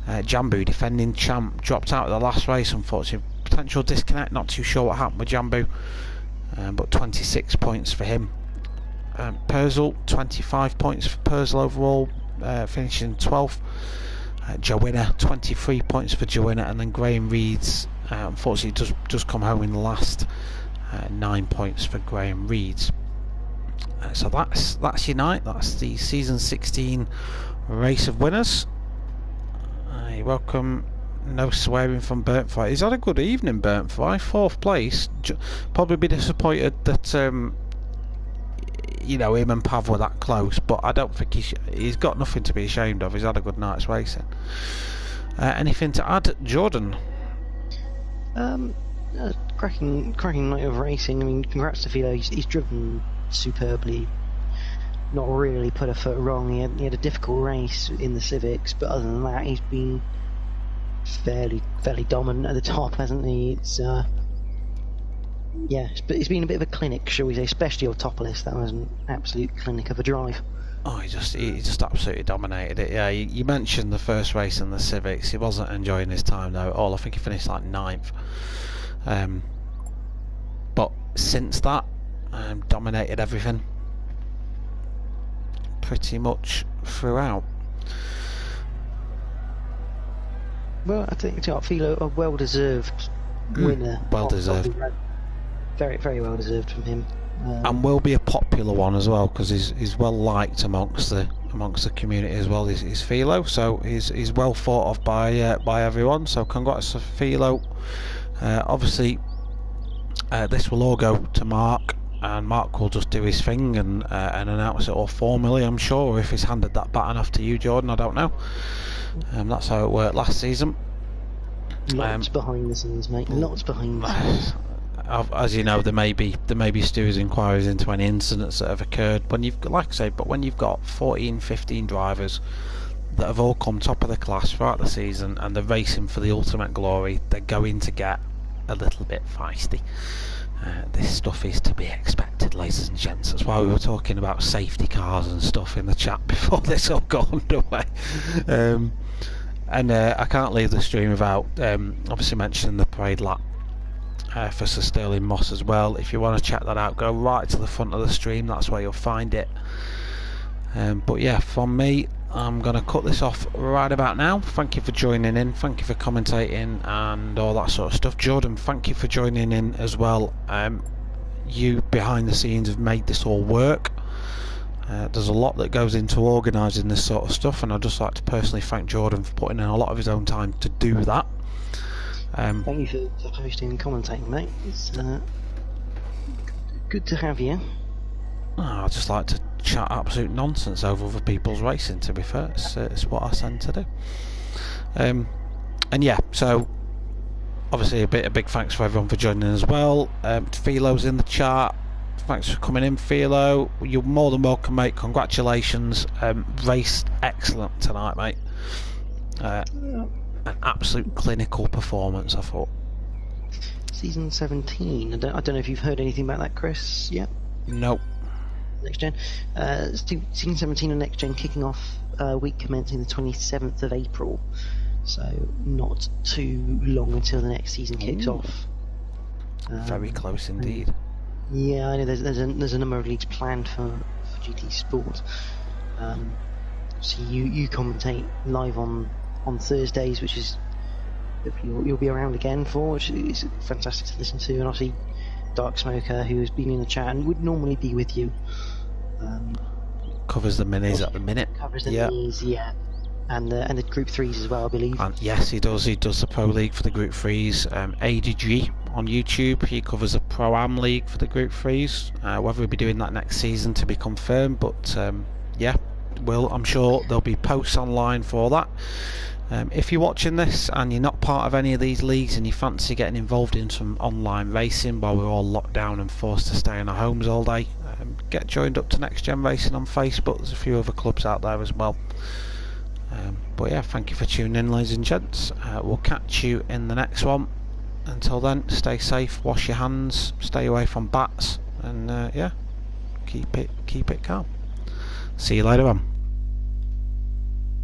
A: Jambu, defending champ, dropped out of the last race, unfortunately. Potential disconnect, not too sure what happened with Jambu, but 26 points for him. Purcell, 25 points for Purcell overall, finishing 12th. Joanna, 23 points for Joanna, and then Graham Reeds, unfortunately, does come home in the last, 9 points for Graham Reeds. So that's your night. That's the season 16 race of winners. Welcome. No swearing from Burntfly. He's had a good evening, Burntfly. 4th place. Probably be disappointed that you know, him and Pav were that close, but I don't think he's got nothing to be ashamed of. He's had a good night's racing. Anything to add, Jordan?
B: Cracking night of racing. I mean, congrats to Philo. He's driven superbly. Not really put a foot wrong. He had a difficult race in the Civics, but other than that, he's been fairly dominant at the top, hasn't he? It's yeah, it's been a bit of a clinic, shall we say, especially on top list. That was an absolute clinic of a drive.
A: Oh, he just absolutely dominated it. Yeah, you mentioned the first race in the Civics. He wasn't enjoying his time though at all. I think he finished like 9th. But since that, dominated everything pretty much throughout.
B: Well, I think I feel a well-deserved winner.
A: Well deserved.
B: Very, very well deserved from him.
A: And will be a popular one as well, because he's well liked amongst the community as well. He's Philo, so he's well thought of by everyone. So congrats to Philo. Obviously, this will all go to Mark, and Mark will just do his thing and announce it all formally, I'm sure. Or if he's handed that baton off to you, Jordan, I don't know. That's how it worked last season.
B: Lots behind the scenes, mate. Lots behind the scenes.
A: As you know, there may be Stu's inquiries into any incidents that have occurred. When you've, like I say, but when you've got 14, 15 drivers that have all come top of the class throughout the season and they're racing for the ultimate glory, they're going to get a little bit feisty. This stuff is to be expected, ladies and gents. That's why we were talking about safety cars and stuff in the chat before this all got underway. And I can't leave the stream without obviously mentioning the parade lap for Sir Sterling Moss as well. If you want to check that out, go right to the front of the stream. That's where you'll find it. But yeah, from me, I'm going to cut this off right about now. Thank you for joining in. Thank you for commentating and all that sort of stuff. Jordan, thank you for joining in as well. You behind the scenes have made this all work. There's a lot that goes into organising this sort of stuff, and I'd just like to personally thank Jordan for putting in a lot of his own time to do that.
B: Thank you for hosting and commentating, mate. It's good to have you.
A: I just like to chat absolute nonsense over other people's racing, to be fair. It's what I tend to do. And yeah, so obviously a big thanks for everyone for joining as well. Philo's in the chat. Thanks for coming in, Philo. You're more than welcome, mate. Congratulations. Race excellent tonight, mate. An absolute clinical performance, I thought.
B: Season 17. I don't know if you've heard anything about that, Chris. Yep.
A: Nope.
B: Next Gen. Season 17 and Next Gen kicking off week commencing the 27th of April. So not too long until the next season kicks off.
A: Very close indeed.
B: Yeah, I know there's a number of leagues planned for GT Sport. So you commentate live on Thursdays, which is you'll be around again for, which is fantastic to listen to. And obviously Dark Smoker, who has been in the chat and would normally be with you,
A: covers the minis at the minute.
B: Covers the minis, yeah. And the Group 3s as well, I believe.
A: And yes, he does the Pro League for the Group 3s. ADG on YouTube, he covers the Pro-Am League for the Group 3s. Whether we'll be doing that next season to be confirmed, but yeah, I'm sure there'll be posts online for that. If you're watching this and you're not part of any of these leagues and you fancy getting involved in some online racing while we're all locked down and forced to stay in our homes all day, get joined up to Next Gen Racing on Facebook. There's a few other clubs out there as well. But yeah, thank you for tuning in, ladies and gents. We'll catch you in the next one. Until then, stay safe, wash your hands, stay away from bats, and yeah, keep it calm. See you later on.